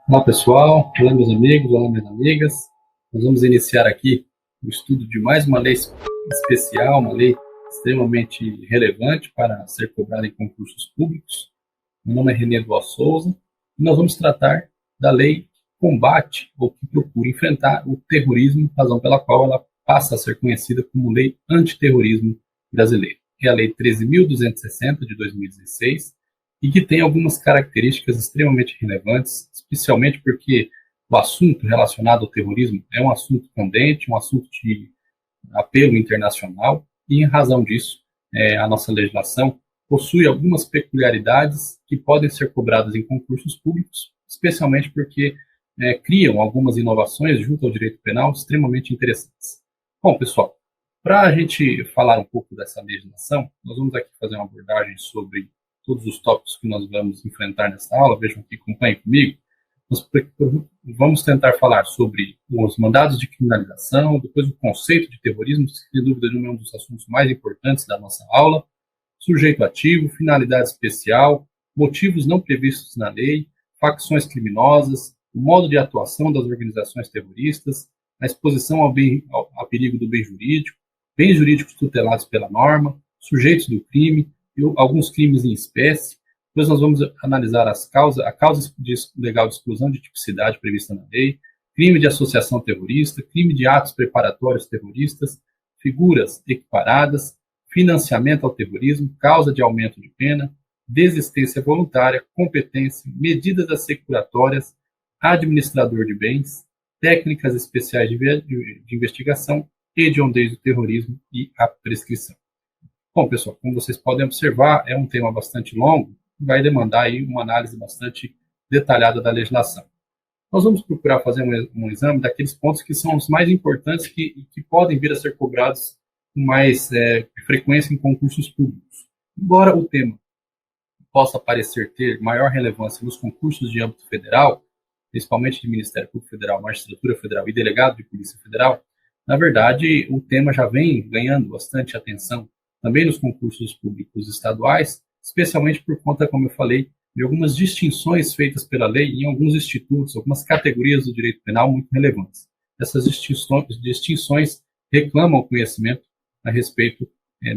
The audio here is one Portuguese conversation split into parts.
Olá pessoal, olá meus amigos, olá minhas amigas. Nós vamos iniciar aqui o estudo de mais uma lei especial, uma lei extremamente relevante para ser cobrada em concursos públicos. Meu nome é René Dual Souza e nós vamos tratar da lei que combate ou que procura enfrentar o terrorismo, razão pela qual ela passa a ser conhecida como Lei Antiterrorismo Brasileira. É a Lei 13.260 de 2016 e que tem algumas características extremamente relevantes, especialmente porque o assunto relacionado ao terrorismo é um assunto candente, um assunto de apelo internacional, e em razão disso, a nossa legislação possui algumas peculiaridades que podem ser cobradas em concursos públicos, especialmente porque criam algumas inovações junto ao direito penal extremamente interessantes. Bom, pessoal, para a gente falar um pouco dessa legislação, nós vamos aqui fazer uma abordagem sobre todos os tópicos que nós vamos enfrentar nessa aula. Vejam aqui, acompanhem comigo. Nós vamos tentar falar sobre os mandados de criminalização, depois o conceito de terrorismo, que sem dúvida nenhuma é um dos assuntos mais importantes da nossa aula, sujeito ativo, finalidade especial, motivos não previstos na lei, facções criminosas, o modo de atuação das organizações terroristas, a exposição ao perigo do bem jurídico, bens jurídicos tutelados pela norma, sujeitos do crime, alguns crimes em espécie. Depois nós vamos analisar a causa legal de exclusão de tipicidade prevista na lei, crime de associação terrorista, crime de atos preparatórios terroristas, figuras equiparadas, financiamento ao terrorismo, causa de aumento de pena, desistência voluntária, competência, medidas assecuratórias, administrador de bens, técnicas especiais de investigação, hediondeio do terrorismo e a prescrição. Bom, pessoal, como vocês podem observar, é um tema bastante longo e vai demandar aí uma análise bastante detalhada da legislação. Nós vamos procurar fazer um exame daqueles pontos que são os mais importantes que podem vir a ser cobrados com mais frequência em concursos públicos. Embora o tema possa parecer ter maior relevância nos concursos de âmbito federal, principalmente de Ministério Público Federal, Magistratura Federal e Delegado de Polícia Federal, na verdade, o tema já vem ganhando bastante atenção também nos concursos públicos estaduais, especialmente por conta, como eu falei, de algumas distinções feitas pela lei em alguns institutos, algumas categorias do direito penal muito relevantes. Essas distinções reclamam conhecimento a respeito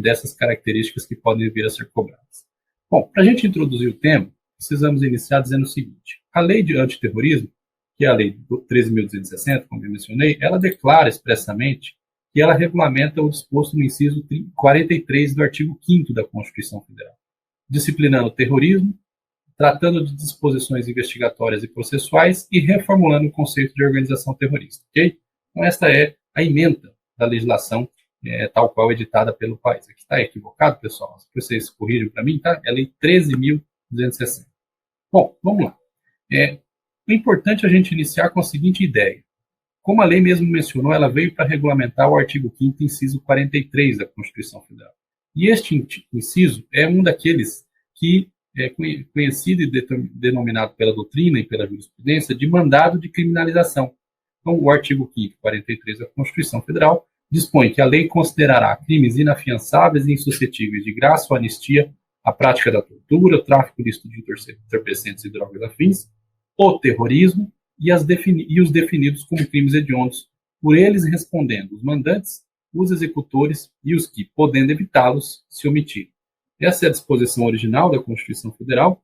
dessas características que podem vir a ser cobradas. Bom, para a gente introduzir o tema, precisamos iniciar dizendo o seguinte: a lei de antiterrorismo, que é a lei 13.260, como eu mencionei, ela declara expressamente que ela regulamenta o disposto no inciso 43 do artigo 5º da Constituição Federal, disciplinando o terrorismo, tratando de disposições investigatórias e processuais e reformulando o conceito de organização terrorista. Okay? Então, esta é a ementa da legislação tal qual editada pelo país. Aqui está equivocado, pessoal? Vocês corrigem para mim, tá? É a lei 13.260. Bom, vamos lá. É importante a gente iniciar com a seguinte ideia. Como a lei mesmo mencionou, ela veio para regulamentar o artigo 5º, inciso 43 da Constituição Federal. E este inciso é um daqueles que é conhecido e denominado pela doutrina e pela jurisprudência de mandado de criminalização. Então, o artigo 5º, 43 da Constituição Federal dispõe que a lei considerará crimes inafiançáveis e insuscetíveis de graça ou anistia a prática da tortura, o tráfico ilícito de entorpecentes e drogas afins, o terrorismo, e os definidos como crimes hediondos, por eles respondendo os mandantes, os executores e os que, podendo evitá-los, se omitirem. Essa é a disposição original da Constituição Federal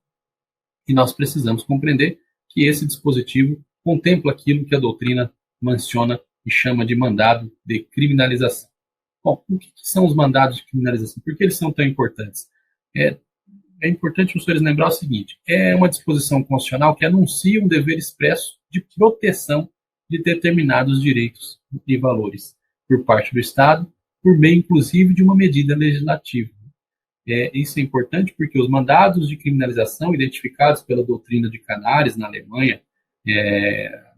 e nós precisamos compreender que esse dispositivo contempla aquilo que a doutrina menciona e chama de mandado de criminalização. Bom, o que são os mandados de criminalização? Por que eles são tão importantes? É importante os senhores lembrar o seguinte: é uma disposição constitucional que anuncia um dever expresso de proteção de determinados direitos e valores por parte do Estado, por meio, inclusive, de uma medida legislativa. Isso é importante porque os mandados de criminalização identificados pela doutrina de Canárias, na Alemanha,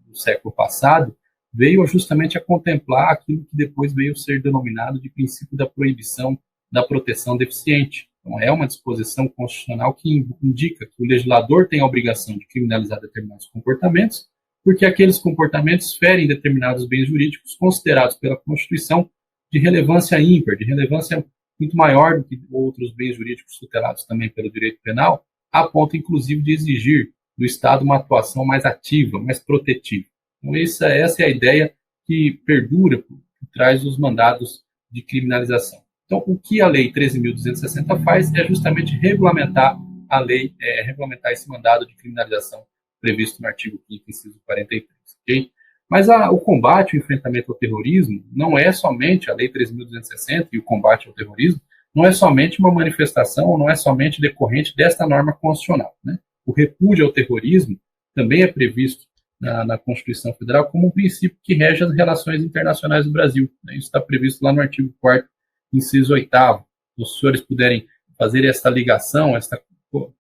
no século passado, veio justamente a contemplar aquilo que depois veio ser denominado de princípio da proibição da proteção deficiente. Então, é uma disposição constitucional que indica que o legislador tem a obrigação de criminalizar determinados comportamentos, porque aqueles comportamentos ferem determinados bens jurídicos considerados pela Constituição de relevância ímpar, de relevância muito maior do que outros bens jurídicos tutelados também pelo direito penal, a ponto, inclusive, de exigir do Estado uma atuação mais ativa, mais protetiva. Então, essa é a ideia que perdura por trás dos mandados de criminalização. Então, o que a Lei 13.260 faz é justamente regulamentar a lei, regulamentar esse mandado de criminalização previsto no artigo 5º, inciso 43. Okay? Mas o combate, o enfrentamento ao terrorismo, não é somente a Lei 13.260 e o combate ao terrorismo, não é somente uma manifestação, ou não é somente decorrente desta norma constitucional. Né? O repúdio ao terrorismo também é previsto na Constituição Federal como um princípio que rege as relações internacionais do Brasil. Né? Isso está previsto lá no artigo 4º, inciso 8º. Os senhores puderem fazer essa ligação, essa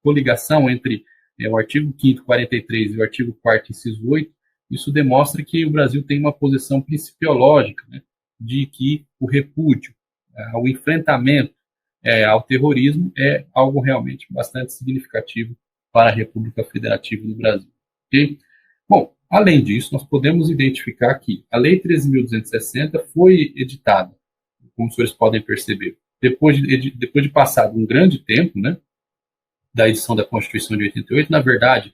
coligação entre o artigo 5º, 43 e o artigo 4º, inciso 8, isso demonstra que o Brasil tem uma posição principiológica, né, de que o repúdio, o enfrentamento ao terrorismo é algo realmente bastante significativo para a República Federativa do Brasil. Okay? Bom, além disso, nós podemos identificar que a Lei 13.260 foi editada, como os senhores podem perceber, depois de passado um grande tempo, né, da edição da Constituição de 88, na verdade,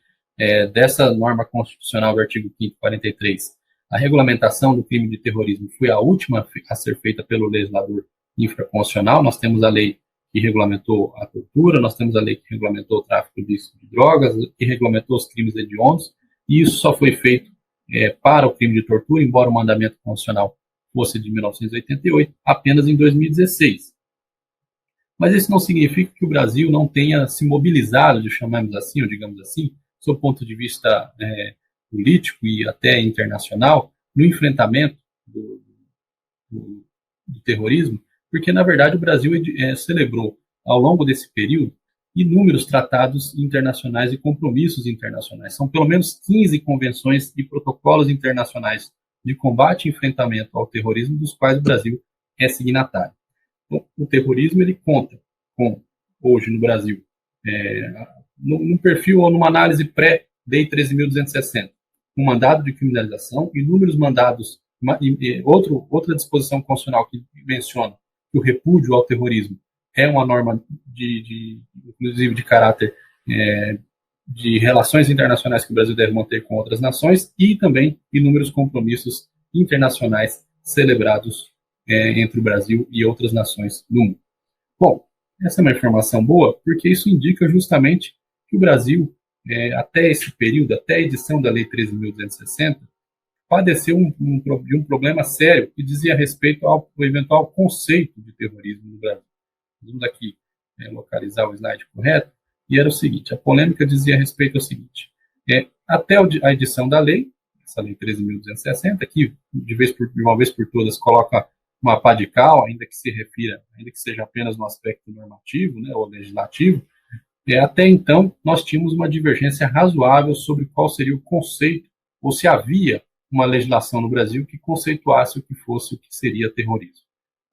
dessa norma constitucional do artigo 5º, 43, a regulamentação do crime de terrorismo foi a última a ser feita pelo legislador infraconstitucional. Nós temos a lei que regulamentou a tortura, nós temos a lei que regulamentou o tráfico ilícito de drogas, que regulamentou os crimes hediondos, e isso só foi feito para o crime de tortura, embora o mandamento constitucional fosse de 1988, apenas em 2016. Mas isso não significa que o Brasil não tenha se mobilizado, chamamos assim, ou digamos assim, do ponto de vista político e até internacional, no enfrentamento do terrorismo, porque, na verdade, o Brasil celebrou, ao longo desse período, inúmeros tratados internacionais e compromissos internacionais. São pelo menos 15 convenções e protocolos internacionais de combate e enfrentamento ao terrorismo, dos quais o Brasil é signatário. Então, o terrorismo ele conta com, hoje no Brasil, num perfil ou numa análise pré-Lei 13.260, um mandado de criminalização, inúmeros mandados, outra disposição constitucional que menciona que o repúdio ao terrorismo é uma norma, inclusive de caráter de relações internacionais que o Brasil deve manter com outras nações, e também inúmeros compromissos internacionais celebrados entre o Brasil e outras nações do mundo. Bom, essa é uma informação boa, porque isso indica justamente que o Brasil, até esse período, até a edição da Lei 13.260, padeceu de um problema sério que dizia respeito ao eventual conceito de terrorismo no Brasil. Vamos aqui localizar o slide correto, e era o seguinte, a polêmica dizia respeito ao seguinte, até a edição da lei, essa Lei 13.260, que de uma vez por todas coloca uma pá de cal, ainda que seja apenas no aspecto normativo, né, ou legislativo, até então nós tínhamos uma divergência razoável sobre qual seria o conceito, ou se havia uma legislação no Brasil que conceituasse o que seria terrorismo.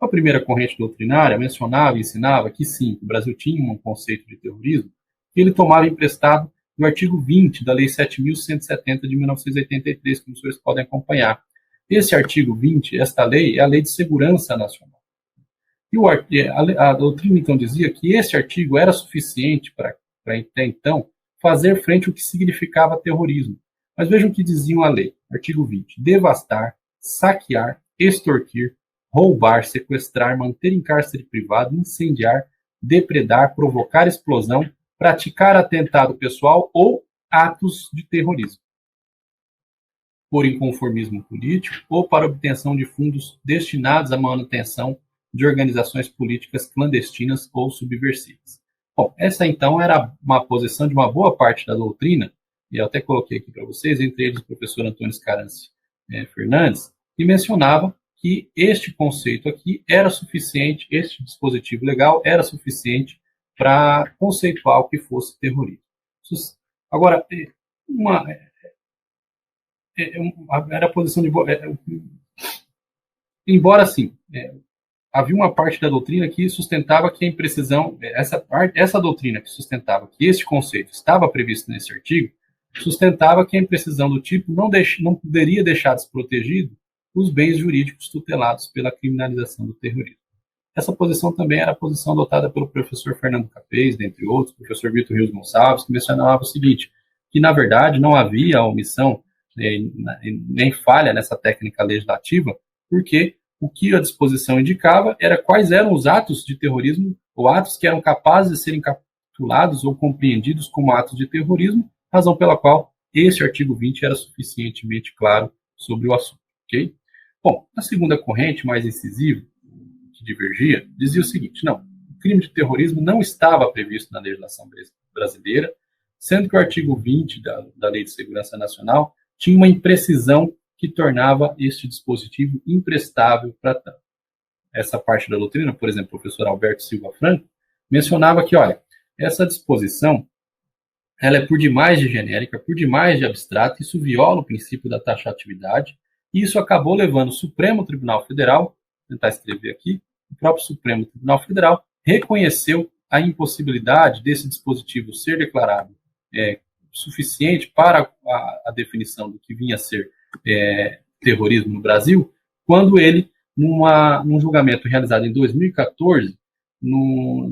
A primeira corrente doutrinária mencionava e ensinava que sim, o Brasil tinha um conceito de terrorismo, que ele tomava emprestado do artigo 20 da Lei 7.170 de 1983, como os senhores podem acompanhar. Esse artigo 20, esta lei, é a Lei de Segurança Nacional. E a doutrina, então, dizia que esse artigo era suficiente para até então, fazer frente ao que significava terrorismo. Mas vejam o que diziam a lei, artigo 20. Devastar, saquear, extorquir, roubar, sequestrar, manter em cárcere privado, incendiar, depredar, provocar explosão, praticar atentado pessoal ou atos de terrorismo, por inconformismo político ou para obtenção de fundos destinados à manutenção de organizações políticas clandestinas ou subversivas. Bom, essa então era uma posição de uma boa parte da doutrina, e eu até coloquei aqui para vocês, entre eles o professor Antônio Scarance Fernandes, que mencionava que este conceito aqui era suficiente, este dispositivo legal era suficiente para conceituar o que fosse terrorismo. Agora, era a posição de... embora, assim, havia uma parte da doutrina que sustentava que a imprecisão, essa doutrina que sustentava que este conceito estava previsto nesse artigo, sustentava que a imprecisão do tipo não poderia deixar desprotegido os bens jurídicos tutelados pela criminalização do terrorismo. Essa posição também era a posição adotada pelo professor Fernando Capês, dentre outros, professor Vitor Rios Gonçalves, que mencionava o seguinte: que, na verdade, não havia omissão nem falha nessa técnica legislativa, porque o que a disposição indicava era quais eram os atos de terrorismo, ou atos que eram capazes de serem capitulados ou compreendidos como atos de terrorismo, razão pela qual este artigo 20 era suficientemente claro sobre o assunto. Okay? Bom, a segunda corrente, mais incisiva, que divergia, dizia o seguinte: não, o crime de terrorismo não estava previsto na legislação brasileira, sendo que o artigo 20 da Lei de Segurança Nacional tinha uma imprecisão que tornava este dispositivo imprestável para tanto. Essa parte da doutrina, por exemplo, o professor Alberto Silva Franco, mencionava que, olha, essa disposição ela é por demais de genérica, por demais de abstrata, isso viola o princípio da taxatividade, e isso acabou levando o Supremo Tribunal Federal, vou tentar escrever aqui, o próprio Supremo Tribunal Federal reconheceu a impossibilidade desse dispositivo ser declarado suficiente para a definição do que vinha a ser terrorismo no Brasil, quando ele, num julgamento realizado em 2014,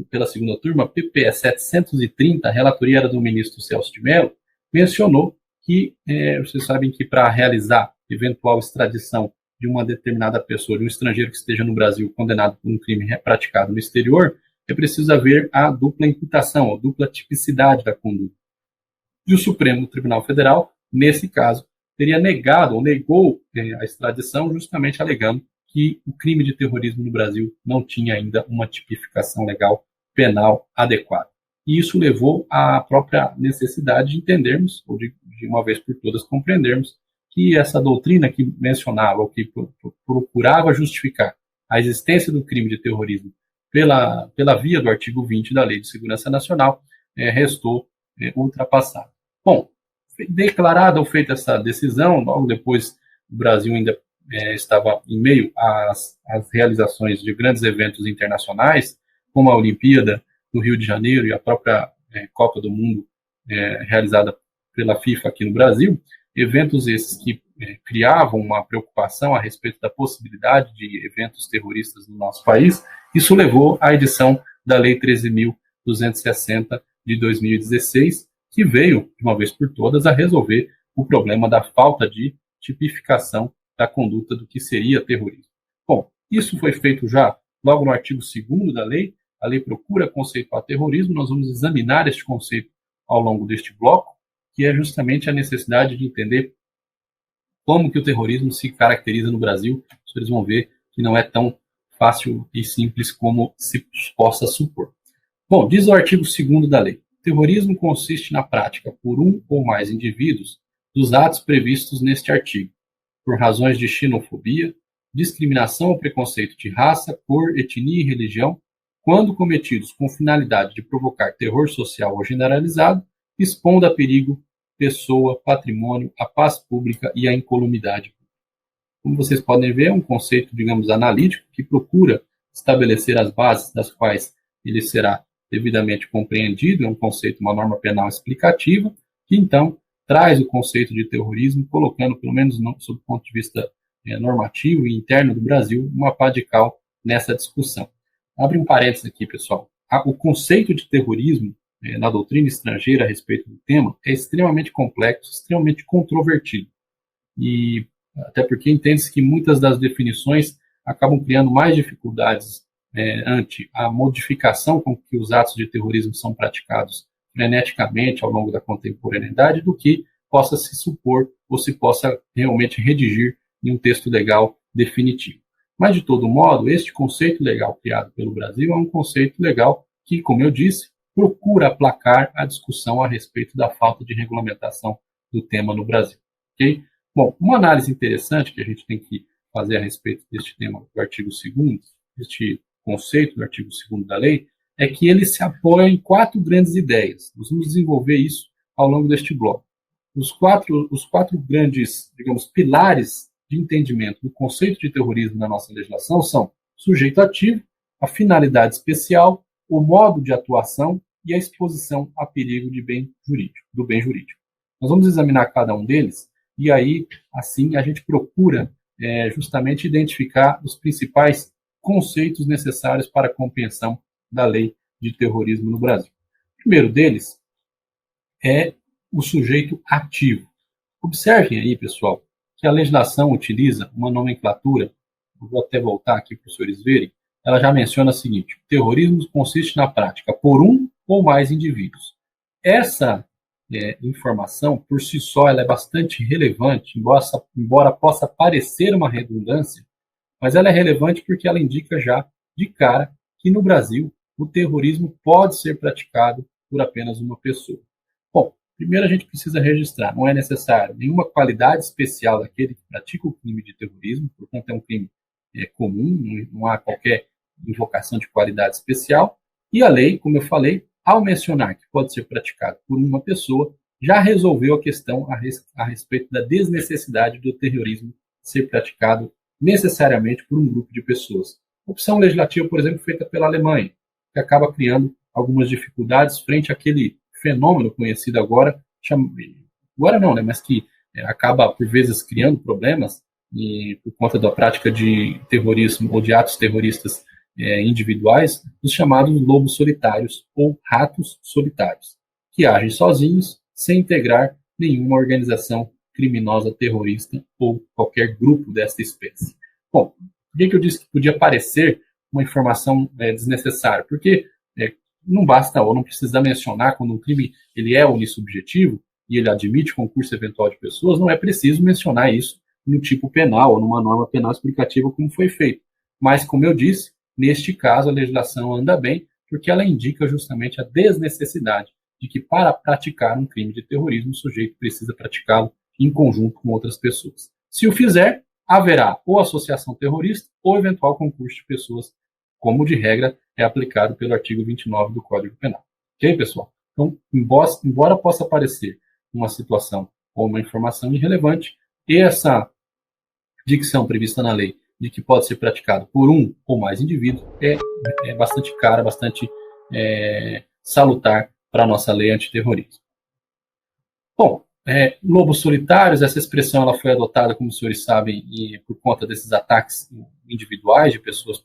pela segunda turma, PPE 730, a relatoria era do ministro Celso de Mello, mencionou que, vocês sabem que para realizar eventual extradição de uma determinada pessoa, de um estrangeiro que esteja no Brasil condenado por um crime praticado no exterior, é preciso haver a dupla imputação, a dupla tipicidade da conduta. E o Supremo Tribunal Federal, nesse caso, teria negado ou negou a extradição, justamente alegando que o crime de terrorismo no Brasil não tinha ainda uma tipificação legal penal adequada. E isso levou à própria necessidade de entendermos, ou de uma vez por todas compreendermos, que essa doutrina que mencionava, ou que procurava justificar a existência do crime de terrorismo pela via do artigo 20 da Lei de Segurança Nacional, restou ultrapassada. Bom, declarada ou feita essa decisão, logo depois o Brasil ainda estava em meio às realizações de grandes eventos internacionais, como a Olimpíada do Rio de Janeiro e a própria Copa do Mundo realizada pela FIFA aqui no Brasil, eventos esses que criavam uma preocupação a respeito da possibilidade de eventos terroristas no nosso país. Isso levou à edição da Lei 13.260 de 2016, que veio, de uma vez por todas, a resolver o problema da falta de tipificação da conduta do que seria terrorismo. Bom, isso foi feito já logo no artigo 2º da lei. A lei procura conceituar terrorismo. Nós vamos examinar este conceito ao longo deste bloco, que é justamente a necessidade de entender como que o terrorismo se caracteriza no Brasil. Vocês vão ver que não é tão fácil e simples como se possa supor. Bom, diz o artigo 2º da lei: terrorismo consiste na prática por um ou mais indivíduos dos atos previstos neste artigo, por razões de xenofobia, discriminação ou preconceito de raça, cor, etnia e religião, quando cometidos com finalidade de provocar terror social ou generalizado, expondo a perigo pessoa, patrimônio, a paz pública e a incolumidade. Como vocês podem ver, é um conceito, digamos, analítico, que procura estabelecer as bases das quais ele será devidamente compreendido. É um conceito, uma norma penal explicativa, que então traz o conceito de terrorismo, colocando, pelo menos sob o ponto de vista normativo e interno do Brasil, uma pá de cal nessa discussão. Abre um parênteses aqui, pessoal. O conceito de terrorismo na doutrina estrangeira a respeito do tema é extremamente complexo, extremamente controvertido. E até porque entende-se que muitas das definições acabam criando mais dificuldades ante a modificação com que os atos de terrorismo são praticados freneticamente ao longo da contemporaneidade do que possa se supor ou se possa realmente redigir em um texto legal definitivo. Mas, de todo modo, este conceito legal criado pelo Brasil é um conceito legal que, como eu disse, procura aplacar a discussão a respeito da falta de regulamentação do tema no Brasil. Okay? Bom, uma análise interessante que a gente tem que fazer a respeito deste tema do artigo 2º, este conceito do artigo 2º da lei, é que ele se apoia em 4 grandes ideias. Nós vamos desenvolver isso ao longo deste bloco. Os quatro grandes, digamos, pilares de entendimento do conceito de terrorismo na nossa legislação são sujeito ativo, a finalidade especial, o modo de atuação e a exposição a perigo do bem jurídico. Nós vamos examinar cada um deles e aí, assim, a gente procura justamente identificar os principais conceitos necessários para a compreensão da lei de terrorismo no Brasil. O primeiro deles é o sujeito ativo. Observem aí, pessoal, que a legislação utiliza uma nomenclatura, eu vou até voltar aqui para os senhores verem, ela já menciona o seguinte: o terrorismo consiste na prática por um ou mais indivíduos. Essa informação, por si só, ela é bastante relevante, embora possa parecer uma redundância, mas ela é relevante porque ela indica já, de cara, que no Brasil o terrorismo pode ser praticado por apenas uma pessoa. Bom, primeiro a gente precisa registrar, não é necessário nenhuma qualidade especial daquele que pratica o crime de terrorismo, portanto é um crime comum, não há qualquer invocação de qualidade especial, e a lei, como eu falei, ao mencionar que pode ser praticado por uma pessoa, já resolveu a questão a respeito da desnecessidade do terrorismo ser praticado necessariamente por um grupo de pessoas. Opção legislativa, por exemplo, feita pela Alemanha, que acaba criando algumas dificuldades frente àquele fenômeno conhecido agora, agora não, né, mas que acaba, por vezes, criando problemas por conta da prática de terrorismo ou de atos terroristas individuais, os chamados lobos solitários ou ratos solitários, que agem sozinhos, sem integrar nenhuma organização criminosa terrorista ou qualquer grupo desta espécie. Bom, por que eu disse que podia parecer uma informação desnecessária? Porque não basta ou não precisa mencionar quando um crime ele é unissubjetivo e ele admite concurso eventual de pessoas, não é preciso mencionar isso no tipo penal ou numa norma penal explicativa como foi feito. Mas, como eu disse, neste caso a legislação anda bem porque ela indica justamente a desnecessidade de que para praticar um crime de terrorismo o sujeito precisa praticá-lo em conjunto com outras pessoas. Se o fizer, haverá ou associação terrorista ou eventual concurso de pessoas, como de regra é aplicado pelo artigo 29 do Código Penal. Ok, pessoal? Então, embora possa parecer uma situação ou uma informação irrelevante, essa dicção prevista na lei de que pode ser praticado por um ou mais indivíduos é bastante cara, bastante salutar para a nossa lei antiterrorismo. Bom, lobos solitários, essa expressão ela foi adotada, como os senhores sabem, por conta desses ataques individuais de pessoas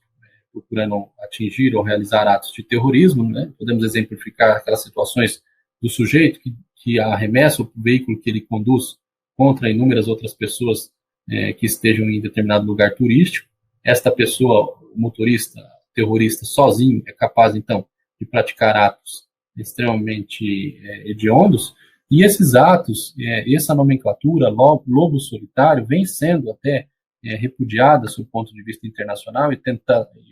procurando atingir ou realizar atos de terrorismo, né? Podemos exemplificar aquelas situações do sujeito que arremessa o veículo que ele conduz contra inúmeras outras pessoas que estejam em determinado lugar turístico. Esta pessoa, o motorista terrorista sozinho, é capaz, então, de praticar atos extremamente hediondos, e esses atos, essa nomenclatura, lobo solitário, vem sendo até repudiada sob o ponto de vista internacional e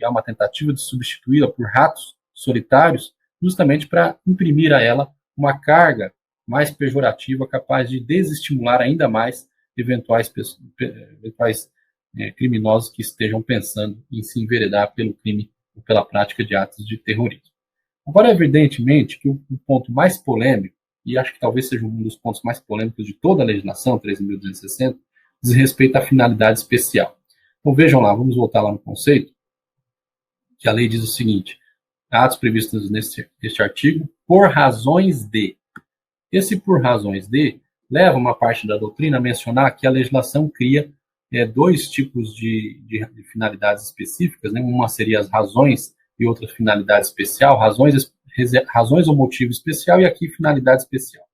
há uma tentativa de substituí-la por ratos solitários, justamente para imprimir a ela uma carga mais pejorativa, capaz de desestimular ainda mais eventuais criminosos que estejam pensando em se enveredar pelo crime ou pela prática de atos de terrorismo. Agora, evidentemente, que o ponto mais polêmico, e acho que talvez seja um dos pontos mais polêmicos de toda a legislação, 13.260, diz respeito à finalidade especial. Então, vejam lá, vamos voltar lá no conceito, que a lei diz o seguinte: atos previstos neste artigo, por razões de. Esse por razões de leva uma parte da doutrina a mencionar que a legislação cria dois tipos de finalidades específicas, né? Uma seria as razões e outra finalidade especial, razões ou motivo especial e aqui finalidade especial.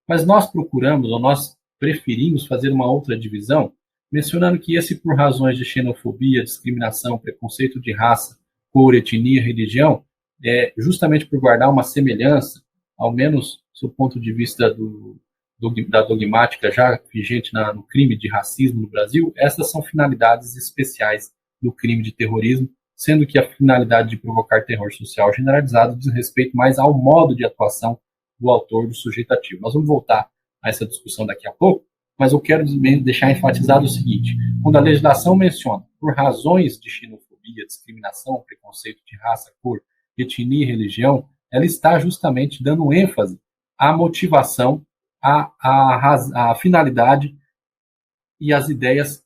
Mas nós procuramos, ou nós preferimos fazer uma outra divisão, mencionando que esse por razões de xenofobia, discriminação, preconceito de raça, cor, etnia, religião, justamente por guardar uma semelhança, ao menos do ponto de vista da dogmática já vigente no crime de racismo no Brasil, essas são finalidades especiais do crime de terrorismo, sendo que a finalidade de provocar terror social generalizado diz respeito mais ao modo de atuação do autor, do sujeito ativo. Nós vamos voltar a essa discussão daqui a pouco, mas eu quero deixar enfatizado o seguinte: quando a legislação menciona por razões de xenofobia, discriminação, preconceito de raça, cor, etnia e religião, ela está justamente dando ênfase à motivação, à finalidade e às ideias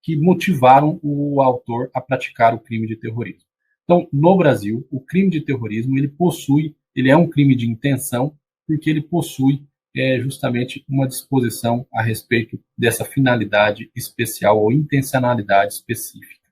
que motivaram o autor a praticar o crime de terrorismo. Então, no Brasil, o crime de terrorismo ele é um crime de intenção, porque ele possui justamente uma disposição a respeito dessa finalidade especial ou intencionalidade específica.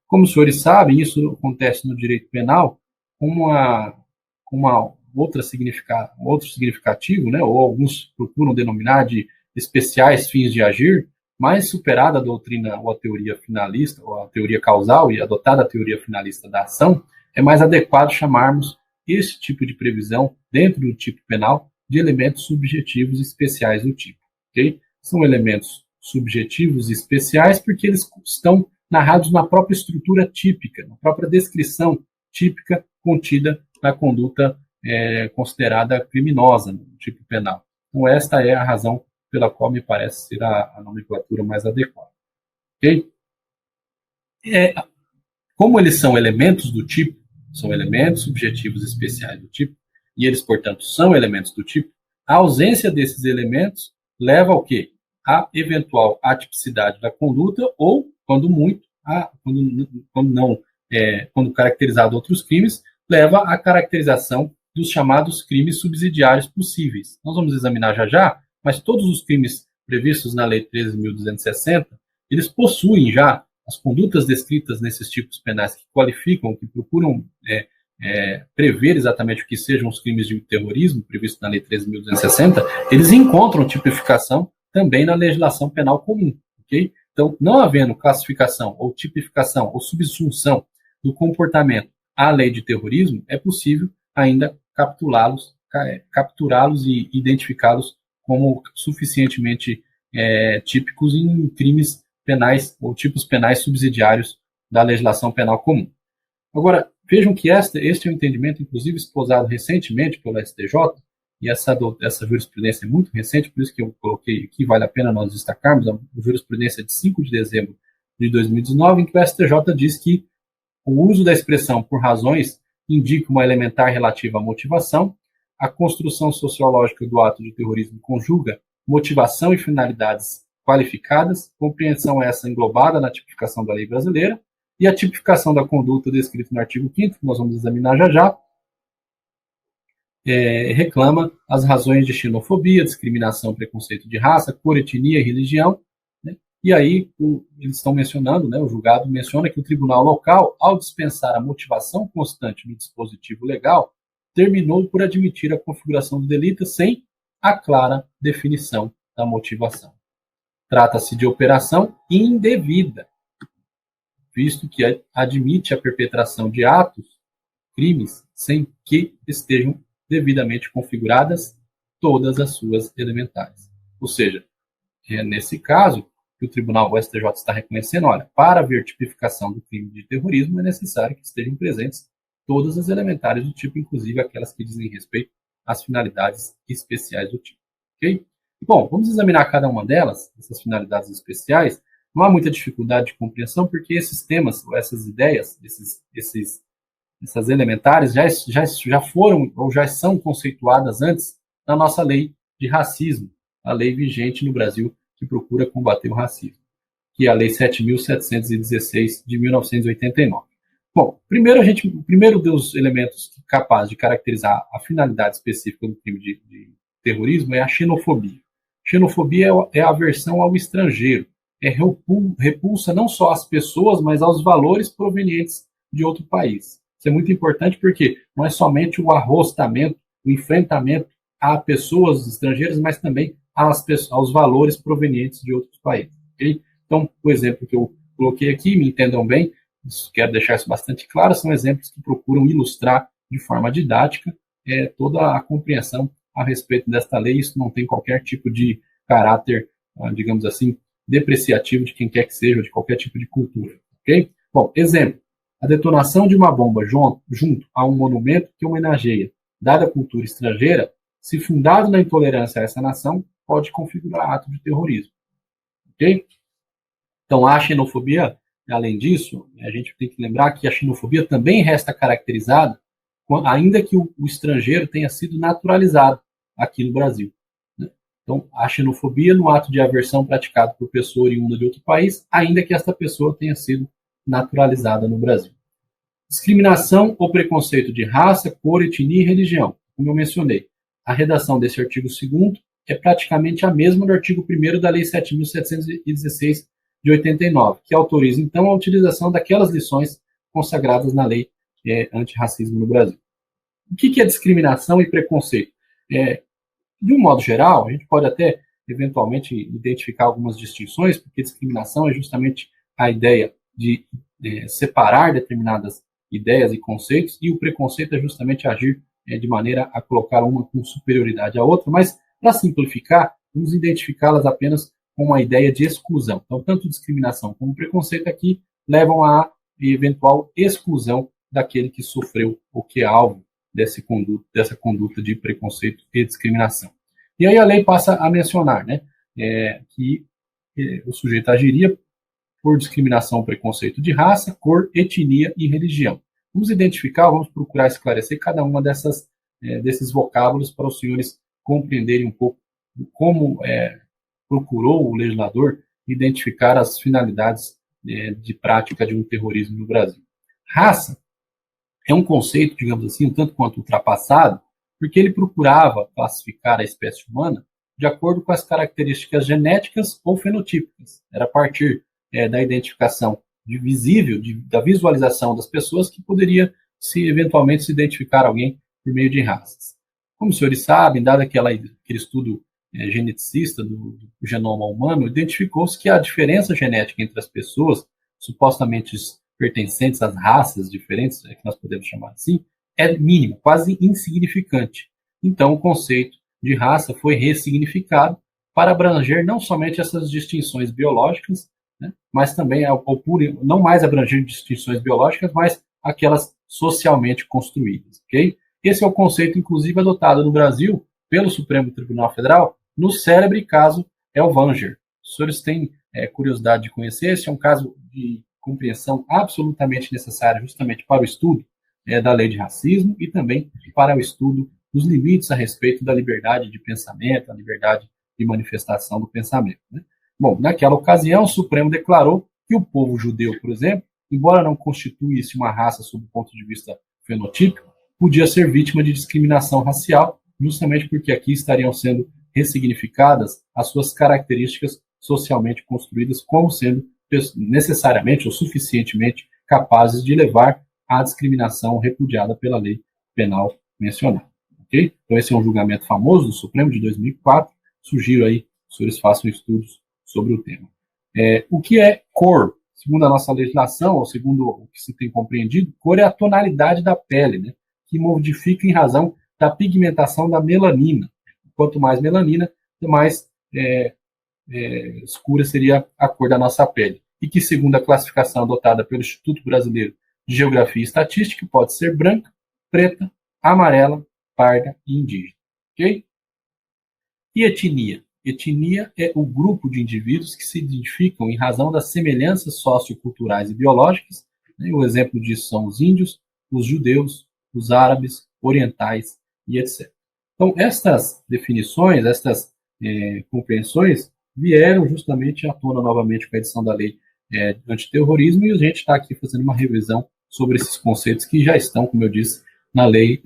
Como os senhores sabem, isso acontece no direito penal com uma outro significativo, né, ou alguns procuram denominar de especiais fins de agir, mais superada a doutrina ou a teoria finalista, ou a teoria causal e adotada a teoria finalista da ação, é mais adequado chamarmos esse tipo de previsão, dentro do tipo penal, de elementos subjetivos especiais do tipo. Okay? São elementos subjetivos e especiais porque eles estão narrados na própria estrutura típica, na própria descrição típica contida na conduta considerada criminosa no tipo penal. Então, esta é a razão pela qual me parece ser a nomenclatura mais adequada. Okay? Como eles são elementos do tipo, são elementos subjetivos especiais do tipo, e eles, portanto, são elementos do tipo, a ausência desses elementos leva ao quê? A eventual atipicidade da conduta ou, quando muito, quando caracterizado outros crimes, leva à caracterização dos chamados crimes subsidiários possíveis. Nós vamos examinar já, mas todos os crimes previstos na Lei 13.260, eles possuem já as condutas descritas nesses tipos penais que qualificam, que procuram prever exatamente o que sejam os crimes de terrorismo previstos na Lei 13.260, eles encontram tipificação também na legislação penal comum. Okay? Então, não havendo classificação ou tipificação ou subsunção do comportamento à lei de terrorismo, é possível ainda capturá-los e identificá-los como suficientemente típicos em crimes penais ou tipos penais subsidiários da legislação penal comum. Agora, vejam que este é um entendimento, inclusive, esposado recentemente pelo STJ, e essa jurisprudência é muito recente, por isso que eu coloquei aqui, vale a pena nós destacarmos, a jurisprudência de 5 de dezembro de 2019, em que o STJ diz que o uso da expressão por razões indica uma elementar relativa à motivação, a construção sociológica do ato de terrorismo conjuga motivação e finalidades qualificadas, compreensão essa englobada na tipificação da lei brasileira, e a tipificação da conduta descrita no artigo 5º, que nós vamos examinar já, reclama as razões de xenofobia, discriminação, preconceito de raça, cor, etnia e religião, né? E aí eles estão mencionando, né, o julgado menciona que o tribunal local, ao dispensar a motivação constante no dispositivo legal, terminou por admitir a configuração do delito sem a clara definição da motivação. Trata-se de operação indevida, visto que admite a perpetração de atos, crimes, sem que estejam devidamente configuradas todas as suas elementares. Ou seja, nesse caso, que o tribunal, o STJ, está reconhecendo, olha, para haver tipificação do crime de terrorismo é necessário que estejam presentes todas as elementares do tipo, inclusive aquelas que dizem respeito às finalidades especiais do tipo. Ok? Bom, vamos examinar cada uma delas, essas finalidades especiais. Não há muita dificuldade de compreensão, porque esses temas, essas ideias, essas elementares já foram ou já são conceituadas antes na nossa lei de racismo, a lei vigente no Brasil que procura combater o racismo, que é a Lei 7.716 de 1989. Bom, o primeiro dos elementos capazes de caracterizar a finalidade específica do crime de terrorismo é a xenofobia. Xenofobia é a aversão ao estrangeiro, é repulsa não só às pessoas, mas aos valores provenientes de outro país. Isso é muito importante porque não é somente o arrostamento, o enfrentamento a pessoas estrangeiras, mas também aos valores provenientes de outros países. Okay? Então, o exemplo que eu coloquei aqui, me entendam bem, quero deixar isso bastante claro, são exemplos que procuram ilustrar de forma didática toda a compreensão a respeito desta lei. Isso não tem qualquer tipo de caráter, digamos assim, depreciativo de quem quer que seja, de qualquer tipo de cultura. Okay? Bom, exemplo. A detonação de uma bomba junto a um monumento que homenageia dada cultura estrangeira, se fundado na intolerância a essa nação, pode configurar ato de terrorismo. Ok? Então, a xenofobia, além disso, a gente tem que lembrar que a xenofobia também resta caracterizada, ainda que o estrangeiro tenha sido naturalizado aqui no Brasil. Né? Então, a xenofobia no ato de aversão praticado por pessoa oriunda de outro país, ainda que esta pessoa tenha sido naturalizada no Brasil. Discriminação ou preconceito de raça, cor, etnia e religião. Como eu mencionei, a redação desse artigo 2º é praticamente a mesma do artigo 1º da Lei 7.716 de 89, que autoriza, então, a utilização daquelas lições consagradas na Lei antirracismo no Brasil. O que é discriminação e preconceito? De um modo geral, a gente pode até, eventualmente, identificar algumas distinções, porque discriminação é justamente a ideia de separar determinadas ideias e conceitos, e o preconceito é justamente agir de maneira a colocar uma com superioridade à outra, mas, para simplificar, vamos identificá-las apenas com uma ideia de exclusão. Então, tanto discriminação como preconceito aqui levam à eventual exclusão daquele que sofreu ou que é alvo dessa conduta de preconceito e discriminação. E aí a lei passa a mencionar, né, que o sujeito agiria por discriminação, preconceito de raça, cor, etnia e religião. Vamos identificar, vamos procurar esclarecer cada uma desses vocábulos para os senhores compreenderem um pouco como procurou o legislador identificar as finalidades de prática de um terrorismo no Brasil. Raça é um conceito, digamos assim, um tanto quanto ultrapassado, porque ele procurava classificar a espécie humana de acordo com as características genéticas ou fenotípicas. Era a partir da identificação visível, da visualização das pessoas, que poderia eventualmente se identificar alguém por meio de raças. Como os senhores sabem, dado aquele estudo geneticista do genoma humano, identificou-se que a diferença genética entre as pessoas, supostamente pertencentes às raças diferentes, que nós podemos chamar assim, é mínima, quase insignificante. Então, o conceito de raça foi ressignificado para abranger não somente essas distinções biológicas, né, mas também, não mais abranger distinções biológicas, mas aquelas socialmente construídas. Okay? Esse é o conceito, inclusive, adotado no Brasil pelo Supremo Tribunal Federal no célebre caso Elvanger. Os senhores têm curiosidade de conhecer? Esse é um caso de compreensão absolutamente necessária justamente para o estudo da lei de racismo e também para o estudo dos limites a respeito da liberdade de pensamento, a liberdade de manifestação do pensamento. Né? Bom, naquela ocasião, o Supremo declarou que o povo judeu, por exemplo, embora não constituísse uma raça sob o ponto de vista fenotípico, podia ser vítima de discriminação racial, justamente porque aqui estariam sendo ressignificadas as suas características socialmente construídas como sendo necessariamente ou suficientemente capazes de levar à discriminação repudiada pela lei penal mencionada. Okay? Então, esse é um julgamento famoso do Supremo de 2004. Sugiro aí que os senhores façam estudos sobre o tema. O que é cor? Segundo a nossa legislação, ou segundo o que se tem compreendido, cor é a tonalidade da pele, né, que modifica em razão da pigmentação da melanina. Quanto mais melanina, mais escura seria a cor da nossa pele. E que, segundo a classificação adotada pelo Instituto Brasileiro de Geografia e Estatística, pode ser branca, preta, amarela, parda e indígena. Ok? E etnia? Etnia é o grupo de indivíduos que se identificam em razão das semelhanças socioculturais e biológicas. Né? O exemplo disso são os índios, os judeus, os árabes, orientais e etc. Então, estas definições, estas compreensões vieram justamente à tona novamente com a edição da lei antiterrorismo, e a gente está aqui fazendo uma revisão sobre esses conceitos que já estão, como eu disse, na lei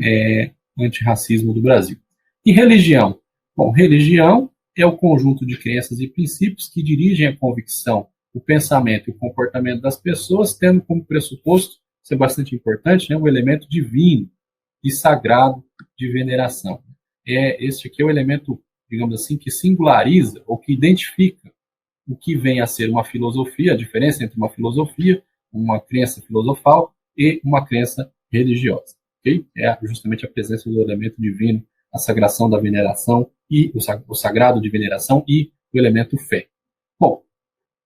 antirracismo do Brasil. E religião? Bom, religião é o conjunto de crenças e princípios que dirigem a convicção, o pensamento e o comportamento das pessoas, tendo como pressuposto, isso é bastante importante, né, um elemento divino e sagrado de veneração. Este aqui é o elemento, digamos assim, que singulariza ou que identifica o que vem a ser uma filosofia, a diferença entre uma filosofia, uma crença filosofal e uma crença religiosa. Okay? É justamente a presença do elemento divino, a sagração da veneração e o sagrado de veneração e o elemento fé. Bom,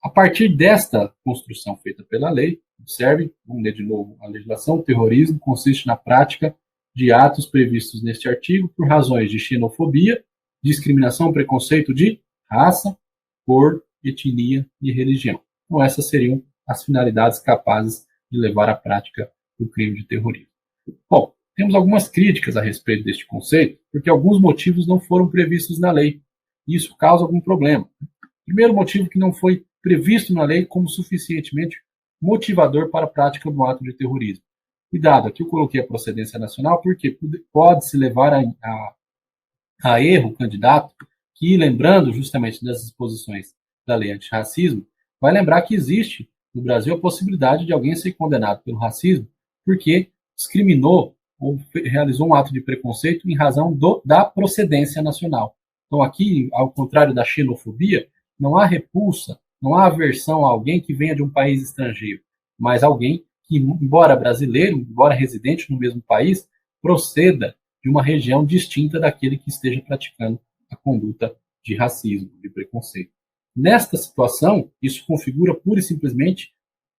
a partir desta construção feita pela lei, observe, vamos ler de novo a legislação, o terrorismo consiste na prática de atos previstos neste artigo por razões de xenofobia, discriminação, preconceito de raça, cor, etnia e religião. Então, essas seriam as finalidades capazes de levar à prática do crime de terrorismo. Bom, temos algumas críticas a respeito deste conceito, porque alguns motivos não foram previstos na lei, e isso causa algum problema. Primeiro motivo, que não foi previsto na lei como suficientemente motivador para a prática do ato de terrorismo. Cuidado, aqui eu coloquei a procedência nacional, porque pode-se levar a erro o candidato que, lembrando justamente das disposições da lei antirracismo, vai lembrar que existe no Brasil a possibilidade de alguém ser condenado pelo racismo porque discriminou ou realizou um ato de preconceito em razão da procedência nacional. Então, aqui, ao contrário da xenofobia, não há repulsa, não há aversão a alguém que venha de um país estrangeiro, mas alguém que, embora brasileiro, embora residente no mesmo país, proceda de uma região distinta daquele que esteja praticando a conduta de racismo, de preconceito. Nesta situação, isso configura pura e simplesmente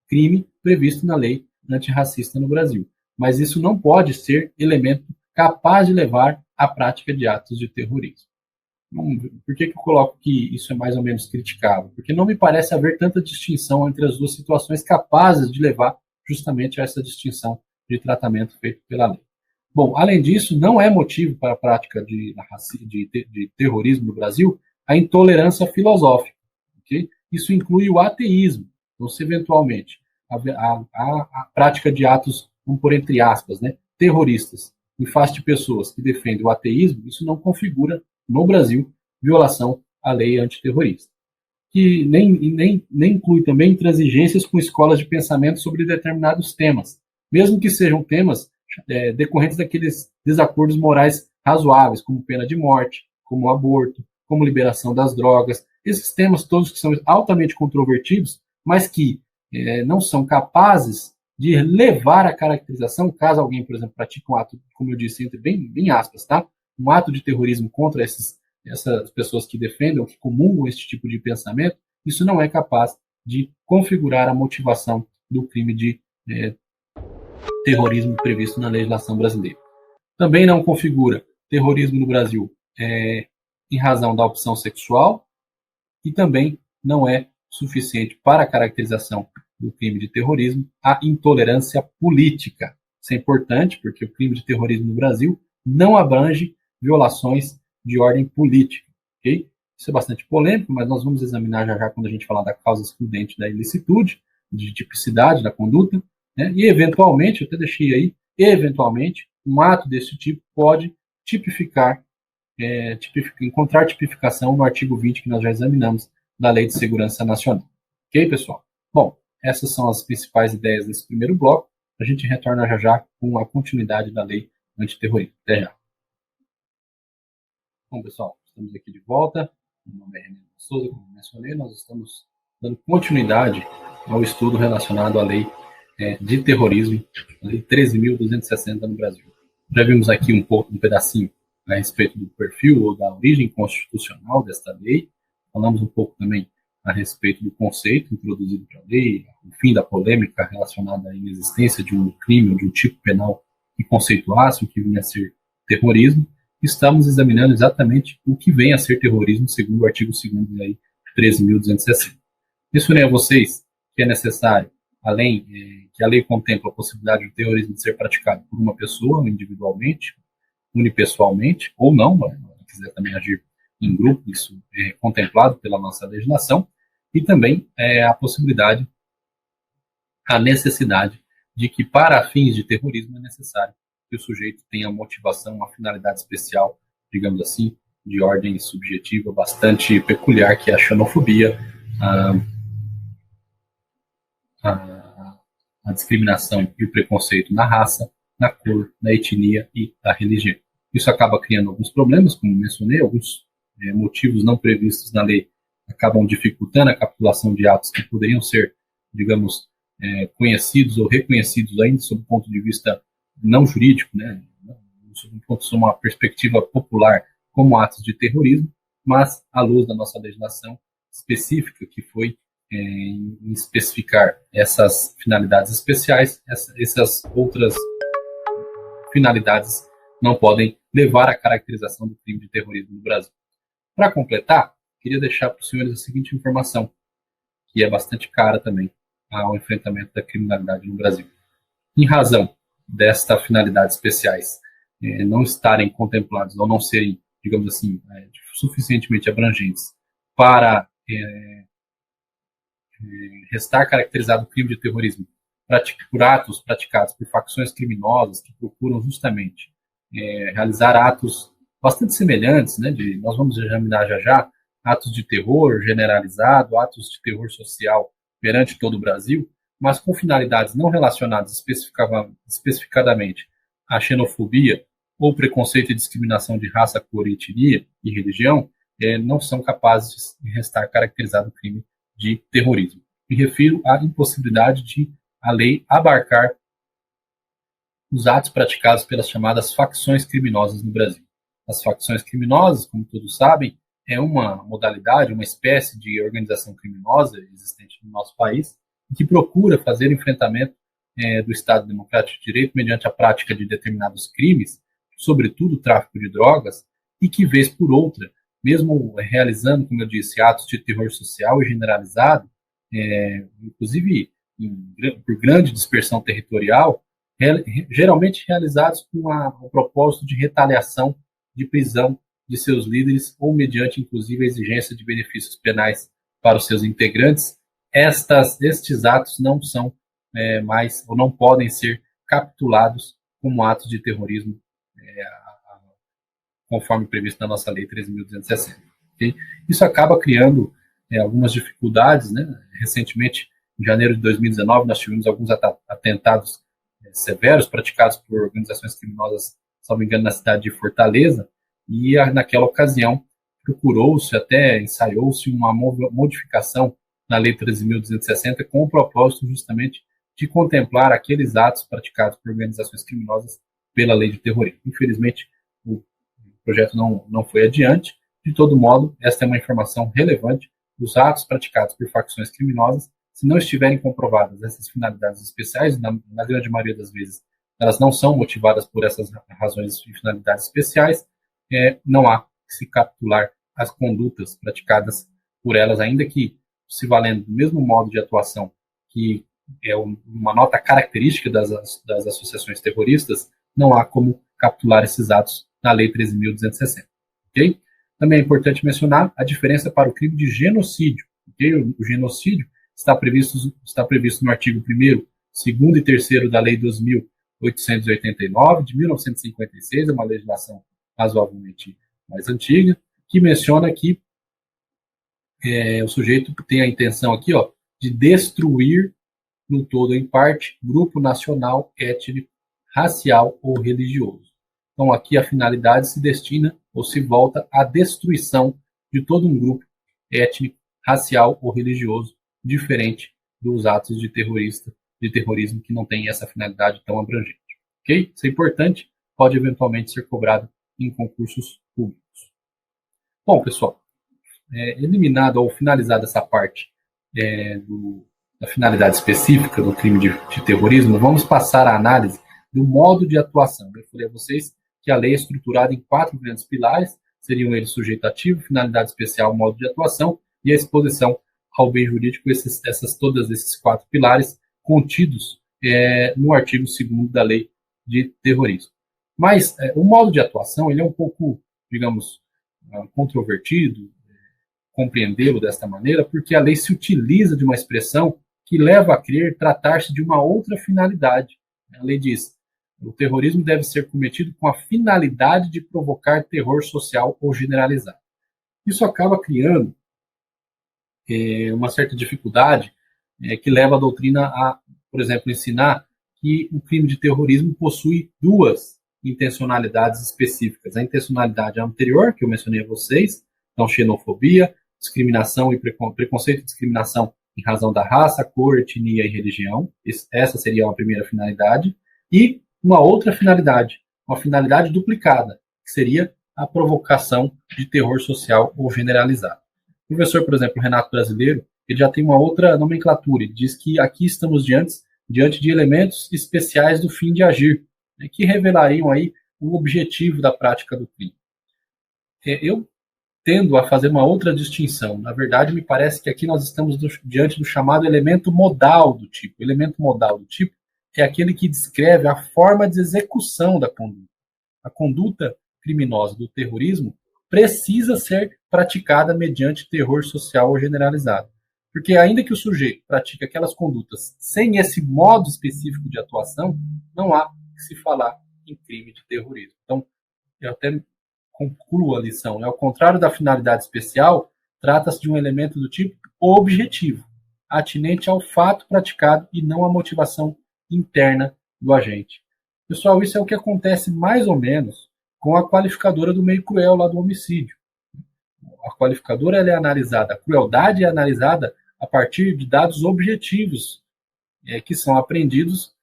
crime previsto na lei antirracista no Brasil. Mas isso não pode ser elemento capaz de levar à prática de atos de terrorismo. Por que eu coloco que isso é mais ou menos criticável? Porque não me parece haver tanta distinção entre as duas situações capazes de levar justamente a essa distinção de tratamento feito pela lei. Bom, além disso, não é motivo para a prática de terrorismo no Brasil a intolerância filosófica. Okay? Isso inclui o ateísmo. Então, se eventualmente a prática de atos, vamos por entre aspas, né, terroristas, em face de pessoas que defendem o ateísmo, isso não configura, no Brasil, violação à lei antiterrorista. Que nem inclui também intransigências com escolas de pensamento sobre determinados temas, mesmo que sejam temas decorrentes daqueles desacordos morais razoáveis, como pena de morte, como aborto, como liberação das drogas, esses temas todos que são altamente controvertidos, mas que não são capazes de levar à caracterização, caso alguém, por exemplo, pratique um ato, como eu disse, entre bem aspas, tá? Um ato de terrorismo contra essas pessoas que defendem ou que comungam esse tipo de pensamento, isso não é capaz de configurar a motivação do crime de terrorismo previsto na legislação brasileira. Também não configura terrorismo no Brasil em razão da opção sexual e também não é suficiente para a caracterização do crime de terrorismo a intolerância política. Isso é importante porque o crime de terrorismo no Brasil não abrange violações de ordem política. Okay? Isso é bastante polêmico, mas nós vamos examinar já quando a gente falar da causa excludente da ilicitude, de tipicidade da conduta, né? E eventualmente, eu até deixei aí, eventualmente, um ato desse tipo pode encontrar tipificação no artigo 20 que nós já examinamos da Lei de Segurança Nacional. Ok, pessoal? Bom, essas são as principais ideias desse primeiro bloco. A gente retorna já com a continuidade da lei antiterrorista. Até já. Bom, pessoal, estamos aqui de volta. Meu nome é Renan Souza, como mencionei, nós estamos dando continuidade ao estudo relacionado à lei de terrorismo, a lei 13.260 no Brasil. Já vimos aqui um pedacinho a respeito do perfil ou da origem constitucional desta lei. Falamos um pouco também a respeito do conceito introduzido pela lei, o fim da polêmica relacionada à inexistência de um crime ou de um tipo penal que conceituasse o que vinha a ser terrorismo. Estamos examinando exatamente o que vem a ser terrorismo segundo o artigo 2º da lei 13.260. Mencionei a vocês que é necessário, além que a lei contempla a possibilidade do terrorismo de ser praticado por uma pessoa individualmente, unipessoalmente, ou não, se quiser também agir em grupo, isso é contemplado pela nossa legislação, e também a possibilidade, a necessidade de que para fins de terrorismo é necessário que o sujeito tenha motivação, uma finalidade especial, digamos assim, de ordem subjetiva bastante peculiar, que é a xenofobia, a discriminação e o preconceito na raça, na cor, na etnia e na religião. Isso acaba criando alguns problemas, como mencionei, alguns motivos não previstos na lei acabam dificultando a capitulação de atos que poderiam ser, digamos, conhecidos ou reconhecidos ainda sob o ponto de vista não jurídico, né, sob uma perspectiva popular como atos de terrorismo, mas à luz da nossa legislação específica, que foi em especificar essas finalidades especiais, essas outras finalidades não podem levar à caracterização do crime de terrorismo no Brasil. Para completar, queria deixar para os senhores a seguinte informação, que é bastante cara também ao enfrentamento da criminalidade no Brasil. Em razão desta finalidades especiais não estarem contemplados ou não serem, digamos assim, suficientemente abrangentes para restar caracterizado o crime de terrorismo por atos praticados por facções criminosas que procuram justamente realizar atos bastante semelhantes, né, nós vamos examinar já atos de terror generalizado, atos de terror social perante todo o Brasil, mas com finalidades não relacionadas especificadamente a xenofobia ou preconceito e discriminação de raça, cor, etnia e religião não são capazes de restar caracterizado o crime de terrorismo. Me refiro à impossibilidade de a lei abarcar os atos praticados pelas chamadas facções criminosas no Brasil. As facções criminosas, como todos sabem, é uma modalidade, uma espécie de organização criminosa existente no nosso país, que procura fazer o enfrentamento do Estado Democrático de Direito mediante a prática de determinados crimes, sobretudo o tráfico de drogas, e que, vez por outra, mesmo realizando, como eu disse, atos de terror social e generalizado, inclusive por grande dispersão territorial, geralmente realizados com o propósito de retaliação, de prisão de seus líderes ou mediante, inclusive, a exigência de benefícios penais para os seus integrantes. Estes atos não são mais, ou não podem ser capitulados como atos de terrorismo, conforme previsto na nossa Lei 13.260. Okay? Isso acaba criando algumas dificuldades, né? Recentemente, em janeiro de 2019, nós tivemos alguns atentados severos praticados por organizações criminosas, se não me engano, na cidade de Fortaleza, e naquela ocasião procurou-se, até ensaiou-se uma modificação na Lei 13.260 com o propósito justamente de contemplar aqueles atos praticados por organizações criminosas pela lei de terrorismo. Infelizmente, o projeto não foi adiante. De todo modo, esta é uma informação relevante. Os atos praticados por facções criminosas, se não estiverem comprovadas essas finalidades especiais, na grande maioria das vezes, elas não são motivadas por essas razões de finalidades especiais, não há que se capitular as condutas praticadas por elas, ainda que se valendo do mesmo modo de atuação que é uma nota característica das associações terroristas, não há como capitular esses atos na Lei 13.260. Okay? Também é importante mencionar a diferença para o crime de genocídio. Okay? O genocídio está previsto no artigo 1º, 2º e 3º da Lei 2.889, de 1956, é uma legislação razoavelmente mais antiga, que menciona que o sujeito tem a intenção aqui, de destruir no todo ou em parte grupo nacional, étnico, racial ou religioso. Então aqui a finalidade se destina ou se volta à destruição de todo um grupo étnico, racial ou religioso, diferente dos atos de terrorismo que não tem essa finalidade tão abrangente. Ok? Isso é importante, pode eventualmente ser cobrado em concursos públicos. Bom, pessoal, eliminado ou finalizada essa parte da finalidade específica do crime de terrorismo, vamos passar à análise do modo de atuação. Eu falei a vocês que a lei é estruturada em 4 grandes pilares, seriam eles sujeito ativo, finalidade especial, modo de atuação e a exposição ao bem jurídico, todos esses 4 pilares contidos no artigo 2º da lei de terrorismo. Mas o modo de atuação ele é um pouco, digamos, controvertido, compreendê-lo desta maneira, porque a lei se utiliza de uma expressão que leva a crer tratar-se de uma outra finalidade. A lei diz: o terrorismo deve ser cometido com a finalidade de provocar terror social ou generalizado. Isso acaba criando uma certa dificuldade que leva a doutrina a, por exemplo, ensinar que o crime de terrorismo possui 2 intencionalidades específicas. A intencionalidade anterior, que eu mencionei a vocês, então xenofobia, discriminação e preconceito e discriminação em razão da raça, cor, etnia e religião. Essa seria a primeira finalidade. E uma outra finalidade, uma finalidade duplicada, que seria a provocação de terror social ou generalizado. O professor, por exemplo, Renato Brasileiro, ele já tem uma outra nomenclatura. Ele diz que aqui estamos diante de elementos especiais do fim de agir, que revelariam aí o objetivo da prática do crime. Eu tendo a fazer uma outra distinção. Na verdade, me parece que aqui nós estamos diante do chamado elemento modal do tipo. O elemento modal do tipo é aquele que descreve a forma de execução da conduta. A conduta criminosa do terrorismo precisa ser praticada mediante terror social ou generalizado. Porque ainda que o sujeito pratique aquelas condutas sem esse modo específico de atuação, não há que se falar em crime de terrorismo. Então, eu até concluo a lição. Ao contrário da finalidade especial, trata-se de um elemento do tipo objetivo, atinente ao fato praticado e não à motivação interna do agente. Pessoal, isso é o que acontece mais ou menos com a qualificadora do meio cruel lá do homicídio. A qualificadora ela é analisada, a crueldade é analisada a partir de dados objetivos, que são aprendidos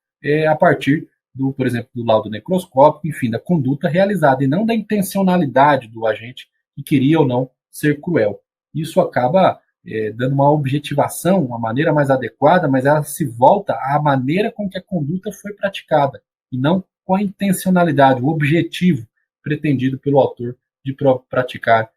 a partir do, por exemplo, do laudo necroscópico, enfim, da conduta realizada, e não da intencionalidade do agente que queria ou não ser cruel. Isso acaba dando uma objetivação, uma maneira mais adequada, mas ela se volta à maneira com que a conduta foi praticada, e não com a intencionalidade, o objetivo pretendido pelo autor de praticar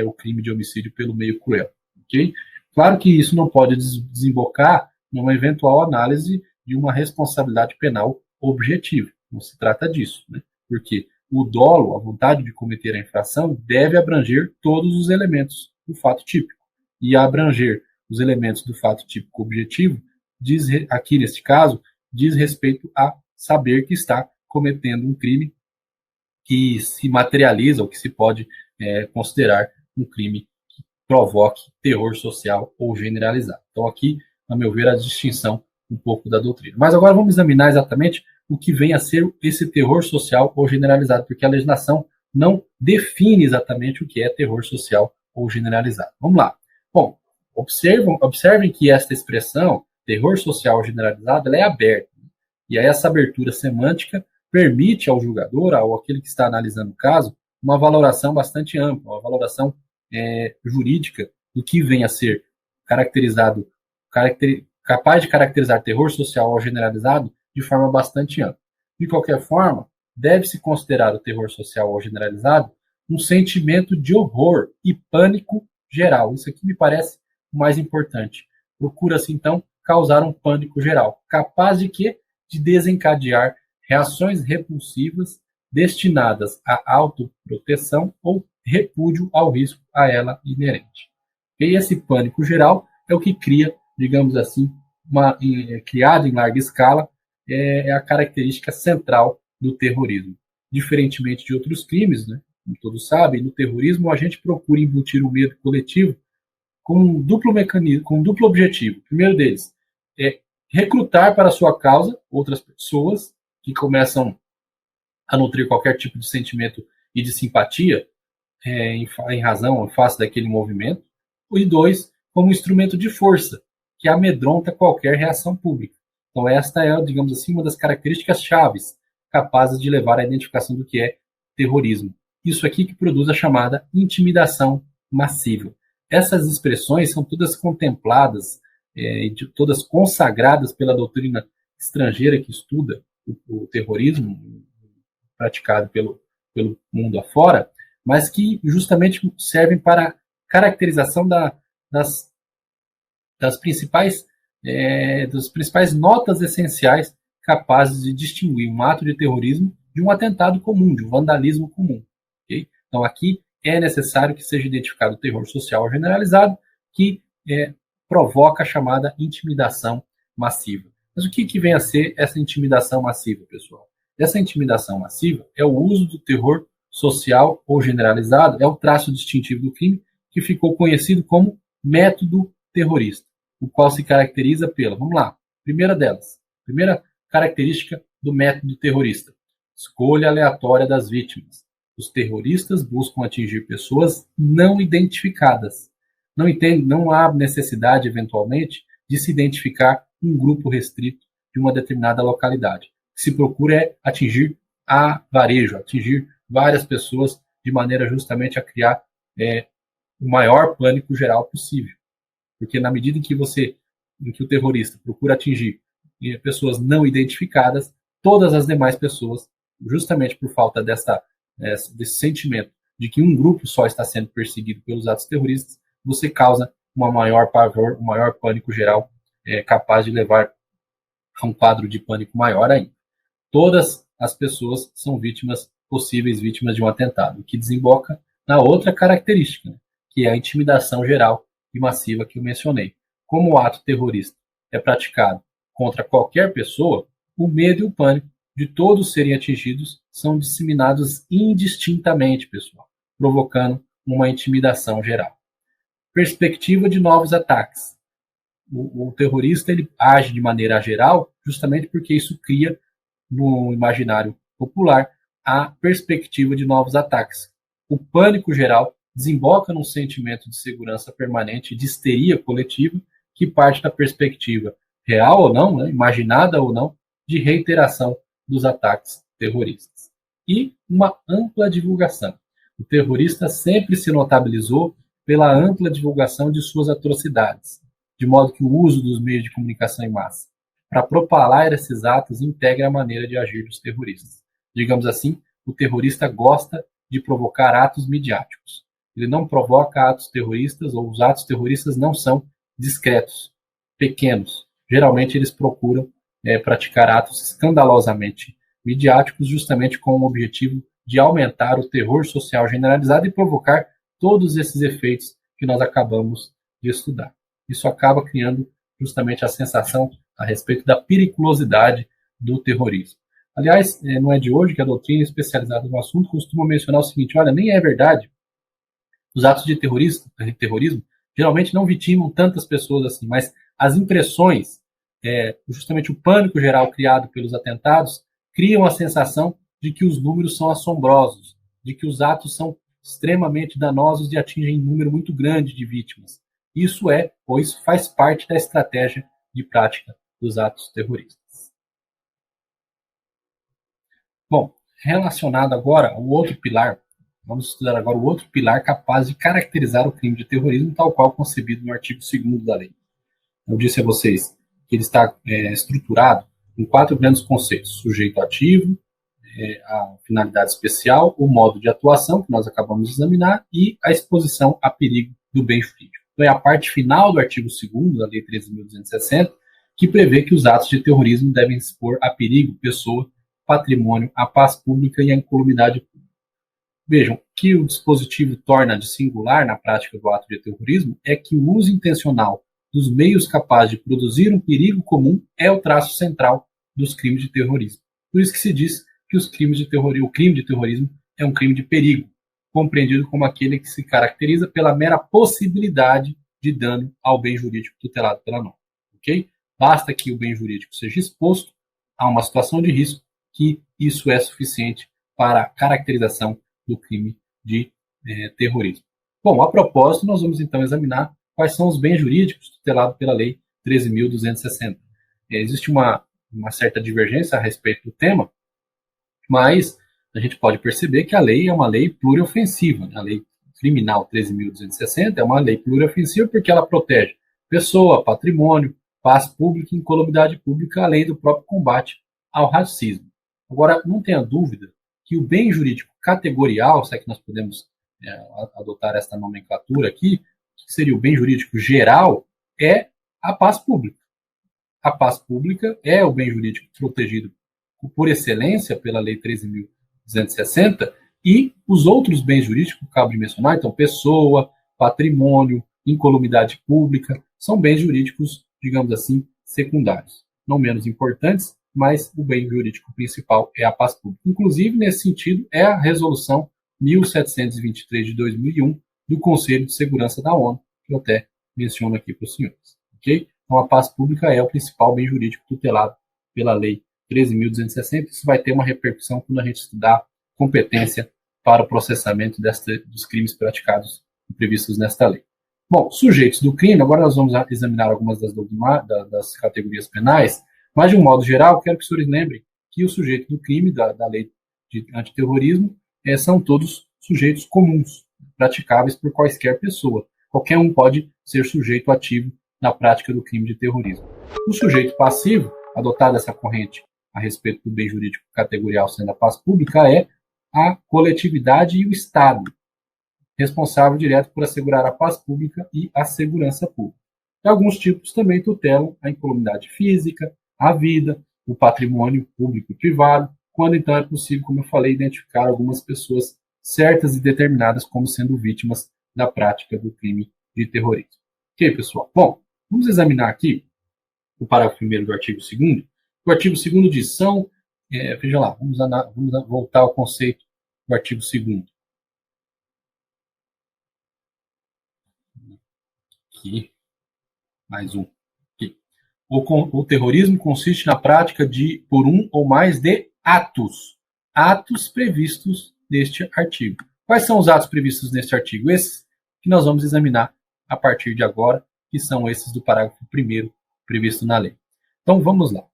o crime de homicídio pelo meio cruel. Okay? Claro que isso não pode desembocar numa eventual análise de uma responsabilidade penal objetiva. Não se trata disso, né? Porque o dolo, a vontade de cometer a infração, deve abranger todos os elementos do fato típico. E abranger os elementos do fato típico objetivo, aqui neste caso, diz respeito a saber que está cometendo um crime que se materializa ou que se pode considerar um crime que provoque terror social ou generalizado. Então aqui, a meu ver, a distinção um pouco da doutrina. Mas agora vamos examinar exatamente o que vem a ser esse terror social ou generalizado, porque a legislação não define exatamente o que é terror social ou generalizado. Vamos lá. Bom, observem que esta expressão, terror social generalizado, ela é aberta. E aí essa abertura semântica permite ao julgador, ao aquele que está analisando o caso, uma valoração bastante ampla, uma valoração jurídica do que vem a ser caracterizado, capaz de caracterizar terror social ou generalizado de forma bastante ampla. De qualquer forma, deve-se considerar o terror social ou generalizado um sentimento de horror e pânico geral. Isso aqui me parece o mais importante. Procura-se, então, causar um pânico geral, capaz de quê? De desencadear reações repulsivas destinadas à autoproteção ou repúdio ao risco a ela inerente. E esse pânico geral é o que cria, digamos assim, criado em larga escala, é a característica central do terrorismo. Diferentemente de outros crimes, né, como todos sabem, no terrorismo a gente procura embutir o medo coletivo com um duplo mecanismo, com um duplo objetivo. O primeiro deles é recrutar para a sua causa outras pessoas que começam a nutrir qualquer tipo de sentimento e de simpatia em razão, em face daquele movimento. E dois, como instrumento de força, que amedronta qualquer reação pública. Então esta é, digamos assim, uma das características chaves capazes de levar à identificação do que é terrorismo. Isso aqui que produz a chamada intimidação massiva. Essas expressões são todas contempladas, todas consagradas pela doutrina estrangeira que estuda o terrorismo praticado pelo mundo afora, mas que justamente servem para caracterização das principais notas essenciais capazes de distinguir um ato de terrorismo de um atentado comum, de um vandalismo comum. Okay? Então aqui é necessário que seja identificado o terror social generalizado, que provoca a chamada intimidação massiva. Mas o que vem a ser essa intimidação massiva, pessoal? Essa intimidação massiva é o uso do terror social ou generalizado, é o traço distintivo do crime que ficou conhecido como método terrorista, o qual se caracteriza pela, vamos lá, primeira característica do método terrorista, escolha aleatória das vítimas. Os terroristas buscam atingir pessoas não identificadas. Não há necessidade, eventualmente, de se identificar um grupo restrito de uma determinada localidade. O que se procura é atingir a varejo, atingir várias pessoas de maneira justamente a criar o maior pânico geral possível. Porque na medida em que o terrorista procura atingir pessoas não identificadas, todas as demais pessoas, justamente por falta desse sentimento de que um grupo só está sendo perseguido pelos atos terroristas, você causa uma maior pavor, um maior pânico geral, capaz de levar a um quadro de pânico maior ainda. Todas as pessoas são possíveis vítimas de um atentado, o que desemboca na outra característica, né, que é a intimidação geral e massiva que eu mencionei. Como o ato terrorista é praticado contra qualquer pessoa, o medo e o pânico de todos serem atingidos são disseminados indistintamente, pessoal, provocando uma intimidação geral. Perspectiva de novos ataques. O terrorista ele age de maneira geral justamente porque isso cria no imaginário popular a perspectiva de novos ataques. O pânico geral desemboca num sentimento de segurança permanente, de histeria coletiva, que parte da perspectiva real ou não, né, imaginada ou não, de reiteração dos ataques terroristas. E uma ampla divulgação. O terrorista sempre se notabilizou pela ampla divulgação de suas atrocidades, de modo que o uso dos meios de comunicação em massa para propalar esses atos integra a maneira de agir dos terroristas. Digamos assim, o terrorista gosta de provocar atos midiáticos. Ele não provoca atos terroristas, ou os atos terroristas não são discretos, pequenos. Geralmente eles procuram praticar atos escandalosamente midiáticos, justamente com o objetivo de aumentar o terror social generalizado e provocar todos esses efeitos que nós acabamos de estudar. Isso acaba criando justamente a sensação a respeito da periculosidade do terrorismo. Aliás, não é de hoje que a doutrina especializada no assunto costuma mencionar o seguinte: olha, nem é verdade. Os atos de terrorismo geralmente não vitimam tantas pessoas assim, mas as impressões, justamente o pânico geral criado pelos atentados, criam a sensação de que os números são assombrosos, de que os atos são extremamente danosos e atingem um número muito grande de vítimas. Isso faz parte da estratégia de prática dos atos terroristas. Bom, relacionado agora ao outro pilar, vamos estudar agora o outro pilar capaz de caracterizar o crime de terrorismo, tal qual concebido no artigo 2º da lei. Eu disse a vocês que ele está estruturado em 4 grandes conceitos: sujeito ativo, a finalidade especial, o modo de atuação, que nós acabamos de examinar, e a exposição a perigo do bem jurídico. Então, é a parte final do artigo 2º da Lei 13.260, que prevê que os atos de terrorismo devem expor a perigo pessoa, patrimônio, a paz pública e a incolumidade pública. Vejam, que o dispositivo torna de singular na prática do ato de terrorismo é que o uso intencional dos meios capazes de produzir um perigo comum é o traço central dos crimes de terrorismo. Por isso que se diz que o crime de terrorismo é um crime de perigo, compreendido como aquele que se caracteriza pela mera possibilidade de dano ao bem jurídico tutelado pela norma. Okay? Basta que o bem jurídico seja exposto a uma situação de risco, que isso é suficiente para a caracterização do crime de terrorismo. Bom, a propósito, nós vamos então examinar quais são os bens jurídicos tutelados pela Lei 13.260. Existe uma certa divergência a respeito do tema, mas a gente pode perceber que a lei é uma lei pluriofensiva. A Lei Criminal 13.260 é uma lei pluriofensiva porque ela protege pessoa, patrimônio, paz pública e incolumidade pública, além do próprio combate ao racismo. Agora, não tenha dúvida que o bem jurídico categorial, se é que nós podemos adotar esta nomenclatura aqui, que seria o bem jurídico geral, é a paz pública. A paz pública é o bem jurídico protegido por excelência pela Lei 13.260, e os outros bens jurídicos que acabo de mencionar, então pessoa, patrimônio, incolumidade pública, são bens jurídicos, digamos assim, secundários. Não menos importantes, mas o bem jurídico principal é a paz pública. Inclusive, nesse sentido, é a Resolução 1723 de 2001 do Conselho de Segurança da ONU, que eu até menciono aqui para os senhores. Okay? Então, a paz pública é o principal bem jurídico tutelado pela Lei 13.260. Isso vai ter uma repercussão quando a gente estudar competência para o processamento dos crimes praticados e previstos nesta lei. Bom, sujeitos do crime, agora nós vamos examinar algumas das categorias penais, mas de um modo geral, quero que os senhores lembrem que o sujeito do crime da lei de antiterrorismo são todos sujeitos comuns, praticáveis por quaisquer pessoa. Qualquer um pode ser sujeito ativo na prática do crime de terrorismo. O sujeito passivo, adotado essa corrente a respeito do bem jurídico categorial sendo a paz pública, é a coletividade e o Estado, responsável direto por assegurar a paz pública e a segurança pública. E alguns tipos também tutelam a incolumidade física, a vida, o patrimônio público e privado, quando então é possível, como eu falei, identificar algumas pessoas certas e determinadas como sendo vítimas da prática do crime de terrorismo. Ok, pessoal? Bom, vamos examinar aqui o parágrafo 1º do artigo 2º. O artigo 2º diz, veja lá, vamos voltar ao conceito do artigo 2º. Aqui, mais um. Aqui. O terrorismo consiste na prática por um ou mais de atos atos previstos neste artigo. Quais são os atos previstos neste artigo? Esses que nós vamos examinar a partir de agora, que são esses do parágrafo 1º previsto na lei. Então, vamos lá.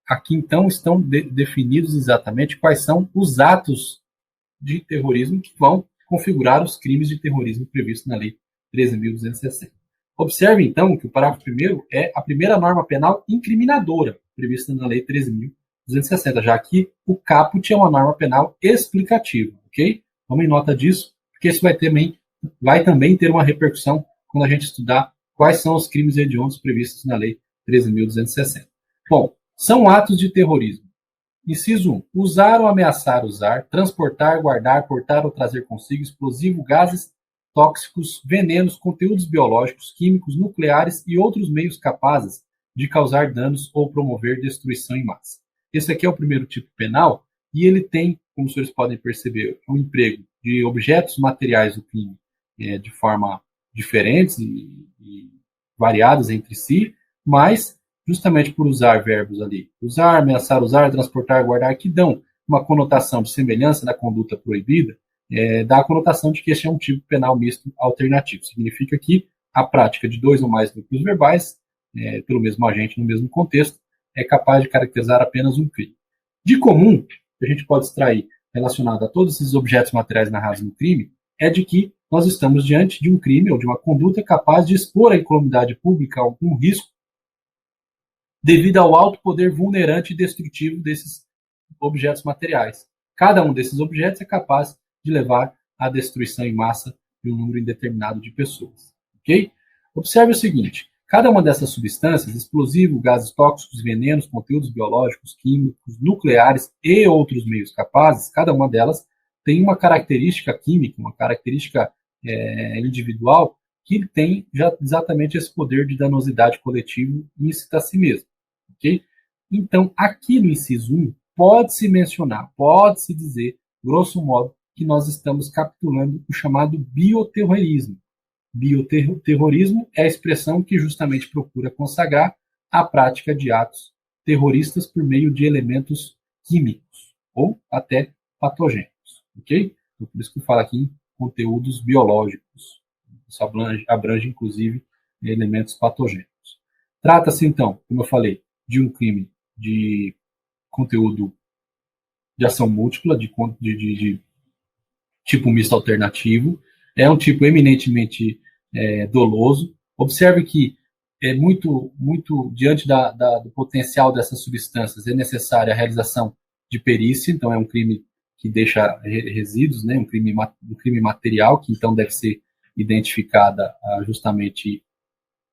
Aqui, então, estão definidos exatamente quais são os atos de terrorismo que vão configurar os crimes de terrorismo previstos na Lei 13.260. Observe, então, que o parágrafo 1º é a primeira norma penal incriminadora prevista na Lei 13.260, já que o caput é uma norma penal explicativa, ok? Tomem nota disso, porque isso vai também ter uma repercussão quando a gente estudar quais são os crimes hediondos previstos na Lei 13.260. Bom, são atos de terrorismo. Inciso 1. Usar ou ameaçar usar, transportar, guardar, portar ou trazer consigo explosivo, gases tóxicos, venenos, conteúdos biológicos, químicos, nucleares e outros meios capazes de causar danos ou promover destruição em massa. Esse aqui é o primeiro tipo penal e ele tem, como os senhores podem perceber, o emprego de objetos materiais do crime de forma diferentes e variadas entre si, mas justamente por usar verbos ali, usar, ameaçar usar, transportar, guardar, que dão uma conotação de semelhança da conduta proibida, dá a conotação de que este é um tipo penal misto alternativo. Significa que a prática de 2 ou mais núcleos verbais, pelo mesmo agente no mesmo contexto, é capaz de caracterizar apenas um crime. De comum, que a gente pode extrair relacionado a todos esses objetos materiais narrados no crime, é de que nós estamos diante de um crime ou de uma conduta capaz de expor à incolumidade pública algum risco devido ao alto poder vulnerante e destrutivo desses objetos materiais. Cada um desses objetos é capaz de levar à destruição em massa de um número indeterminado de pessoas. Ok? Observe o seguinte: cada uma dessas substâncias, explosivo, gases tóxicos, venenos, conteúdos biológicos, químicos, nucleares e outros meios capazes, cada uma delas tem uma característica química, uma característica individual que tem exatamente esse poder de danosidade coletivo e incita a si mesmo. Okay? Então, aqui no inciso 1, pode-se mencionar, pode-se dizer, grosso modo, que nós estamos capturando o chamado bioterrorismo. Bioterrorismo é a expressão que justamente procura consagrar a prática de atos terroristas por meio de elementos químicos ou até patogênicos. Ok? Então, por isso que eu falo aqui em conteúdos biológicos. Isso abrange inclusive, elementos patogênicos. Trata-se, então, como eu falei, de um crime de conteúdo de ação múltipla, de tipo misto alternativo. É um tipo eminentemente doloso. Observe que muito diante do potencial dessas substâncias, é necessária a realização de perícia, então é um crime que deixa resíduos, né, um crime material, que então deve ser identificada justamente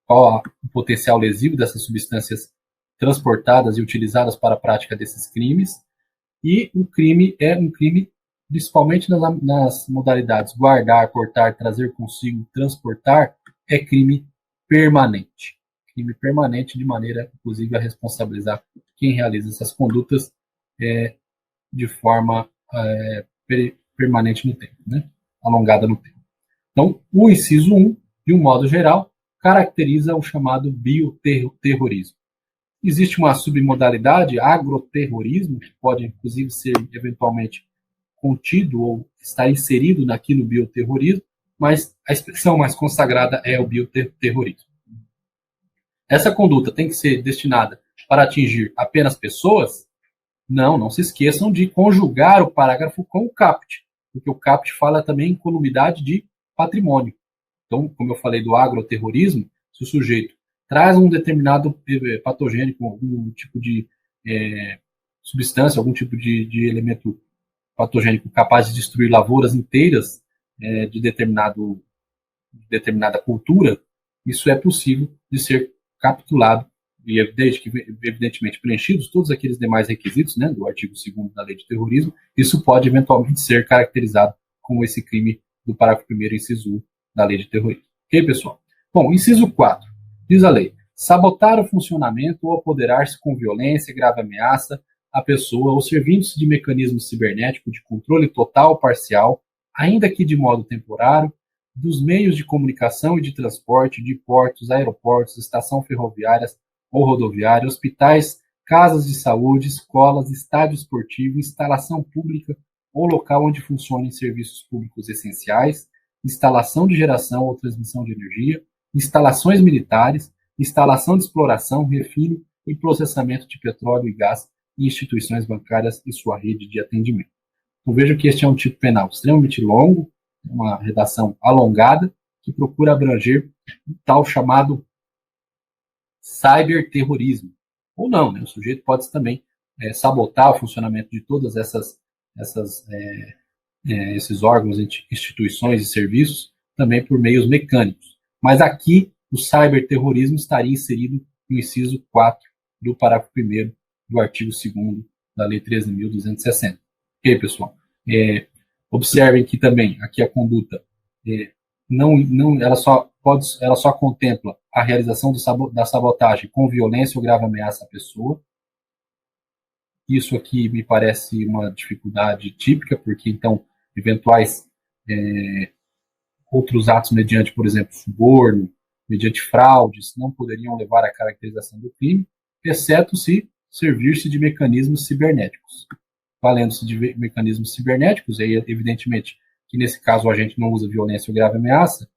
qual o potencial lesivo dessas substâncias transportadas e utilizadas para a prática desses crimes. E o crime é um crime principalmente nas modalidades guardar, portar, trazer consigo, transportar, é crime permanente. Crime permanente de maneira, inclusive, a responsabilizar quem realiza essas condutas de forma permanente no tempo, né? Alongada no tempo. Então, o inciso 1, de um modo geral, caracteriza o chamado bioterrorismo. Existe uma submodalidade, agroterrorismo, que pode, inclusive, ser eventualmente contido ou estar inserido naquilo bioterrorismo, mas a expressão mais consagrada é o bioterrorismo. Essa conduta tem que ser destinada para atingir apenas pessoas? Não se esqueçam de conjugar o parágrafo com o caput, porque o caput fala também em incolumidade de patrimônio. Então, como eu falei do agroterrorismo, se o sujeito traz um determinado patogênico, algum tipo de substância, algum tipo de elemento patogênico capaz de destruir lavouras inteiras de determinada cultura, isso é possível de ser capturado e evidentemente preenchidos todos aqueles demais requisitos, né, do artigo 2º da Lei de Terrorismo, isso pode eventualmente ser caracterizado como esse crime do parágrafo 1º, inciso 1 da Lei de Terrorismo. Ok, pessoal? Bom, inciso 4. Diz a lei: sabotar o funcionamento ou apoderar-se com violência, grave ameaça à pessoa ou servindo-se de mecanismo cibernético de controle total ou parcial, ainda que de modo temporário, dos meios de comunicação e de transporte de portos, aeroportos, estação ferroviárias ou rodoviária, hospitais, casas de saúde, escolas, estádio esportivo, instalação pública ou local onde funcionem serviços públicos essenciais, instalação de geração ou transmissão de energia, instalações militares, instalação de exploração, refino e processamento de petróleo e gás e instituições bancárias e sua rede de atendimento. Então, vejo que este é um tipo penal extremamente longo, uma redação alongada, que procura abranger o tal chamado cyberterrorismo. Ou não, né? O sujeito pode também sabotar o funcionamento de todas esses órgãos, instituições e serviços, também por meios mecânicos. Mas aqui, o cyberterrorismo estaria inserido no inciso 4 do parágrafo 1º do artigo 2º da Lei 13.260. Ok, pessoal? Observem que também aqui a conduta ela só contempla a realização da sabotagem com violência ou grave ameaça à pessoa. Isso aqui me parece uma dificuldade típica, porque então eventuais outros atos mediante, por exemplo, suborno, mediante fraudes, não poderiam levar à caracterização do crime, exceto se servir-se de mecanismos cibernéticos. Valendo-se de mecanismos cibernéticos, aí evidentemente que nesse caso o agente não usa violência ou grave ameaça,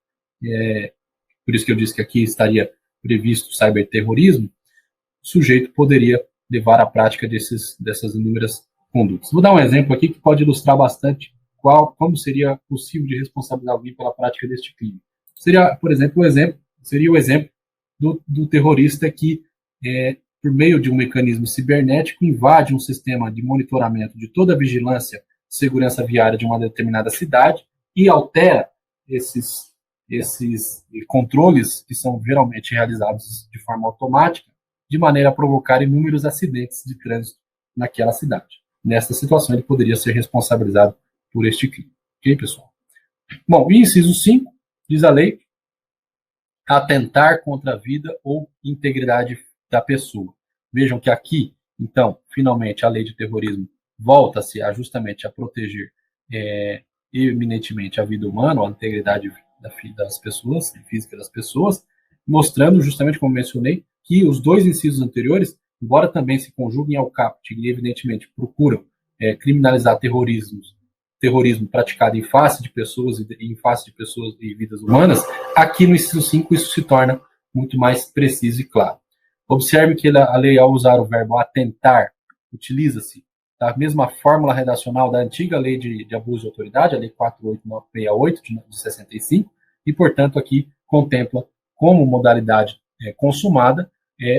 por isso que eu disse que aqui estaria previsto cyberterrorismo, o sujeito poderia levar à prática dessas inúmeras condutas. Vou dar um exemplo aqui que pode ilustrar bastante como seria possível de responsabilizar alguém pela prática deste crime. Seria, por exemplo, o exemplo do terrorista que, por meio de um mecanismo cibernético, invade um sistema de monitoramento de toda a vigilância e segurança viária de uma determinada cidade e altera esses controles que são geralmente realizados de forma automática, de maneira a provocar inúmeros acidentes de trânsito naquela cidade. Nesta situação, ele poderia ser responsabilizado por este crime. Ok, pessoal? Bom, e inciso 5, diz a lei, atentar contra a vida ou integridade da pessoa. Vejam que aqui, então, finalmente, a lei de terrorismo volta-se justamente a proteger eminentemente a vida humana, a integridade das pessoas, física das pessoas, mostrando justamente, como mencionei, que os dois incisos anteriores, embora também se conjuguem ao caput e evidentemente procuram criminalizar terrorismo praticado em face de pessoas e vidas humanas, aqui no inciso 5 isso se torna muito mais preciso e claro. Observe que a lei, ao usar o verbo atentar, utiliza-se da mesma fórmula redacional da antiga lei de abuso de autoridade, a lei 48968 de 65, e, portanto, aqui contempla como modalidade consumada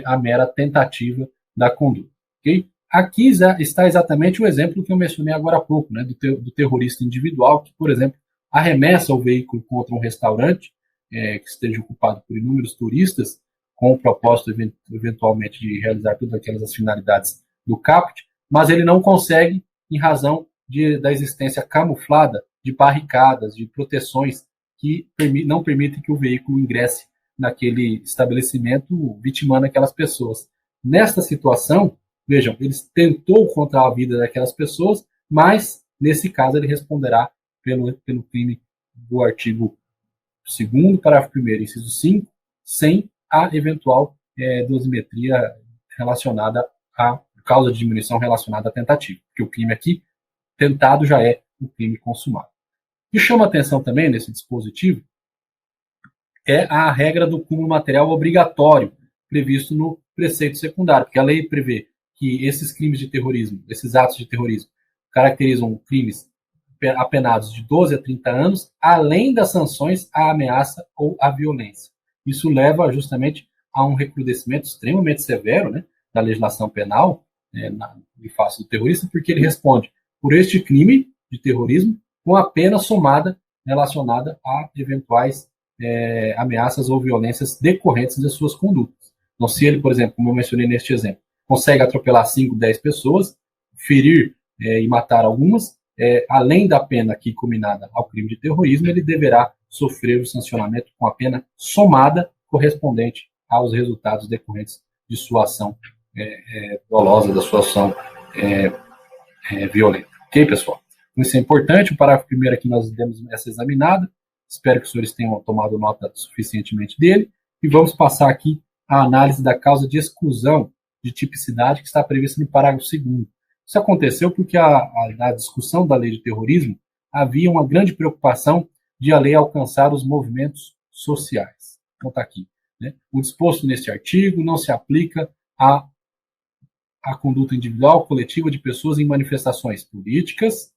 a mera tentativa da conduta. Okay? Aqui está exatamente o exemplo que eu mencionei agora há pouco, né, do terrorista individual que, por exemplo, arremessa o veículo contra um restaurante que esteja ocupado por inúmeros turistas, com o propósito, eventualmente, de realizar todas aquelas finalidades do caput, mas ele não consegue em razão da existência camuflada de barricadas, de proteções que não permitem que o veículo ingresse naquele estabelecimento, vitimando aquelas pessoas. Nesta situação, vejam, ele tentou contra a vida daquelas pessoas, mas, nesse caso, ele responderá pelo crime do artigo 2º, parágrafo 1º, inciso 5, sem a eventual dosimetria relacionada à causa de diminuição relacionada à tentativa, porque o crime aqui, tentado, já é um crime consumado. O que chama atenção também nesse dispositivo é a regra do cúmulo material obrigatório previsto no preceito secundário, porque a lei prevê que esses crimes de terrorismo, esses atos de terrorismo, caracterizam crimes apenados de 12 a 30 anos, além das sanções à ameaça ou à violência. Isso leva justamente a um recrudescimento extremamente severo, né, da legislação penal em face do terrorista, porque ele responde por este crime de terrorismo com a pena somada relacionada a eventuais ameaças ou violências decorrentes de suas condutas. Então, se ele, por exemplo, como eu mencionei neste exemplo, consegue atropelar 5, 10 pessoas, ferir e matar algumas, além da pena aqui combinada ao crime de terrorismo, ele deverá sofrer o sancionamento com a pena somada correspondente aos resultados decorrentes de sua ação dolosa, da sua ação violenta. Ok, pessoal? Isso é importante. O parágrafo 1º aqui nós demos essa examinada. Espero que os senhores tenham tomado nota suficientemente dele. E vamos passar aqui a análise da causa de exclusão de tipicidade que está prevista no parágrafo 2º. Isso aconteceu porque na discussão da lei de terrorismo havia uma grande preocupação de a lei alcançar os movimentos sociais. Então está aqui, né? O disposto neste artigo não se aplica à conduta individual, coletiva de pessoas em manifestações políticas,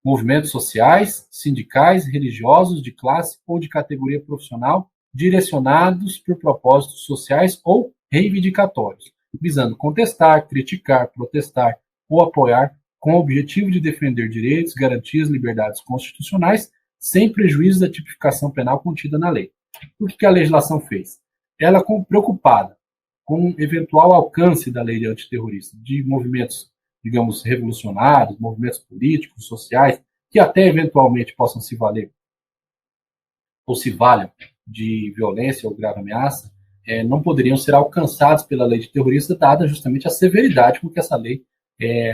movimentos sociais, sindicais, religiosos, de classe ou de categoria profissional, direcionados por propósitos sociais ou reivindicatórios, visando contestar, criticar, protestar ou apoiar com o objetivo de defender direitos, garantias, liberdades constitucionais, sem prejuízo da tipificação penal contida na lei. O que a legislação fez? Ela, preocupada com o eventual alcance da lei antiterrorista, de movimentos, digamos, revolucionários, movimentos políticos, sociais, que até eventualmente possam se valer ou se valham de violência ou grave ameaça, não poderiam ser alcançados pela lei de terrorista, dada justamente a severidade com que essa lei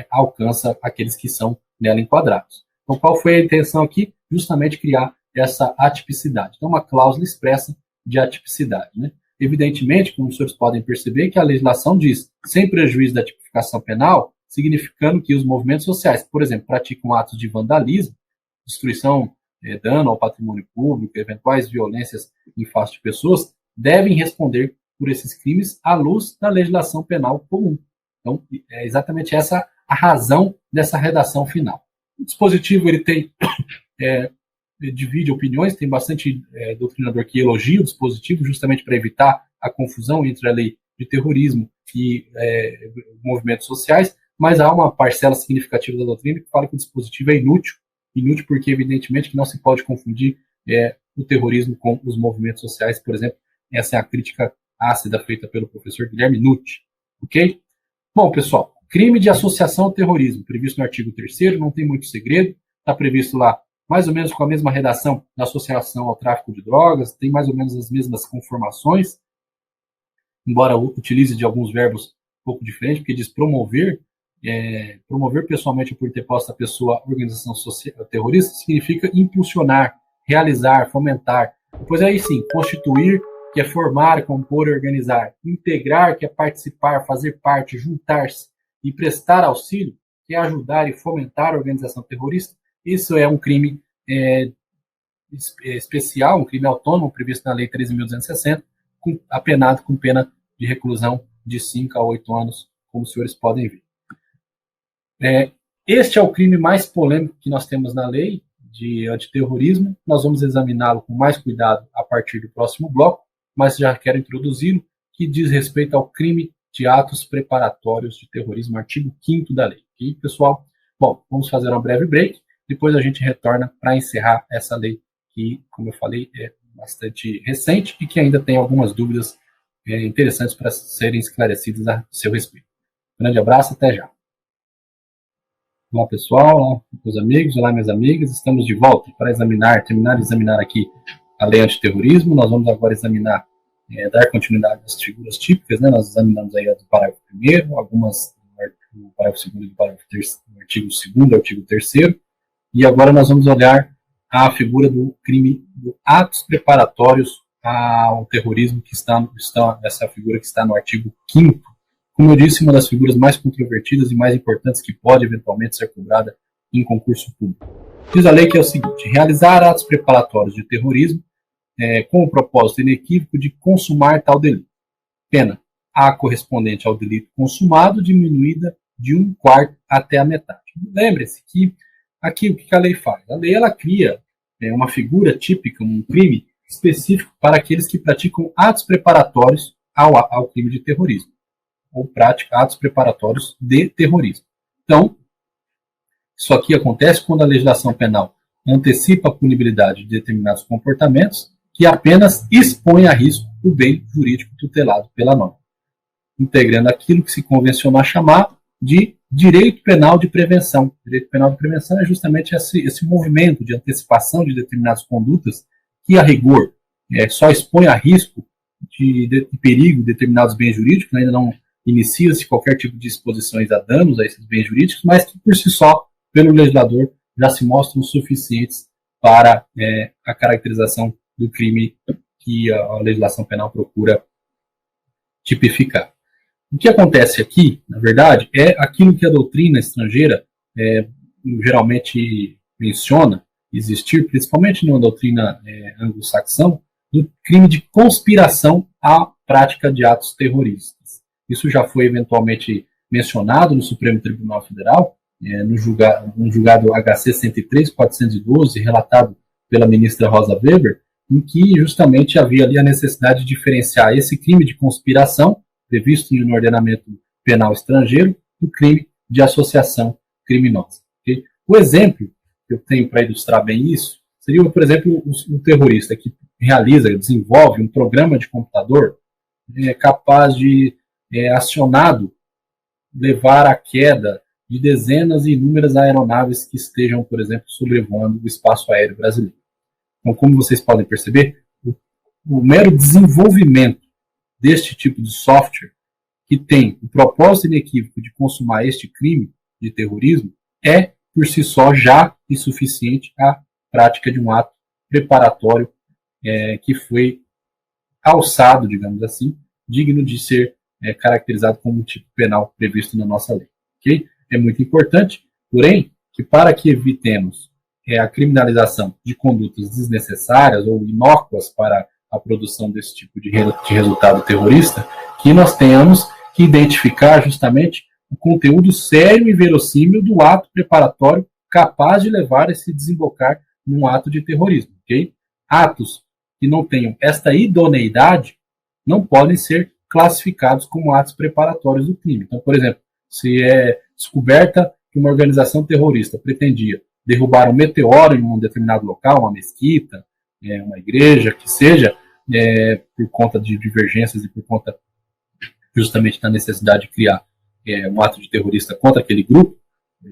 alcança aqueles que são nela enquadrados. Então, qual foi a intenção aqui? Justamente criar essa atipicidade. Então, uma cláusula expressa de atipicidade, né? Evidentemente, como os senhores podem perceber, que a legislação diz, sem prejuízo da tipificação penal, significando que os movimentos sociais, por exemplo, praticam atos de vandalismo, destruição, dano ao patrimônio público, eventuais violências em face de pessoas, devem responder por esses crimes à luz da legislação penal comum. Então, é exatamente essa a razão dessa redação final. O dispositivo ele tem divide opiniões, tem bastante doutrinador que elogia o dispositivo justamente para evitar a confusão entre a lei de terrorismo e movimentos sociais, mas há uma parcela significativa da doutrina que fala que o dispositivo é inútil porque evidentemente que não se pode confundir o terrorismo com os movimentos sociais, por exemplo. Essa é a crítica ácida feita pelo professor Guilherme Nucci, ok? Bom, pessoal, crime de associação ao terrorismo, previsto no artigo 3º, não tem muito segredo, está previsto lá mais ou menos com a mesma redação da associação ao tráfico de drogas, tem mais ou menos as mesmas conformações, embora utilize de alguns verbos um pouco diferentes, porque diz promover, promover pessoalmente ou por interposta a pessoa a organização social, terrorista, significa impulsionar, realizar, fomentar. Depois aí sim, constituir, que é formar, compor e organizar. Integrar, que é participar, fazer parte, juntar-se. E prestar auxílio, que é ajudar e fomentar a organização terrorista. Isso é um crime especial, um crime autônomo, previsto na Lei 13.260, apenado com pena de reclusão de 5 a 8 anos, como os senhores podem ver. Este é o crime mais polêmico que nós temos na lei de antiterrorismo. Nós vamos examiná-lo com mais cuidado a partir do próximo bloco, mas já quero introduzi-lo, que diz respeito ao crime de atos preparatórios de terrorismo, artigo 5º da lei. E, pessoal, bom, vamos fazer um breve break, depois a gente retorna para encerrar essa lei que, como eu falei, é bastante recente e que ainda tem algumas dúvidas interessantes para serem esclarecidas a seu respeito. Grande abraço, até já. Olá, pessoal, olá, meus amigos, olá, minhas amigas, estamos de volta para terminar de examinar aqui a lei antiterrorismo. Nós vamos agora examinar, dar continuidade às figuras típicas, né? Nós examinamos aí a do parágrafo 1º, algumas do parágrafo 2º e do parágrafo 3º, do artigo 2º, artigo 3º, e agora nós vamos olhar a figura do crime de atos preparatórios ao terrorismo, essa figura que está no artigo 5º. Como eu disse, uma das figuras mais controvertidas e mais importantes que pode eventualmente ser cobrada em concurso público. Diz a lei que é o seguinte: realizar atos preparatórios de terrorismo com o propósito inequívoco de consumar tal delito. Pena A correspondente ao delito consumado, diminuída de 1/4 até a metade. Lembre-se que aqui o que a lei faz? A lei ela cria uma figura típica, um crime específico para aqueles que praticam atos preparatórios ao crime de terrorismo, ou praticam atos preparatórios de terrorismo. Então, isso aqui acontece quando a legislação penal antecipa a punibilidade de determinados comportamentos que apenas expõe a risco o bem jurídico tutelado pela norma, integrando aquilo que se convencionou a chamar de direito penal de prevenção. Direito penal de prevenção é justamente esse movimento de antecipação de determinadas condutas que, a rigor, só expõe a risco de perigo de determinados bens jurídicos, ainda não inicia-se qualquer tipo de exposições a danos a esses bens jurídicos, mas que, por si só, pelo legislador, já se mostram suficientes para a caracterização do crime que a legislação penal procura tipificar. O que acontece aqui, na verdade, é aquilo que a doutrina estrangeira geralmente menciona existir, principalmente na doutrina anglo-saxã, do crime de conspiração à prática de atos terroristas. Isso já foi eventualmente mencionado no Supremo Tribunal Federal, no julgado HC 103.412, relatado pela ministra Rosa Weber, em que justamente havia ali a necessidade de diferenciar esse crime de conspiração, previsto no ordenamento penal estrangeiro, do crime de associação criminosa. Okay? O exemplo que eu tenho para ilustrar bem isso seria, por exemplo, um terrorista que desenvolve um programa de computador capaz de, acionado, levar à queda de dezenas e inúmeras aeronaves que estejam, por exemplo, sobrevoando o espaço aéreo brasileiro. Então, como vocês podem perceber, o mero desenvolvimento deste tipo de software, que tem o propósito inequívoco de consumar este crime de terrorismo, é, por si só, já insuficiente à prática de um ato preparatório que foi alçado, digamos assim, digno de ser caracterizado como um tipo penal previsto na nossa lei. Okay? É muito importante, porém, que para que evitemos a criminalização de condutas desnecessárias ou inócuas para a produção desse tipo de resultado terrorista, que nós tenhamos que identificar justamente o conteúdo sério e verossímil do ato preparatório capaz de levar a se desembocar num ato de terrorismo. Okay? Atos que não tenham esta idoneidade não podem ser classificados como atos preparatórios do crime. Então, por exemplo, se é descoberta que uma organização terrorista pretendia derrubar um meteoro em um determinado local, uma mesquita, uma igreja, que seja, por conta de divergências e por conta justamente da necessidade de criar um ato de terrorista contra aquele grupo,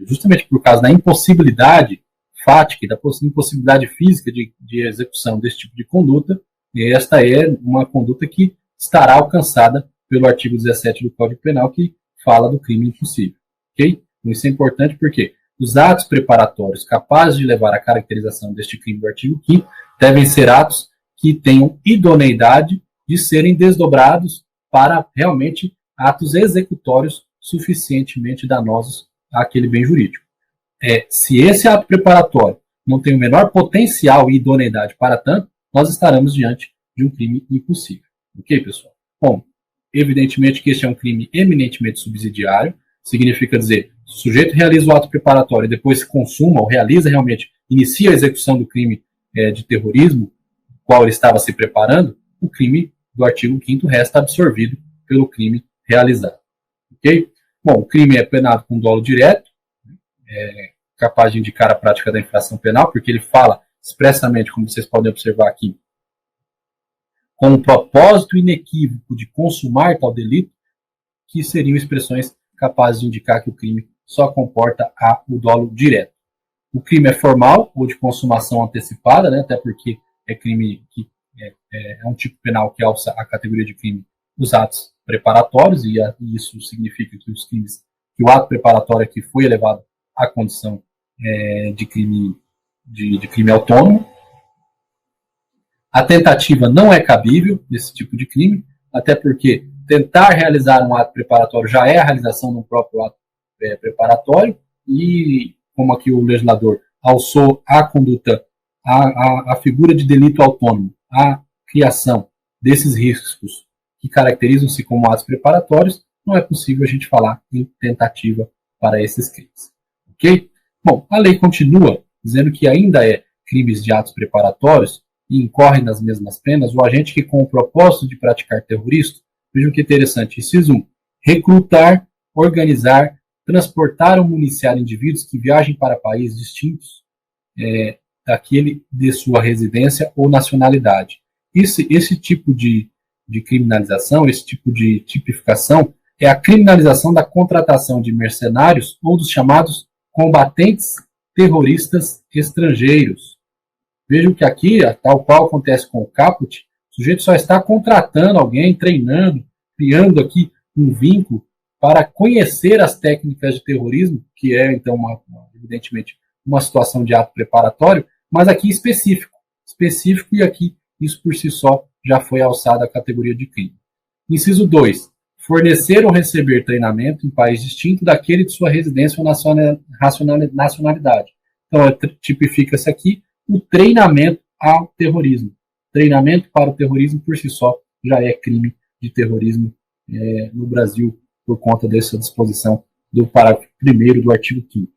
justamente por causa da impossibilidade fática e da impossibilidade física de execução desse tipo de conduta, esta é uma conduta que estará alcançada pelo artigo 17 do Código Penal, que fala do crime impossível. Okay? Então, isso é importante porque os atos preparatórios capazes de levar à caracterização deste crime do artigo 5º devem ser atos que tenham idoneidade de serem desdobrados para realmente atos executórios suficientemente danosos àquele bem jurídico. Se esse ato preparatório não tem o menor potencial e idoneidade para tanto, nós estaremos diante de um crime impossível. Ok, pessoal? Bom, evidentemente que este é um crime eminentemente subsidiário, significa dizer, se o sujeito realiza o ato preparatório e depois se consuma ou realiza realmente, inicia a execução do crime de terrorismo, qual ele estava se preparando, o crime do artigo 5º resta absorvido pelo crime realizado. Ok? Bom, o crime é penado com dolo direto, capaz de indicar a prática da infração penal, porque ele fala expressamente, como vocês podem observar aqui, com o propósito inequívoco de consumar tal delito, que seriam expressões capazes de indicar que o crime só comporta o dolo direto. O crime é formal ou de consumação antecipada, né, até porque é crime que é um tipo penal que alça a categoria de crime dos atos preparatórios, e isso significa que os crimes, que o ato preparatório aqui foi elevado à condição de crime autônomo. A tentativa não é cabível nesse tipo de crime, até porque tentar realizar um ato preparatório já é a realização de um próprio ato preparatório, e como aqui o legislador alçou a conduta, a figura de delito autônomo, a criação desses riscos que caracterizam-se como atos preparatórios, não é possível a gente falar em tentativa para esses crimes. Ok? Bom, a lei continua dizendo que ainda é crimes de atos preparatórios e incorre nas mesmas penas o agente que, com o propósito de praticar terrorismo, vejam que interessante, inciso 1, recrutar, organizar, transportar ou municiar indivíduos que viajem para países distintos daquele de sua residência ou nacionalidade. Esse tipo de criminalização, esse tipo de tipificação, é a criminalização da contratação de mercenários ou dos chamados combatentes terroristas estrangeiros. Vejam que aqui, tal qual acontece com o caput, o sujeito só está contratando alguém, treinando, criando aqui um vínculo para conhecer as técnicas de terrorismo, que é, então, evidentemente, uma situação de ato preparatório, mas aqui específico, e aqui isso por si só já foi alçado à categoria de crime. Inciso 2. fornecer ou receber treinamento em país distinto daquele de sua residência ou nacionalidade. Então, tipifica-se aqui o treinamento ao terrorismo. Treinamento para o terrorismo, por si só, já é crime de terrorismo no Brasil, por conta dessa disposição do parágrafo 1º do artigo 5º.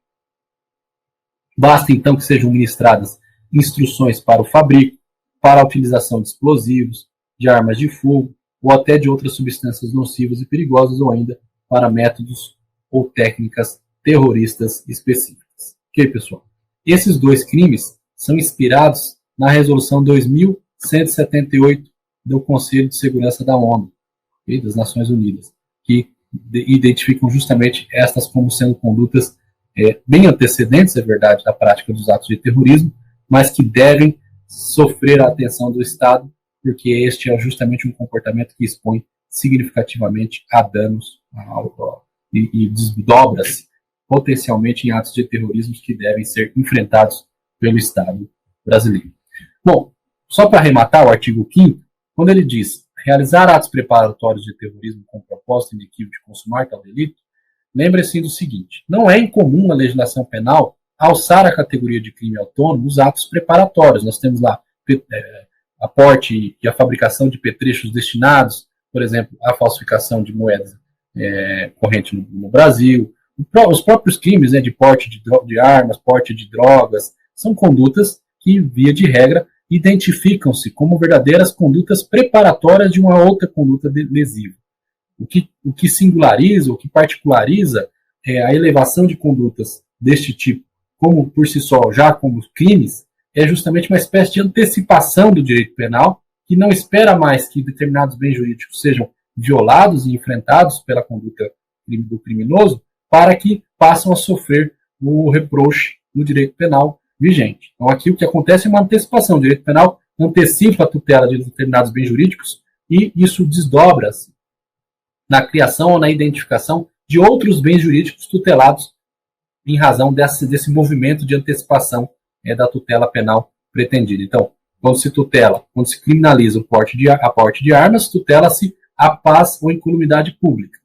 Basta, então, que sejam ministradas instruções para o fabrico, para a utilização de explosivos, de armas de fogo, ou até de outras substâncias nocivas e perigosas, ou ainda para métodos ou técnicas terroristas específicas. Ok, pessoal? Esses dois crimes são inspirados na Resolução 2178 do Conselho de Segurança da ONU, okay, das Nações Unidas, que identificam justamente estas como sendo condutas bem antecedentes, é verdade, da prática dos atos de terrorismo, mas que devem sofrer a atenção do Estado, porque este é justamente um comportamento que expõe significativamente a danos e desdobra-se potencialmente em atos de terrorismo que devem ser enfrentados pelo Estado brasileiro. Bom, só para arrematar o artigo 5º, quando ele diz realizar atos preparatórios de terrorismo com propósito inequívoco de consumar tal delito, lembre-se do seguinte: não é incomum a legislação penal alçar a categoria de crime autônomo os atos preparatórios. Nós temos lá a porte e a fabricação de petrechos destinados, por exemplo, à falsificação de moedas corrente no Brasil. Os próprios crimes de porte de armas, porte de drogas, são condutas que, via de regra, identificam-se como verdadeiras condutas preparatórias de uma outra conduta lesiva. O que singulariza, o que particulariza a elevação de condutas deste tipo, como por si só, já como crimes, é justamente uma espécie de antecipação do direito penal, que não espera mais que determinados bens jurídicos sejam violados e enfrentados pela conduta do criminoso, para que passem a sofrer o reproche no direito penal vigente. Então, aqui o que acontece é uma antecipação. O direito penal antecipa a tutela de determinados bens jurídicos e isso desdobra-se na criação ou na identificação de outros bens jurídicos tutelados em razão desse movimento de antecipação da tutela penal pretendida. Então, quando se criminaliza a porte de armas, tutela-se a paz ou incolumidade pública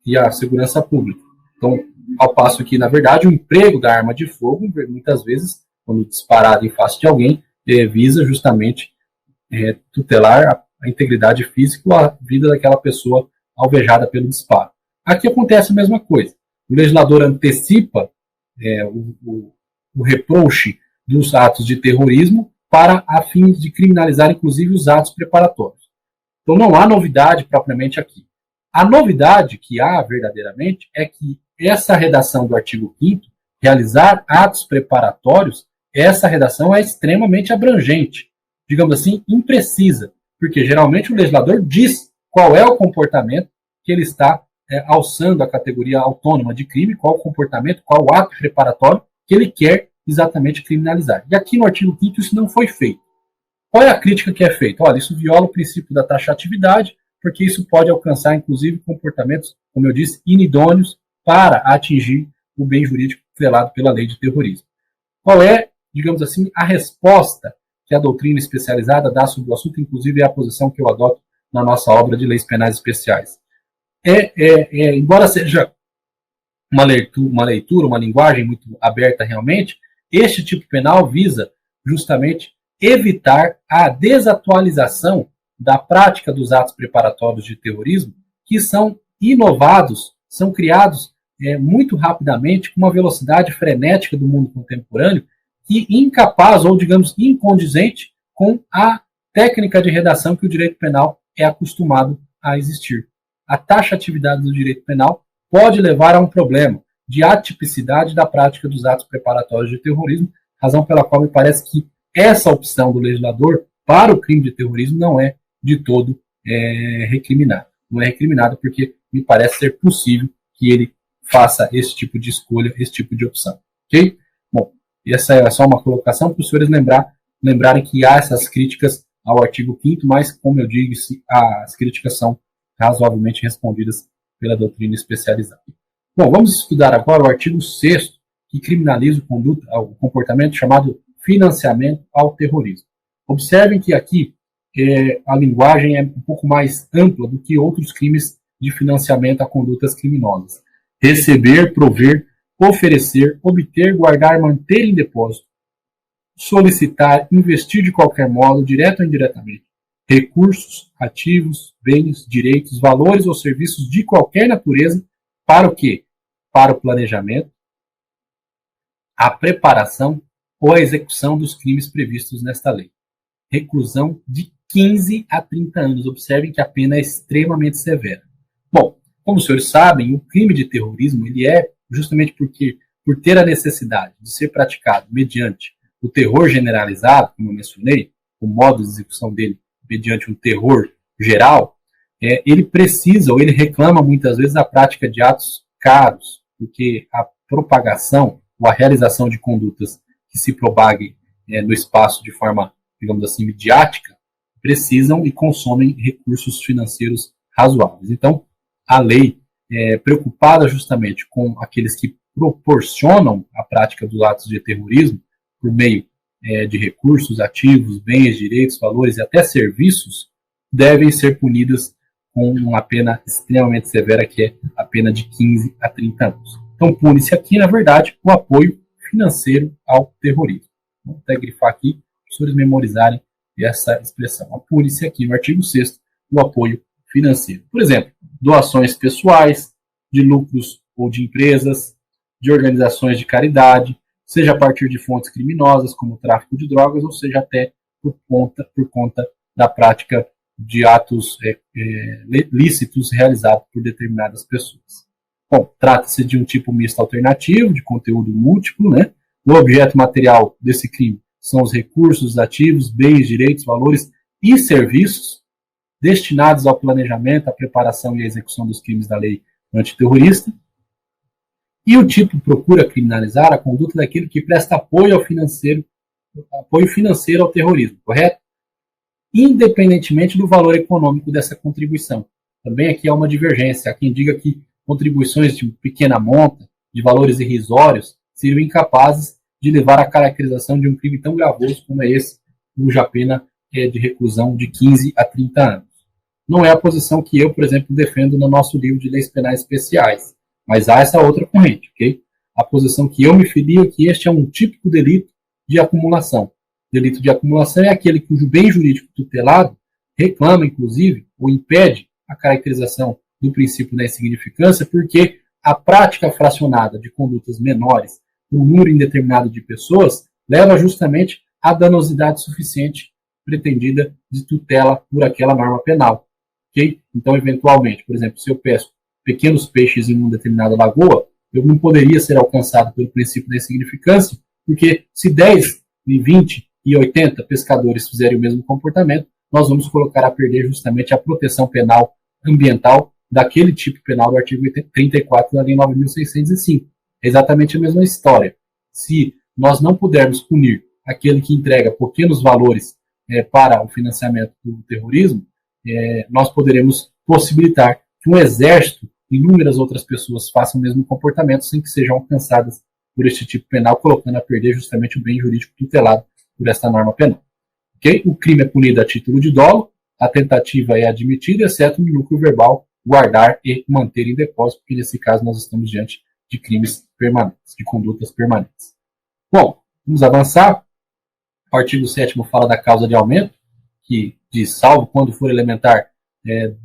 e a segurança pública. Então, ao passo que, na verdade, o emprego da arma de fogo, muitas vezes, quando disparado em face de alguém, visa justamente tutelar a integridade física ou a vida daquela pessoa alvejada pelo disparo. Aqui acontece a mesma coisa. O legislador antecipa o reproche dos atos de terrorismo para a fim de criminalizar, inclusive, os atos preparatórios. Então, não há novidade propriamente aqui. A novidade que há verdadeiramente é que essa redação do artigo 5º, realizar atos preparatórios, essa redação é extremamente abrangente, digamos assim, imprecisa, porque geralmente o legislador diz qual é o comportamento que ele está alçando a categoria autônoma de crime, qual o comportamento, qual o ato preparatório que ele quer exatamente criminalizar. E aqui no artigo 5º isso não foi feito. Qual é a crítica que é feita? Olha, isso viola o princípio da taxatividade, porque isso pode alcançar, inclusive, comportamentos, como eu disse, inidôneos para atingir o bem jurídico tutelado pela lei de terrorismo. Qual é, digamos assim, a resposta que a doutrina especializada dá sobre o assunto, inclusive é a posição que eu adoto na nossa obra de leis penais especiais? Embora seja uma leitura, uma linguagem muito aberta realmente, este tipo penal visa justamente evitar a desatualização da prática dos atos preparatórios de terrorismo, que são inovados, são criados muito rapidamente, com uma velocidade frenética do mundo contemporâneo, e incapaz, ou digamos, incondizente com a técnica de redação que o direito penal é acostumado a existir. A taxatividade do direito penal pode levar a um problema de atipicidade da prática dos atos preparatórios de terrorismo, razão pela qual me parece que essa opção do legislador para o crime de terrorismo não é de todo recriminada. Não é recriminada porque me parece ser possível que ele faça esse tipo de escolha, esse tipo de opção. Ok? Bom, essa é só uma colocação para os senhores lembrarem que há essas críticas ao artigo 5º, mas, como eu disse, as críticas são razoavelmente respondidas pela doutrina especializada. Bom, vamos estudar agora o artigo 6º, que criminaliza o comportamento chamado financiamento ao terrorismo. Observem que aqui a linguagem é um pouco mais ampla do que outros crimes de financiamento a condutas criminosas. Receber, prover, oferecer, obter, guardar, manter em depósito, solicitar, investir de qualquer modo, direto ou indiretamente, recursos, ativos, bens, direitos, valores ou serviços de qualquer natureza, para o quê? Para o planejamento, a preparação ou a execução dos crimes previstos nesta lei. Reclusão de 15 a 30 anos. Observem que a pena é extremamente severa. Bom, como os senhores sabem, o crime de terrorismo ele é justamente por ter a necessidade de ser praticado mediante o terror generalizado, como eu mencionei, o modo de execução dele mediante um terror geral, ele precisa ou ele reclama muitas vezes a prática de atos caros, porque a propagação ou a realização de condutas que se propaguem no espaço de forma, digamos assim, midiática, precisam e consomem recursos financeiros razoáveis. Então, a lei é preocupada justamente com aqueles que proporcionam a prática dos atos de terrorismo por meio de recursos, ativos, bens, direitos, valores e até serviços, devem ser punidas com uma pena extremamente severa, que é a pena de 15 a 30 anos. Então, pune-se aqui, na verdade, o apoio financeiro ao terrorismo. Vou até grifar aqui, para os senhores memorizarem essa expressão. Pune-se aqui no artigo 6º o apoio financeiro. Por exemplo, doações pessoais, de lucros ou de empresas, de organizações de caridade, seja a partir de fontes criminosas, como o tráfico de drogas, ou seja até por conta da prática de atos lícitos realizados por determinadas pessoas. Bom, trata-se de um tipo misto alternativo, de conteúdo múltiplo, né? O objeto material desse crime são os recursos, ativos, bens, direitos, valores e serviços destinados ao planejamento, à preparação e à execução dos crimes da lei antiterrorista. E o tipo procura criminalizar a conduta daquele que presta apoio financeiro ao terrorismo, correto? Independentemente do valor econômico dessa contribuição. Também aqui há uma divergência. Há quem diga que contribuições de pequena monta, de valores irrisórios, seriam incapazes de levar à caracterização de um crime tão gravoso como é esse, cuja pena é de reclusão de 15 a 30 anos. Não é a posição que eu, por exemplo, defendo no nosso livro de leis penais especiais, mas há essa outra corrente, ok? A posição que eu me filio é que este é um típico delito de acumulação. Delito de acumulação é aquele cujo bem jurídico tutelado reclama, inclusive, ou impede a caracterização do princípio da insignificância, porque a prática fracionada de condutas menores por um número indeterminado de pessoas leva justamente à danosidade suficiente pretendida de tutela por aquela norma penal. Okay? Então, eventualmente, por exemplo, se eu pesco pequenos peixes em uma determinada lagoa, eu não poderia ser alcançado pelo princípio da insignificância, porque se 10, 20 e 80 pescadores fizerem o mesmo comportamento, nós vamos colocar a perder justamente a proteção penal ambiental daquele tipo penal do artigo 34 da Lei 9.605. É exatamente a mesma história. Se nós não pudermos punir aquele que entrega pequenos valores para o financiamento do terrorismo, nós poderemos possibilitar que um exército e inúmeras outras pessoas façam o mesmo comportamento sem que sejam alcançadas por este tipo penal, colocando a perder justamente o bem jurídico tutelado por esta norma penal. Okay? O crime é punido a título de dolo, a tentativa é admitida, exceto no lucro verbal, guardar e manter em depósito, porque nesse caso nós estamos diante de crimes permanentes, de condutas permanentes. Bom, vamos avançar. O artigo 7º fala da causa de aumento, que diz, salvo quando for elementar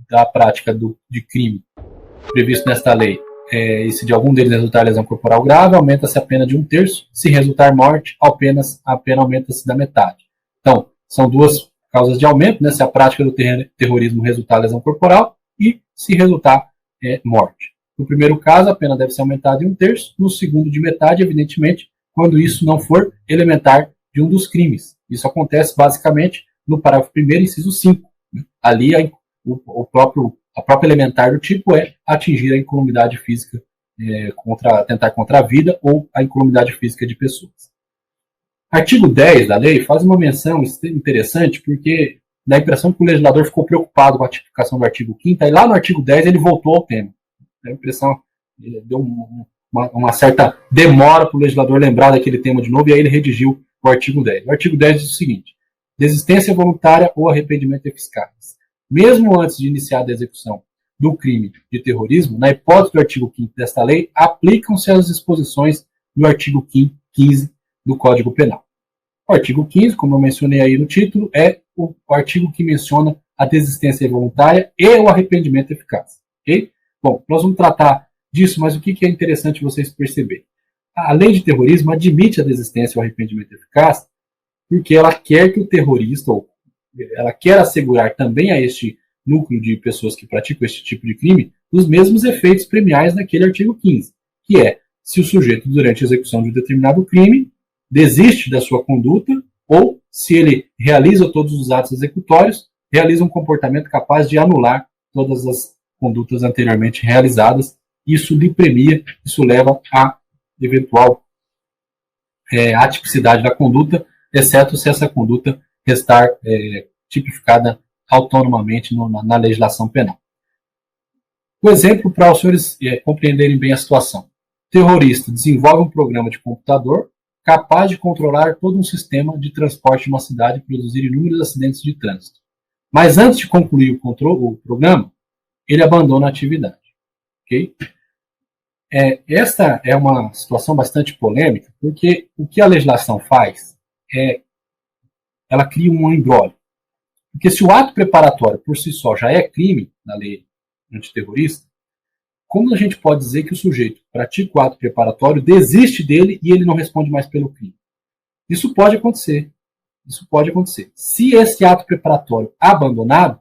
da prática de crime previsto nesta lei, e se de algum deles resultar lesão corporal grave, aumenta-se a pena de 1/3. Se resultar morte, a pena aumenta-se da metade. Então, são duas causas de aumento, né? Se a prática do terrorismo resultar lesão corporal e se resultar morte. No primeiro caso, a pena deve ser aumentada em 1/3. No segundo, de metade, evidentemente, quando isso não for elementar de um dos crimes. Isso acontece basicamente no parágrafo 1º, inciso 5. Né? Ali, a própria elementar do tipo é atingir a incolumidade física, tentar contra a vida ou a incolumidade física de pessoas. Artigo 10 da lei faz uma menção interessante, porque dá a impressão que o legislador ficou preocupado com a tipificação do artigo 5º, e lá no artigo 10 ele voltou ao tema. A impressão deu uma certa demora para o legislador lembrar daquele tema de novo, e aí ele redigiu o artigo 10. O artigo 10 diz o seguinte: desistência voluntária ou arrependimento eficaz. Mesmo antes de iniciar a execução do crime de terrorismo, na hipótese do artigo 5º desta lei, aplicam-se as disposições do artigo 15 do Código Penal. O artigo 15, como eu mencionei aí no título, é o artigo que menciona a desistência voluntária e o arrependimento eficaz. Okay? Bom, nós vamos tratar disso, mas o que é interessante vocês perceberem? A lei de terrorismo admite a desistência e o arrependimento eficaz porque ela quer que o terrorista, ou ela quer assegurar também a este núcleo de pessoas que praticam este tipo de crime os mesmos efeitos premiais daquele artigo 15, que é, se o sujeito, durante a execução de um determinado crime, desiste da sua conduta, ou, se ele realiza todos os atos executórios, realiza um comportamento capaz de anular todas as condutas anteriormente realizadas. Isso lhe premia, isso leva a eventual atipicidade da conduta, exceto se essa conduta restar tipificada autonomamente na legislação penal. O exemplo para os senhores compreenderem bem a situação. O terrorista desenvolve um programa de computador capaz de controlar todo um sistema de transporte de uma cidade e produzir inúmeros acidentes de trânsito. Mas antes de concluir o programa, ele abandona a atividade. Okay? Esta é uma situação bastante polêmica, porque o que a legislação faz ela cria um imbróglio. Porque se o ato preparatório por si só já é crime na lei antiterrorista, como a gente pode dizer que o sujeito pratica o ato preparatório, desiste dele e ele não responde mais pelo crime? Isso pode acontecer. Isso pode acontecer. Se esse ato preparatório abandonado,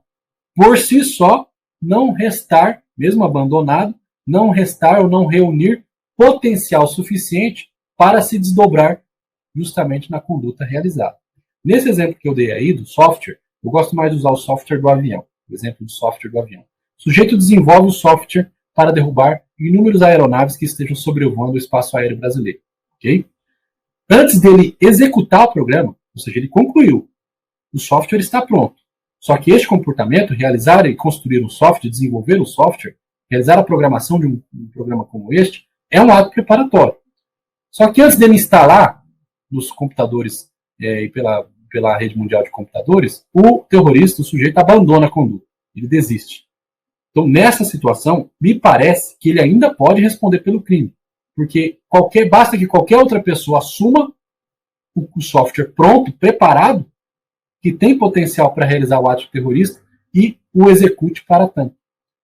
por si só, não restar, mesmo abandonado, não restar ou não reunir potencial suficiente para se desdobrar justamente na conduta realizada. Nesse exemplo que eu dei aí do software, eu gosto mais de usar o software do avião, o exemplo do software do avião. O sujeito desenvolve o software para derrubar inúmeras aeronaves que estejam sobrevoando o espaço aéreo brasileiro. Okay? Antes dele executar o programa, ou seja, ele concluiu, o software está pronto. Só que este comportamento, realizar e construir um software, desenvolver um software, realizar a programação de um programa como este, é um ato preparatório. Só que antes dele instalar nos computadores e pela rede mundial de computadores, o terrorista, o sujeito, abandona a conduta. Ele desiste. Então, nessa situação, me parece que ele ainda pode responder pelo crime. Porque basta que qualquer outra pessoa assuma o software pronto, preparado, que tem potencial para realizar o ato terrorista e o execute para tanto.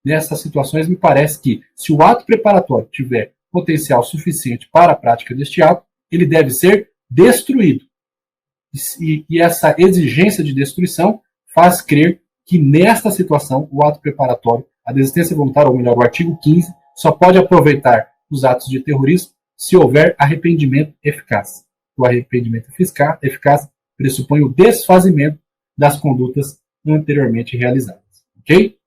Nessas situações, me parece que, se o ato preparatório tiver potencial suficiente para a prática deste ato, ele deve ser destruído. E essa exigência de destruição faz crer que, nesta situação, o ato preparatório, a desistência voluntária, ou melhor, o artigo 15, só pode aproveitar os atos de terrorismo se houver arrependimento eficaz. O arrependimento eficaz pressupõe o desfazimento das condutas anteriormente realizadas. Ok?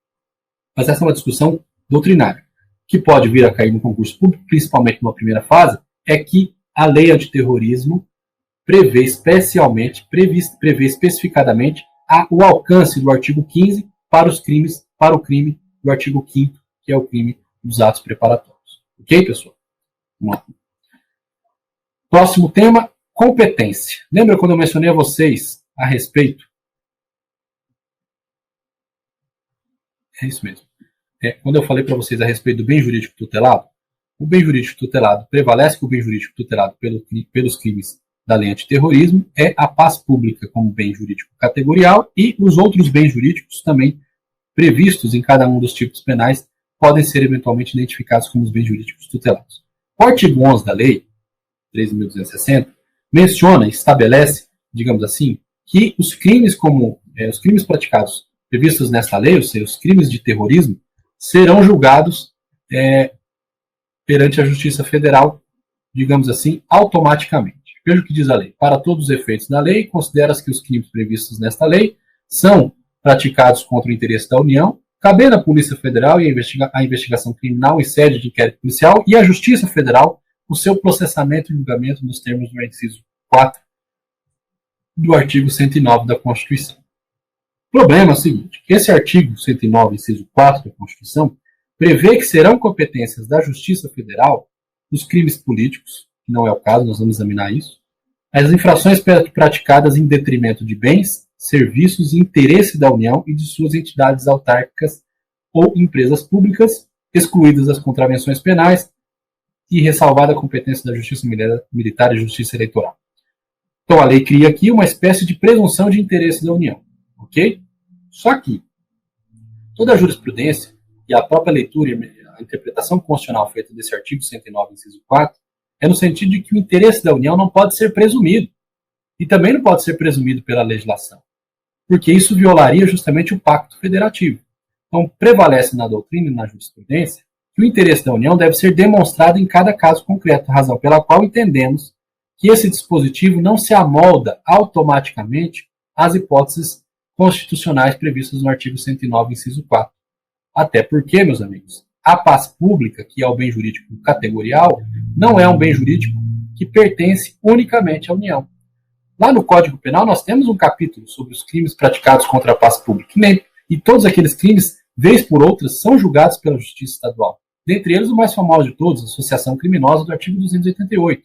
Mas essa é uma discussão doutrinária, que pode vir a cair no concurso público, principalmente numa primeira fase, é que a lei antiterrorismo prevê especificadamente o alcance do artigo 15 para o crime do artigo 5º, que é o crime dos atos preparatórios. Ok, pessoal? Vamos lá. Próximo tema, competência. Lembra quando eu mencionei a vocês a respeito? É isso mesmo. Quando eu falei para vocês a respeito do bem jurídico tutelado, o bem jurídico tutelado prevalece que o bem jurídico tutelado pelos crimes da lei antiterrorismo é a paz pública como bem jurídico categorial, e os outros bens jurídicos também previstos em cada um dos tipos penais podem ser eventualmente identificados como os bens jurídicos tutelados. O artigo 11 da lei 13.260 menciona e estabelece, digamos assim, que os crimes praticados previstos nesta lei, ou seja, os crimes de terrorismo, serão julgados perante a Justiça Federal, digamos assim, automaticamente. Veja o que diz a lei. Para todos os efeitos da lei, considera-se que os crimes previstos nesta lei são praticados contra o interesse da União, cabendo à Polícia Federal e a investigação criminal em sede de inquérito policial e à Justiça Federal o seu processamento e julgamento nos termos do inciso 4 do artigo 109 da Constituição. O problema é o seguinte, que esse artigo 109, inciso 4 da Constituição, prevê que serão competências da Justiça Federal os crimes políticos, que não é o caso, nós vamos examinar isso, as infrações praticadas em detrimento de bens, serviços e interesse da União e de suas entidades autárquicas ou empresas públicas, excluídas as contravenções penais e ressalvada a competência da Justiça Militar e Justiça Eleitoral. Então, a lei cria aqui uma espécie de presunção de interesse da União, ok? Só que toda a jurisprudência e a própria leitura e a interpretação constitucional feita desse artigo 109, inciso 4, é no sentido de que o interesse da União não pode ser presumido, e também não pode ser presumido pela legislação, porque isso violaria justamente o Pacto Federativo. Então, prevalece na doutrina e na jurisprudência que o interesse da União deve ser demonstrado em cada caso concreto, razão pela qual entendemos que esse dispositivo não se amolda automaticamente às hipóteses constitucionais previstas no artigo 109, inciso 4. Até porque, meus amigos, a paz pública, que é o bem jurídico categorial, não é um bem jurídico que pertence unicamente à União. Lá no Código Penal nós temos um capítulo sobre os crimes praticados contra a paz pública, e todos aqueles crimes, vez por outras, são julgados pela Justiça Estadual. Dentre eles, o mais famoso de todos, a associação criminosa do artigo 288.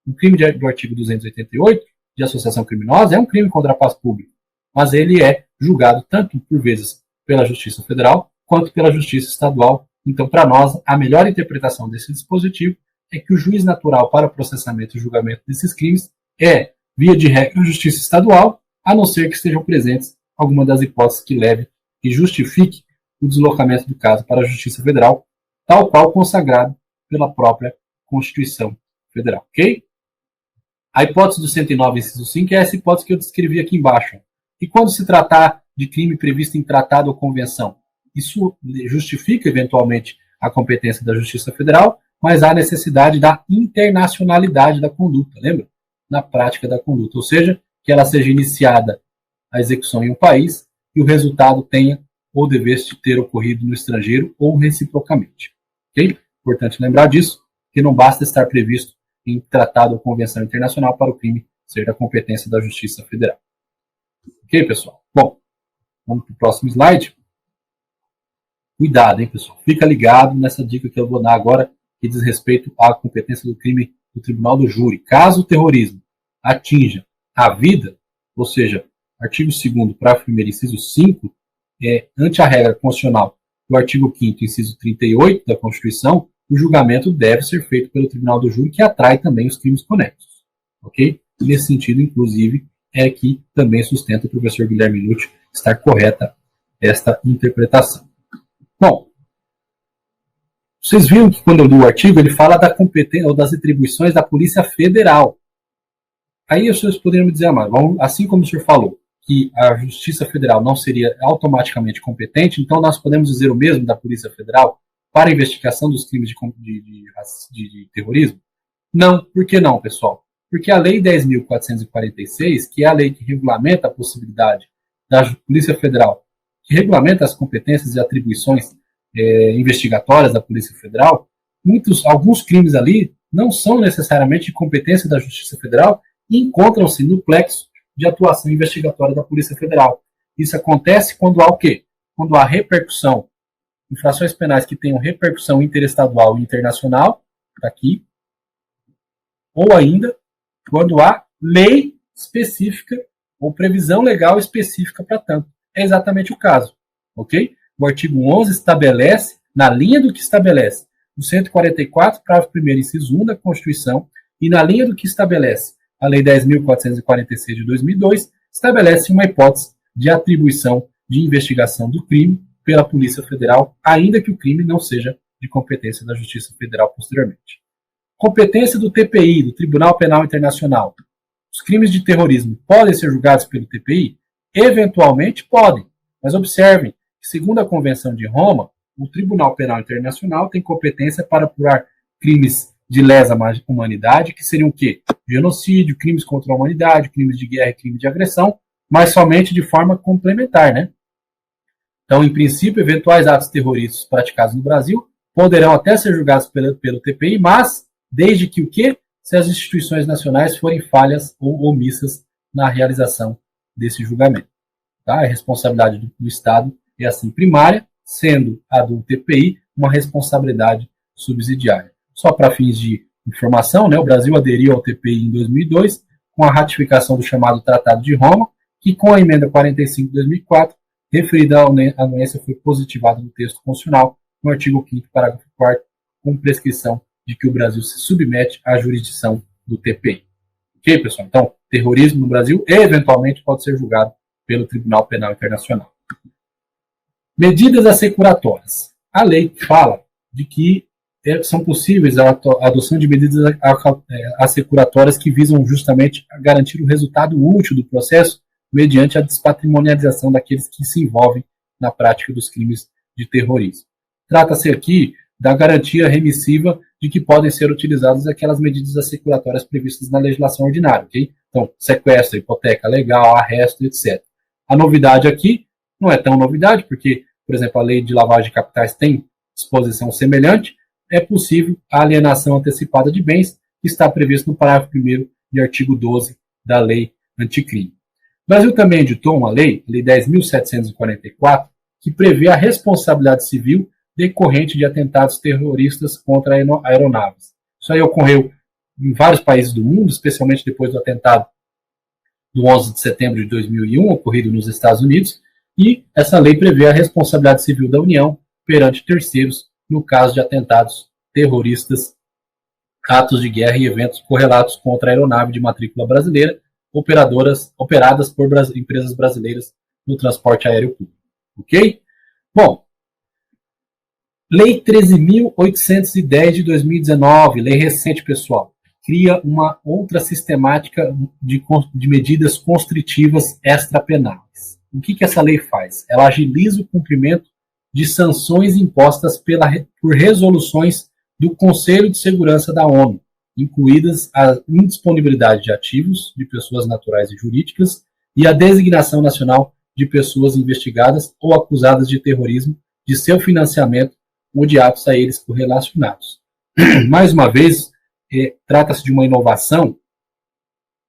O crime do artigo 288, de associação criminosa, é um crime contra a paz pública, mas ele é julgado tanto, por vezes, pela Justiça Federal, quanto pela Justiça Estadual. Então, para nós, a melhor interpretação desse dispositivo é que o juiz natural para processamento e julgamento desses crimes é, via de regra, a Justiça Estadual, a não ser que estejam presentes alguma das hipóteses que leve e justifique o deslocamento do caso para a Justiça Federal, tal qual consagrado pela própria Constituição Federal, ok? A hipótese do 109, inciso 5, é essa hipótese que eu descrevi aqui embaixo. E quando se tratar de crime previsto em tratado ou convenção, isso justifica, eventualmente, a competência da Justiça Federal, mas há necessidade da internacionalidade da conduta, lembra? Na prática da conduta, ou seja, que ela seja iniciada a execução em um país e o resultado tenha ou devesse ter ocorrido no estrangeiro ou reciprocamente. Ok? Importante lembrar disso, que não basta estar previsto em tratado ou convenção internacional para o crime ser da competência da Justiça Federal. Ok, pessoal? Bom, vamos para o próximo slide. Cuidado, hein, pessoal? Fica ligado nessa dica que eu vou dar agora, que diz respeito à competência do crime do Tribunal do Júri. Caso o terrorismo atinja a vida, ou seja, artigo 2º, parágrafo 1º, inciso 5, ante a regra constitucional do artigo 5º, inciso 38 da Constituição, o julgamento deve ser feito pelo Tribunal do Júri, que atrai também os crimes conexos. Ok? Nesse sentido, inclusive, é que também sustenta o professor Guilherme Nucci estar correta esta interpretação. Bom, vocês viram que quando eu li o artigo, ele fala da competência ou das atribuições da Polícia Federal. Aí os senhores poderiam me dizer, mas assim como o senhor falou, que a Justiça Federal não seria automaticamente competente, então nós podemos dizer o mesmo da Polícia Federal para a investigação dos crimes de terrorismo? Não. Por que não, pessoal? Porque a Lei 10.446, que é a lei que regulamenta a possibilidade da Polícia Federal, que regulamenta as competências e atribuições investigatórias da Polícia Federal, alguns crimes ali não são necessariamente de competência da Justiça Federal e encontram-se no plexo de atuação investigatória da Polícia Federal. Isso acontece quando há o quê? Quando há repercussão, infrações penais que tenham repercussão interestadual e internacional, está aqui, ou ainda quando há lei específica ou previsão legal específica para tanto. É exatamente o caso, ok? O artigo 11 estabelece, na linha do que estabelece o 144, parágrafo 1º, inciso 1 da Constituição, e na linha do que estabelece a Lei 10.446 de 2002, estabelece uma hipótese de atribuição de investigação do crime pela Polícia Federal, ainda que o crime não seja de competência da Justiça Federal posteriormente. Competência do TPI, do Tribunal Penal Internacional. Os crimes de terrorismo podem ser julgados pelo TPI? Eventualmente podem, mas observem que, segundo a Convenção de Roma, o Tribunal Penal Internacional tem competência para apurar crimes de lesa humanidade, que seriam o quê? Genocídio, crimes contra a humanidade, crimes de guerra e crimes de agressão, mas somente de forma complementar, né? Então, em princípio, eventuais atos terroristas praticados no Brasil poderão até ser julgados pelo TPI, mas desde que o quê? Se as instituições nacionais forem falhas ou omissas na realização desse julgamento. Tá? A responsabilidade do Estado é assim primária, sendo a do TPI uma responsabilidade subsidiária. Só para fins de informação, né, o Brasil aderiu ao TPI em 2002 com a ratificação do chamado Tratado de Roma, que com a emenda 45 de 2004 referida anuência foi positivada no texto constitucional, no artigo 5º, parágrafo 4º, com prescrição de que o Brasil se submete à jurisdição do TPI. Ok, pessoal? Então, terrorismo no Brasil, eventualmente, pode ser julgado pelo Tribunal Penal Internacional. Medidas assecuratórias. A lei fala de que são possíveis a adoção de medidas assecuratórias que visam justamente a garantir o resultado útil do processo mediante a despatrimonialização daqueles que se envolvem na prática dos crimes de terrorismo. Trata-se aqui da garantia remissiva de que podem ser utilizadas aquelas medidas assecuratórias previstas na legislação ordinária, ok? Então, sequestro, hipoteca legal, arresto, etc. A novidade aqui não é tão novidade, porque, por exemplo, a lei de lavagem de capitais tem disposição semelhante. É possível a alienação antecipada de bens, que está previsto no parágrafo 1º e artigo 12 da lei anticrime. O Brasil também editou uma lei, a Lei 10.744, que prevê a responsabilidade civil decorrente de atentados terroristas contra aeronaves. Isso aí ocorreu em vários países do mundo, especialmente depois do atentado do 11 de setembro de 2001, ocorrido nos Estados Unidos, e essa lei prevê a responsabilidade civil da União perante terceiros no caso de atentados terroristas, atos de guerra e eventos correlatos contra a aeronave de matrícula brasileira, operadas por empresas brasileiras no transporte aéreo público. Ok? Bom, Lei 13.810 de 2019, lei recente, pessoal, cria uma outra sistemática de medidas constritivas extrapenais. O que essa lei faz? Ela agiliza o cumprimento de sanções impostas por resoluções do Conselho de Segurança da ONU, incluídas a indisponibilidade de ativos de pessoas naturais e jurídicas e a designação nacional de pessoas investigadas ou acusadas de terrorismo, de seu financiamento ou de atos a eles correlacionados. Mais uma vez, trata-se de uma inovação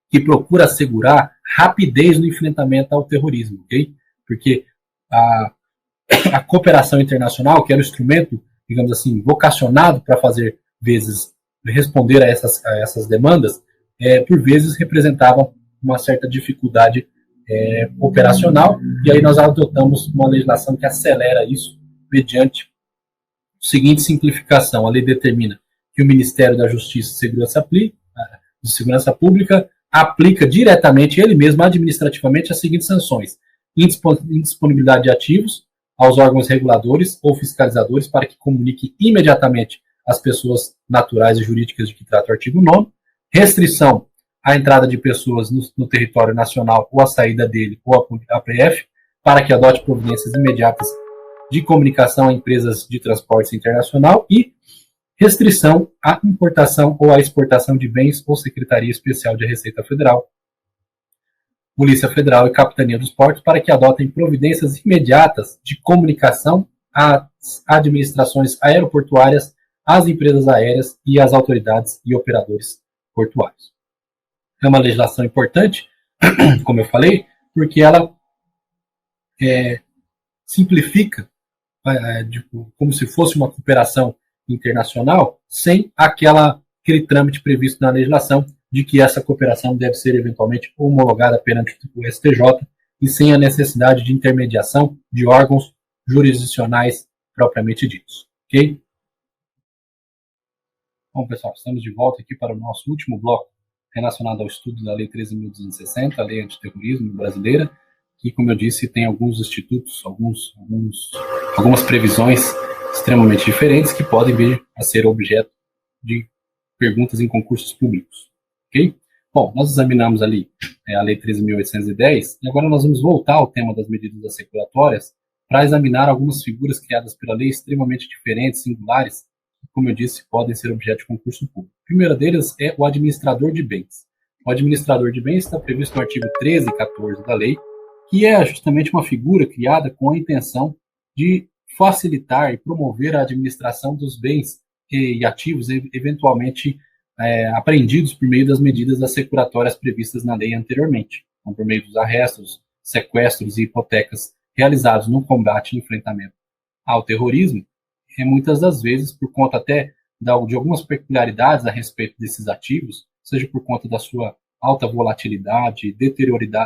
que procura assegurar rapidez no enfrentamento ao terrorismo, ok? Porque a cooperação internacional, que era o instrumento, digamos assim, vocacionado para responder a essas demandas, por vezes representava uma certa dificuldade operacional, e aí nós adotamos uma legislação que acelera isso mediante a seguinte simplificação. A lei determina que o Ministério da Justiça e Segurança Pública aplica diretamente, ele mesmo, administrativamente, as seguintes sanções: indisponibilidade de ativos aos órgãos reguladores ou fiscalizadores para que comunique imediatamente às pessoas naturais e jurídicas de que trata o artigo 9º, restrição à entrada de pessoas no território nacional ou à saída dele ou a PF, para que adote providências imediatas de comunicação a empresas de transporte internacional, e restrição à importação ou à exportação de bens ou Secretaria Especial de Receita Federal, Polícia Federal e Capitania dos Portos para que adotem providências imediatas de comunicação às administrações aeroportuárias, às empresas aéreas e às autoridades e operadores portuários. É uma legislação importante, como eu falei, porque ela simplifica, como se fosse uma cooperação internacional, sem aquele trâmite previsto na legislação de que essa cooperação deve ser eventualmente homologada perante o STJ e sem a necessidade de intermediação de órgãos jurisdicionais propriamente ditos. Ok? Bom, pessoal, estamos de volta aqui para o nosso último bloco relacionado ao estudo da Lei 13.260, a Lei Antiterrorismo brasileira, que, como eu disse, tem alguns institutos, algumas previsões extremamente diferentes que podem vir a ser objeto de perguntas em concursos públicos. Ok? Bom, nós examinamos ali a Lei 13.810 e agora nós vamos voltar ao tema das medidas assecuratórias para examinar algumas figuras criadas pela lei extremamente diferentes, singulares, que, como eu disse, podem ser objeto de concurso público. A primeira delas é o administrador de bens. O administrador de bens está previsto no artigo 13 e 14 da lei, que é justamente uma figura criada com a intenção de facilitar e promover a administração dos bens e ativos eventualmente apreendidos por meio das medidas assecuratórias previstas na lei anteriormente, então, por meio dos arrestos, sequestros e hipotecas realizados no combate e enfrentamento ao terrorismo, muitas das vezes, por conta até de algumas peculiaridades a respeito desses ativos, seja por conta da sua alta volatilidade,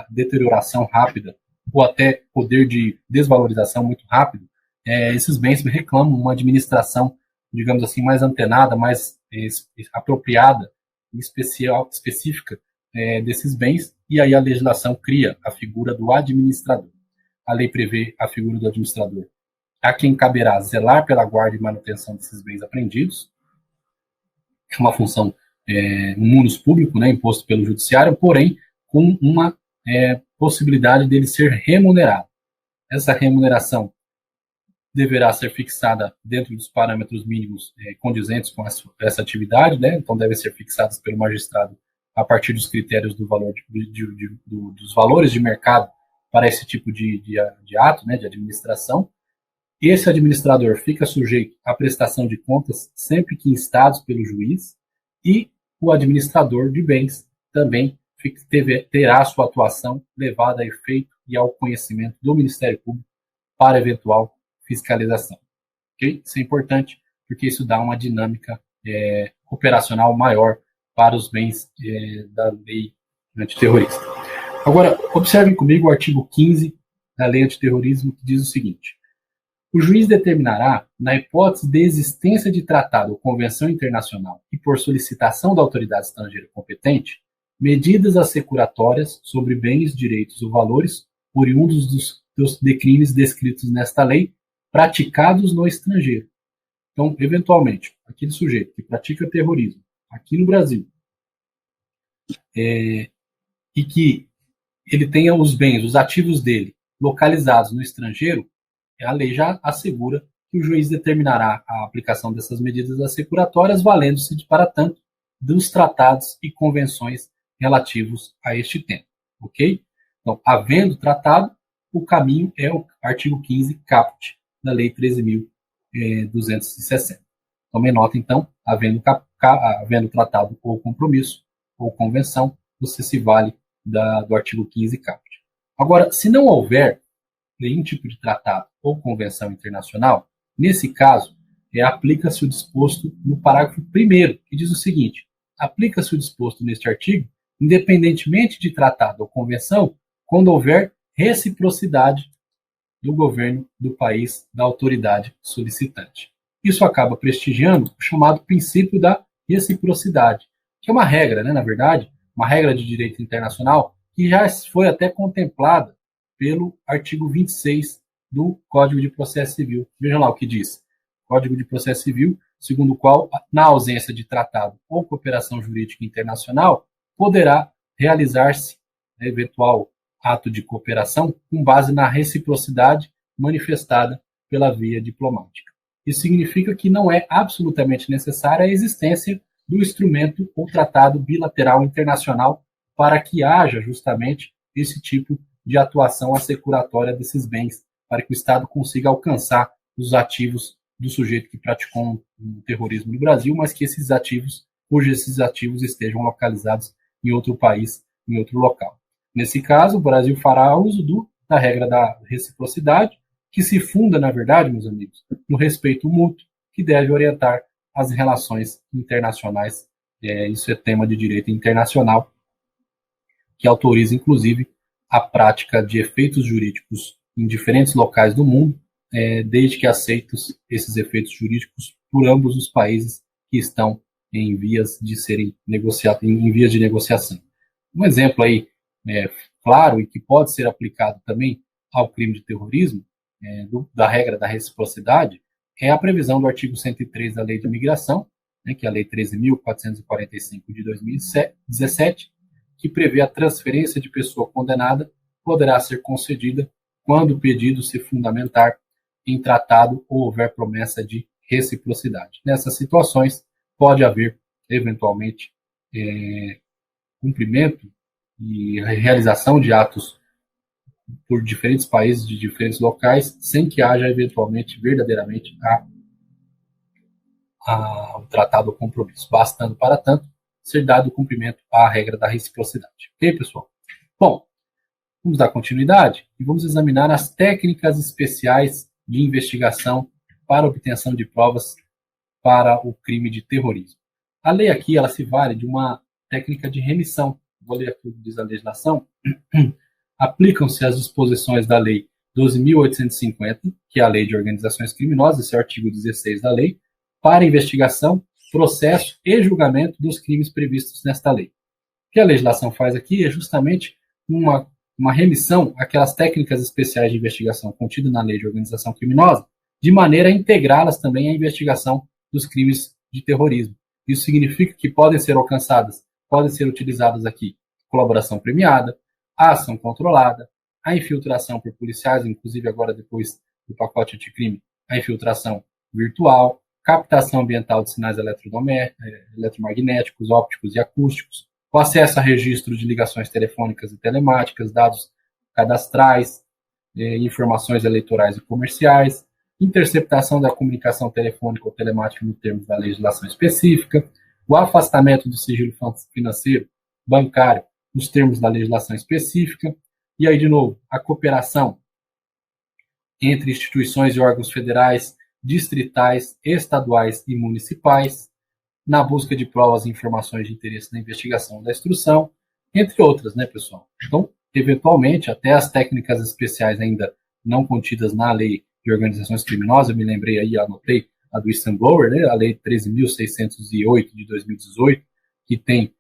deterioração rápida ou até poder de desvalorização muito rápido, esses bens reclamam uma administração, digamos assim, mais antenada, mais apropriada, específica desses bens, e aí a legislação cria a figura do administrador. A lei prevê a figura do administrador, a quem caberá zelar pela guarda e manutenção desses bens apreendidos, que é uma função no munus público, né, imposto pelo judiciário, porém com uma possibilidade dele ser remunerado. Essa remuneração deverá ser fixada dentro dos parâmetros mínimos condizentes com essa atividade, né? Então devem ser fixadas pelo magistrado a partir dos critérios do valor dos valores de mercado para esse tipo de ato, né, de administração. Esse administrador fica sujeito à prestação de contas sempre que instados pelo juiz, e o administrador de bens também terá sua atuação levada a efeito e ao conhecimento do Ministério Público para eventual fiscalização. Okay? Isso é importante porque isso dá uma dinâmica operacional maior para os bens da lei antiterrorista. Agora, observem comigo o artigo 15 da lei antiterrorismo, que diz o seguinte: o juiz determinará, na hipótese de existência de tratado ou convenção internacional e por solicitação da autoridade estrangeira competente, medidas assecuratórias sobre bens, direitos ou valores oriundos de crimes descritos nesta lei praticados no estrangeiro. Então, eventualmente, aquele sujeito que pratica terrorismo aqui no Brasil e que ele tenha os bens, os ativos dele localizados no estrangeiro, a lei já assegura que o juiz determinará a aplicação dessas medidas assecuratórias, valendo-se, para tanto, dos tratados e convenções relativos a este tema. Ok? Então, havendo tratado, o caminho é o artigo 15, caput, da Lei 13.260. Tomem nota, então, havendo tratado ou compromisso ou convenção, você se vale do artigo 15, caput. Agora, se não houver nenhum tipo de tratado ou convenção internacional, nesse caso, aplica-se o disposto no parágrafo 1º, que diz o seguinte: aplica-se o disposto neste artigo, independentemente de tratado ou convenção, quando houver reciprocidade do governo do país da autoridade solicitante. Isso acaba prestigiando o chamado princípio da reciprocidade, que é uma regra, né, na verdade, uma regra de direito internacional que já foi até contemplada pelo artigo 26 do Código de Processo Civil. Vejam lá o que diz. Código de Processo Civil, segundo o qual, na ausência de tratado ou cooperação jurídica internacional, poderá realizar-se eventual ato de cooperação com base na reciprocidade manifestada pela via diplomática. Isso significa que não é absolutamente necessária a existência do instrumento ou tratado bilateral internacional para que haja justamente esse tipo de atuação assecuratória desses bens, para que o Estado consiga alcançar os ativos do sujeito que praticou um terrorismo no Brasil, mas que esses ativos estejam localizados em outro país, em outro local. Nesse caso, o Brasil fará uso da regra da reciprocidade, que se funda, na verdade, meus amigos, no respeito mútuo, que deve orientar as relações internacionais. Isso é tema de direito internacional, que autoriza, inclusive, a prática de efeitos jurídicos em diferentes locais do mundo, desde que aceitos esses efeitos jurídicos por ambos os países que estão em vias de negociação. Um exemplo aí claro e que pode ser aplicado também ao crime de terrorismo, da regra da reciprocidade, é a previsão do artigo 103 da Lei de Imigração, né, que é a Lei 13.445 de 2017, que prevê a transferência de pessoa condenada poderá ser concedida quando o pedido se fundamentar em tratado ou houver promessa de reciprocidade. Nessas situações, pode haver, eventualmente, cumprimento e realização de atos por diferentes países, de diferentes locais, sem que haja, eventualmente, verdadeiramente, o tratado ou compromisso, bastando, para tanto, ser dado cumprimento à regra da reciprocidade. Ok, pessoal? Bom, vamos dar continuidade e vamos examinar as técnicas especiais de investigação para obtenção de provas para o crime de terrorismo. A lei aqui, ela se vale de uma técnica de remissão. Vou ler aqui o que diz a legislação. aplicam-se as disposições da Lei 12.850, que é a Lei de Organizações Criminosas, esse é o artigo 16 da lei, para investigação, processo e julgamento dos crimes previstos nesta lei. O que a legislação faz aqui é justamente uma remissão àquelas técnicas especiais de investigação contidas na Lei de Organização Criminosa, de maneira a integrá-las também à investigação dos crimes de terrorismo. Isso significa que podem ser alcançadas, podem ser utilizadas aqui colaboração premiada, a ação controlada, a infiltração por policiais, inclusive agora depois do pacote anticrime, a infiltração virtual, captação ambiental de sinais eletromagnéticos, ópticos e acústicos, o acesso a registro de ligações telefônicas e telemáticas, dados cadastrais, informações eleitorais e comerciais, interceptação da comunicação telefônica ou telemática nos termos da legislação específica, o afastamento do sigilo financeiro, bancário, nos termos da legislação específica, e aí, de novo, a cooperação entre instituições e órgãos federais, distritais, estaduais e municipais, na busca de provas e informações de interesse na investigação da instrução, entre outras, né, pessoal? Então, eventualmente, até as técnicas especiais ainda não contidas na Lei de Organizações Criminosas, eu me lembrei aí, anotei, a do whistleblower, né, a Lei 13.608 de 2018, que tem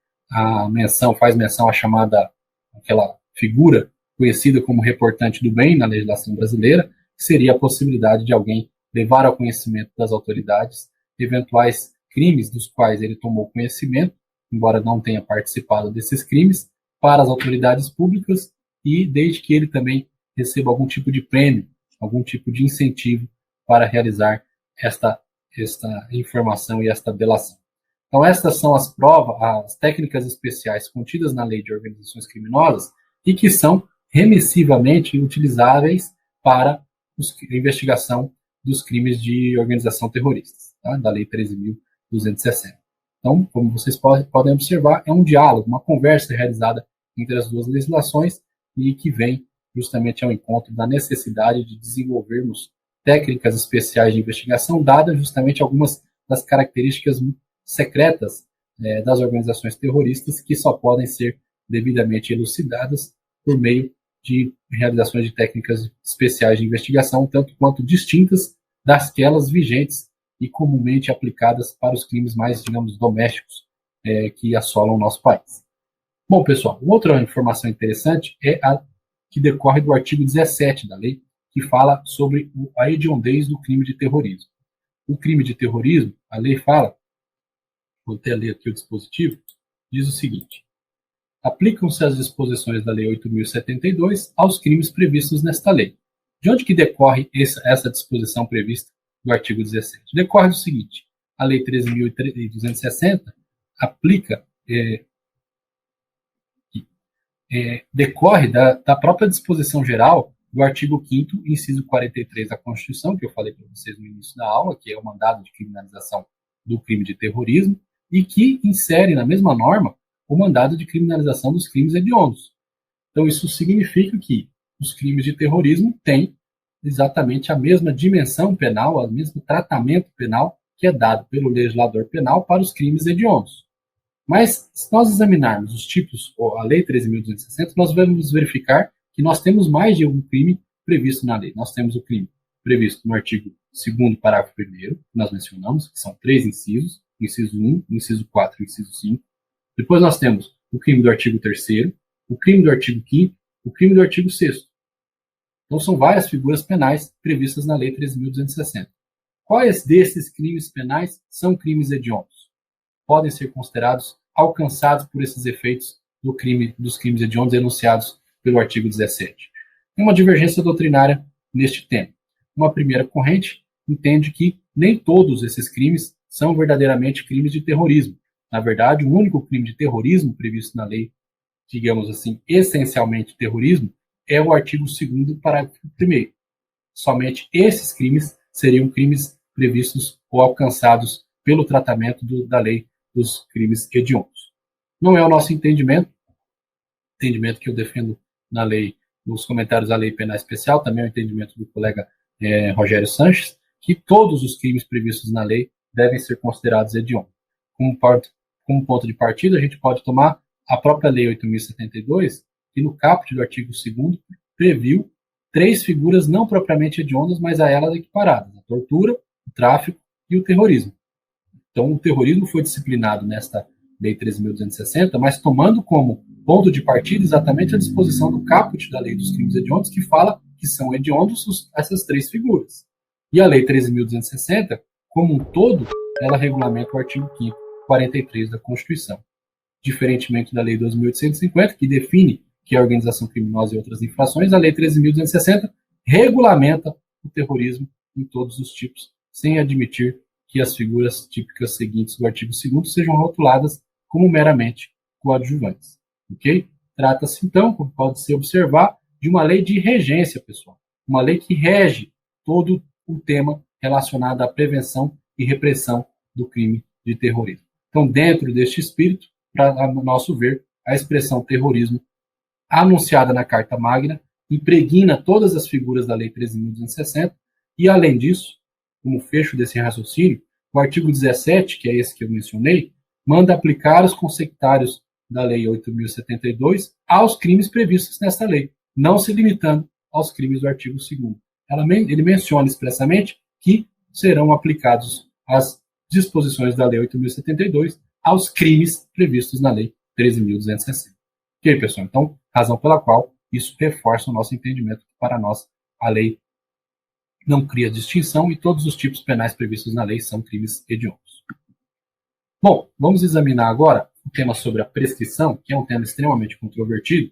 faz menção à chamada, aquela figura conhecida como reportante do bem na legislação brasileira, que seria a possibilidade de alguém levar ao conhecimento das autoridades eventuais crimes dos quais ele tomou conhecimento, embora não tenha participado desses crimes, para as autoridades públicas e desde que ele também receba algum tipo de prêmio, algum tipo de incentivo para realizar esta informação e esta delação. Então, estas são as provas, as técnicas especiais contidas na Lei de Organizações Criminosas e que são remissivamente utilizáveis para a investigação dos crimes de organização terrorista, tá? Da Lei 13.260. Então, como vocês podem observar, é um diálogo, uma conversa realizada entre as duas legislações e que vem justamente ao encontro da necessidade de desenvolvermos técnicas especiais de investigação, dadas justamente algumas das características secretas das organizações terroristas que só podem ser devidamente elucidadas por meio de realizações de técnicas especiais de investigação, tanto quanto distintas dasquelas vigentes e comumente aplicadas para os crimes mais, digamos, domésticos que assolam o nosso país. Bom, pessoal, outra informação interessante é a que decorre do artigo 17 da lei, que fala sobre a hediondez do crime de terrorismo. O crime de terrorismo, a lei fala, vou até ler aqui o dispositivo, diz o seguinte: aplicam-se as disposições da Lei 8.072 aos crimes previstos nesta lei. De onde que decorre essa disposição prevista do artigo 17? Decorre do seguinte: a Lei 13.260 aplica, decorre da própria disposição geral do artigo 5º, inciso 43 da Constituição, que eu falei para vocês no início da aula, que é o mandado de criminalização do crime de terrorismo, e que insere na mesma norma o mandado de criminalização dos crimes hediondos. Então, isso significa que os crimes de terrorismo têm exatamente a mesma dimensão penal, o mesmo tratamento penal que é dado pelo legislador penal para os crimes hediondos. Mas, se nós examinarmos os tipos, a Lei 13.260, nós vamos verificar que nós temos mais de um crime previsto na lei. Nós temos o crime previsto no artigo 2º, parágrafo 1º, que nós mencionamos, que são 3 incisos, inciso 1, inciso 4 e inciso 5. Depois nós temos o crime do artigo 3º, o crime do artigo 5º, o crime do artigo 6º. Então, são várias figuras penais previstas na Lei 13.260. Quais desses crimes penais são crimes hediondos? Podem ser considerados alcançados por esses efeitos dos crimes hediondos enunciados pelo artigo 17. Tem uma divergência doutrinária neste tema. Uma primeira corrente entende que nem todos esses crimes são verdadeiramente crimes de terrorismo. Na verdade, o único crime de terrorismo previsto na lei, digamos assim, essencialmente terrorismo, é o artigo 2º, parágrafo 1º. Somente esses crimes seriam crimes previstos ou alcançados pelo tratamento da lei dos crimes hediondos. Não é o nosso entendimento que eu defendo na lei, nos comentários da Lei Penal Especial, também é o entendimento do colega Rogério Sanches, que todos os crimes previstos na lei devem ser considerados hediondos. Como ponto de partida, a gente pode tomar a própria Lei 8.072, que no caput do artigo 2º previu 3 figuras não propriamente hediondas, mas a elas equiparadas: a tortura, o tráfico e o terrorismo. Então, o terrorismo foi disciplinado nesta Lei 13.260, mas tomando como ponto de partida exatamente a disposição do caput da Lei dos Crimes Hediondos, que fala que são hediondos essas 3 figuras. E a Lei 13.260, como um todo, ela regulamenta o artigo 5º, 43 da Constituição. Diferentemente da Lei 2.850, que define que é a organização criminosa e outras infrações, a Lei 13.260 regulamenta o terrorismo em todos os tipos, sem admitir que as figuras típicas seguintes do artigo 2º sejam rotuladas como meramente coadjuvantes. Ok? Trata-se, então, como pode-se observar, de uma lei de regência, pessoal. Uma lei que rege todo o tema relacionado à prevenção e repressão do crime de terrorismo. Então, dentro deste espírito, para nosso ver, a expressão terrorismo anunciada na Carta Magna impregna todas as figuras da Lei 13.260 e, além disso, como fecho desse raciocínio, o artigo 17, que é esse que eu mencionei, manda aplicar os consectários da Lei 8.072 aos crimes previstos nesta lei, não se limitando aos crimes do artigo 2º. Ele menciona expressamente que serão aplicados as disposições da Lei 8.072 aos crimes previstos na Lei 13.260. Ok, pessoal? Então, razão pela qual isso reforça o nosso entendimento que, para nós, a lei não cria distinção e todos os tipos penais previstos na lei são crimes hediondos. Bom, vamos examinar agora o tema sobre a prescrição, que é um tema extremamente controvertido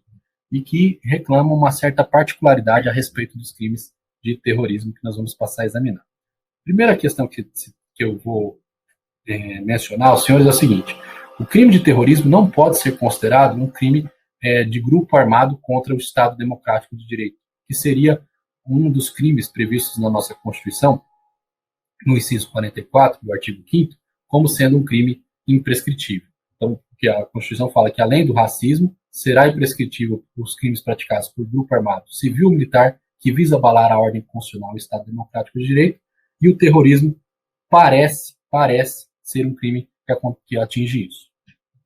e que reclama uma certa particularidade a respeito dos crimes de terrorismo que nós vamos passar a examinar. A primeira questão que eu vou mencionar aos senhores é a seguinte: o crime de terrorismo não pode ser considerado um crime de grupo armado contra o Estado Democrático de Direito, que seria um dos crimes previstos na nossa Constituição, no inciso 44 do artigo 5º, como sendo um crime imprescritível. Então, que a Constituição fala que, além do racismo, será imprescritível os crimes praticados por grupo armado civil ou militar que visa abalar a ordem constitucional e o Estado Democrático de Direito, e o terrorismo parece ser um crime que atinge isso.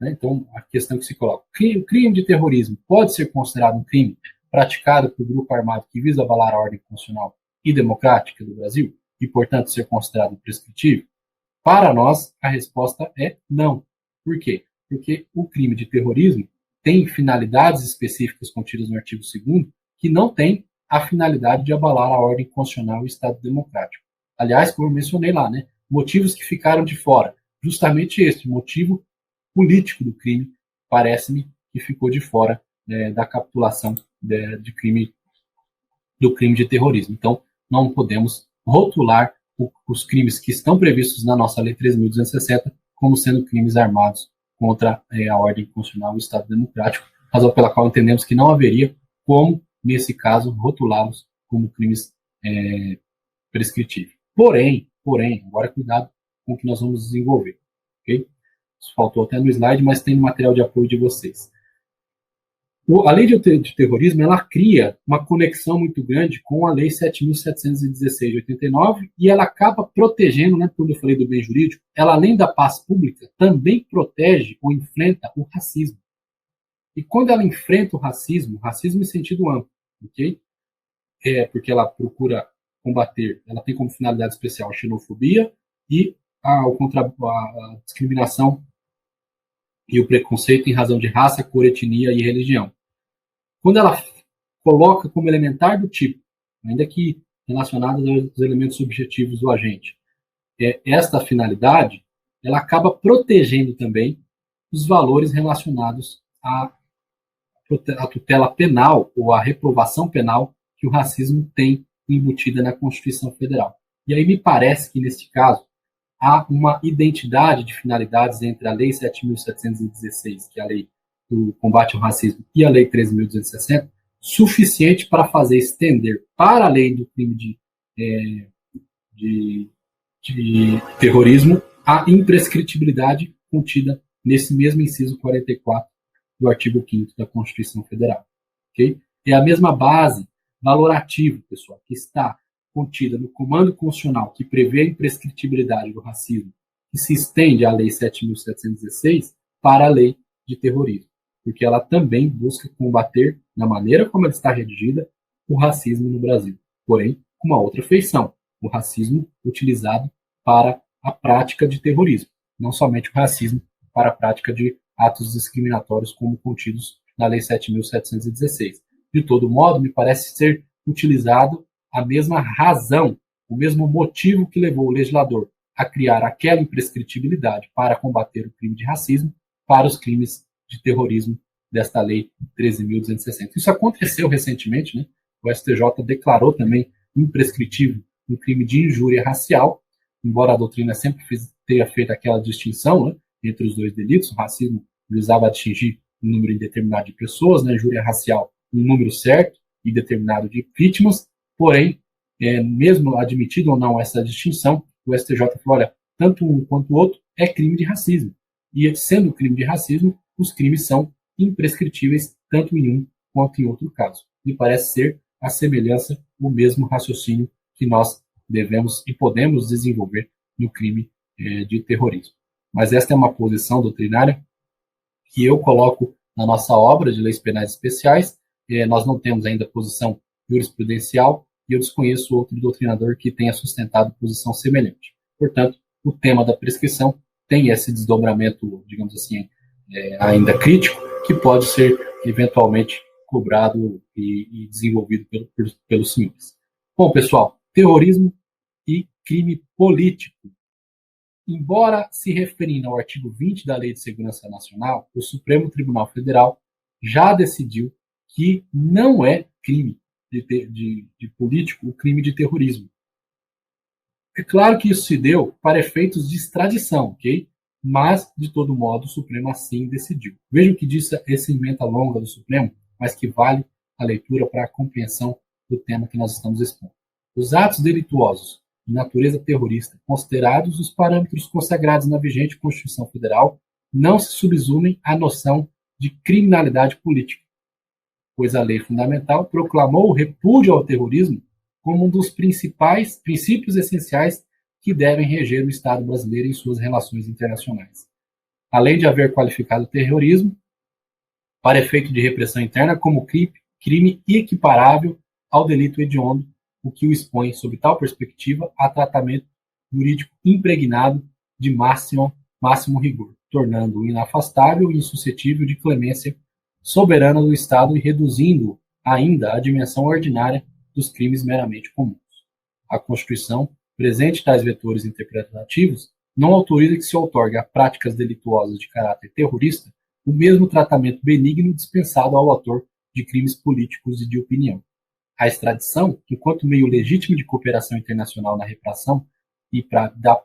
Então, a questão que se coloca: o crime de terrorismo pode ser considerado um crime praticado por grupo armado que visa abalar a ordem constitucional e democrática do Brasil e, portanto, ser considerado imprescritível? Para nós, a resposta é não. Por quê? Porque o crime de terrorismo tem finalidades específicas contidas no artigo 2º que não tem a finalidade de abalar a ordem constitucional e o Estado democrático. Aliás, como eu mencionei lá, motivos que ficaram de fora. Justamente esse motivo político do crime, parece-me que ficou de fora da capitulação do crime de terrorismo. Então, não podemos rotular os crimes que estão previstos na nossa Lei 13.260 como sendo crimes armados contra a ordem constitucional e o Estado democrático, razão pela qual entendemos que não haveria como, nesse caso, rotulá-los como crimes prescritíveis. Porém, agora cuidado com o que nós vamos desenvolver. Okay? Isso faltou até no slide, mas tem no material de apoio de vocês. A lei de terrorismo, ela cria uma conexão muito grande com a lei 7.716 de 89 e ela acaba protegendo, quando eu falei do bem jurídico, ela, além da paz pública, também protege ou enfrenta o racismo. E quando ela enfrenta o racismo em sentido amplo, ok? Porque ela procura combater, ela tem como finalidade especial a xenofobia e a discriminação e o preconceito em razão de raça, cor, etnia e religião. Quando ela coloca como elementar do tipo, ainda que relacionadas aos elementos subjetivos do agente, esta finalidade, ela acaba protegendo também os valores relacionados à tutela penal ou à reprovação penal que o racismo tem embutida na Constituição Federal. E aí me parece que, neste caso, há uma identidade de finalidades entre a Lei 7.716, que é a lei do combate ao racismo, e a Lei 13.260, suficiente para fazer estender para a lei do crime de terrorismo a imprescritibilidade contida nesse mesmo inciso 44 do artigo 5º da Constituição Federal. Okay? É a mesma base valorativa, pessoal, que está contida no Comando Constitucional que prevê a imprescritibilidade do racismo, que se estende à Lei 7.716 para a lei de terrorismo, porque ela também busca combater na maneira como ela está redigida, o racismo no Brasil, porém com uma outra feição, o racismo utilizado para a prática de terrorismo, não somente o racismo para a prática de atos discriminatórios como contidos na Lei 7.716. De todo modo, me parece ser utilizado a mesma razão, o mesmo motivo que levou o legislador a criar aquela imprescritibilidade para combater o crime de racismo para os crimes de terrorismo desta Lei 13.260. Isso aconteceu recentemente, né? O STJ declarou também imprescritível um crime de injúria racial, embora a doutrina sempre tenha feito aquela distinção, né, entre os dois delitos. O racismo visava atingir um número indeterminado de pessoas, né, a injúria racial um número certo e determinado de vítimas, porém, mesmo admitido ou não essa distinção, o STJ falou, olha, tanto um quanto o outro é crime de racismo. E sendo crime de racismo, os crimes são imprescritíveis tanto em um quanto em outro caso. Me parece ser a semelhança, o mesmo raciocínio que nós devemos e podemos desenvolver no crime de terrorismo. Mas esta é uma posição doutrinária que eu coloco na nossa obra de leis penais especiais. Nós não temos ainda posição jurisprudencial e eu desconheço outro doutrinador que tenha sustentado posição semelhante. Portanto, o tema da prescrição tem esse desdobramento, digamos assim, ainda crítico, que pode ser eventualmente cobrado e desenvolvido pelos senhores. Bom, pessoal, terrorismo e crime político. Embora se referindo ao artigo 20 da Lei de Segurança Nacional, o Supremo Tribunal Federal já decidiu que não é crime de político o crime de terrorismo. É claro que isso se deu para efeitos de extradição, ok? Mas, de todo modo, o Supremo assim decidiu. Vejam que diz essa emenda longa do Supremo, mas que vale a leitura para a compreensão do tema que nós estamos expondo. Os atos delituosos de natureza terrorista, considerados os parâmetros consagrados na vigente Constituição Federal, não se subsumem à noção de criminalidade política, pois a lei fundamental proclamou o repúdio ao terrorismo como um dos principais princípios essenciais que devem reger o Estado brasileiro em suas relações internacionais. Além de haver qualificado o terrorismo, para efeito de repressão interna, como crime equiparável ao delito hediondo, o que o expõe, sob tal perspectiva, a tratamento jurídico impregnado de máximo rigor, tornando-o inafastável e insuscetível de clemência soberana do Estado e reduzindo ainda a dimensão ordinária dos crimes meramente comuns. A Constituição, presente tais vetores interpretativos, não autoriza que se outorgue a práticas delituosas de caráter terrorista o mesmo tratamento benigno dispensado ao autor de crimes políticos e de opinião. A extradição, enquanto meio legítimo de cooperação internacional na repressão e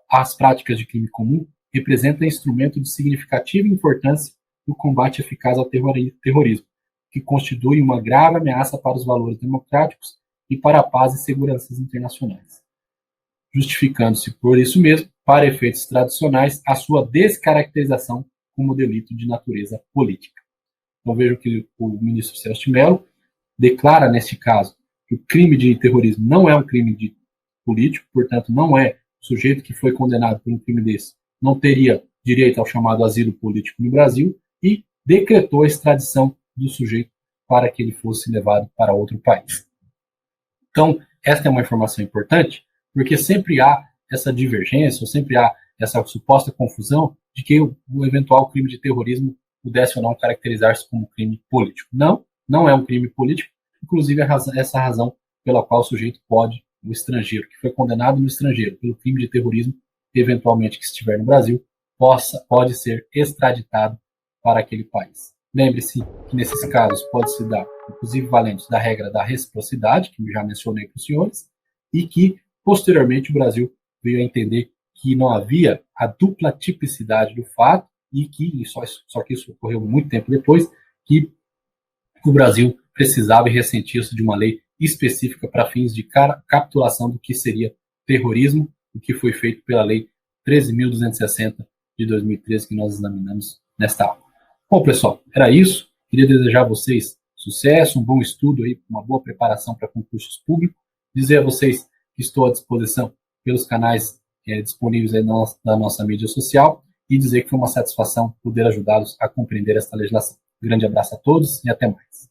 às práticas de crime comum, representa instrumento de significativa importância no combate eficaz ao terrorismo, que constitui uma grave ameaça para os valores democráticos e para a paz e segurança internacionais, justificando-se por isso mesmo, para efeitos tradicionais, a sua descaracterização como delito de natureza política. Então vejo que o ministro Celso de Mello declara, neste caso, que o crime de terrorismo não é um crime de político, portanto, não é o sujeito que foi condenado por um crime desse, não teria direito ao chamado asilo político no Brasil e decretou a extradição do sujeito para que ele fosse levado para outro país. Então, esta é uma informação importante, porque sempre há essa divergência, ou sempre há essa suposta confusão de que o eventual crime de terrorismo pudesse ou não caracterizar-se como crime político. Não, não é um crime político, inclusive essa razão pela qual o sujeito pode, o estrangeiro, que foi condenado no estrangeiro pelo crime de terrorismo, eventualmente que estiver no Brasil, pode ser extraditado para aquele país. Lembre-se que nesses casos pode se dar, inclusive valentes da regra da reciprocidade, que eu já mencionei para os senhores, e que, posteriormente, o Brasil veio a entender que não havia a dupla tipicidade do fato e que, só que isso ocorreu muito tempo depois, que o Brasil precisava e ressentia-se de uma lei específica para fins de capitulação do que seria terrorismo, o que foi feito pela Lei 13.260 de 2013, que nós examinamos nesta aula. Bom, pessoal, era isso. Queria desejar a vocês sucesso, um bom estudo, aí, uma boa preparação para concursos públicos. Dizer a vocês que estou à disposição pelos canais disponíveis aí na nossa mídia social e dizer que foi uma satisfação poder ajudá-los a compreender esta legislação. Um grande abraço a todos e até mais.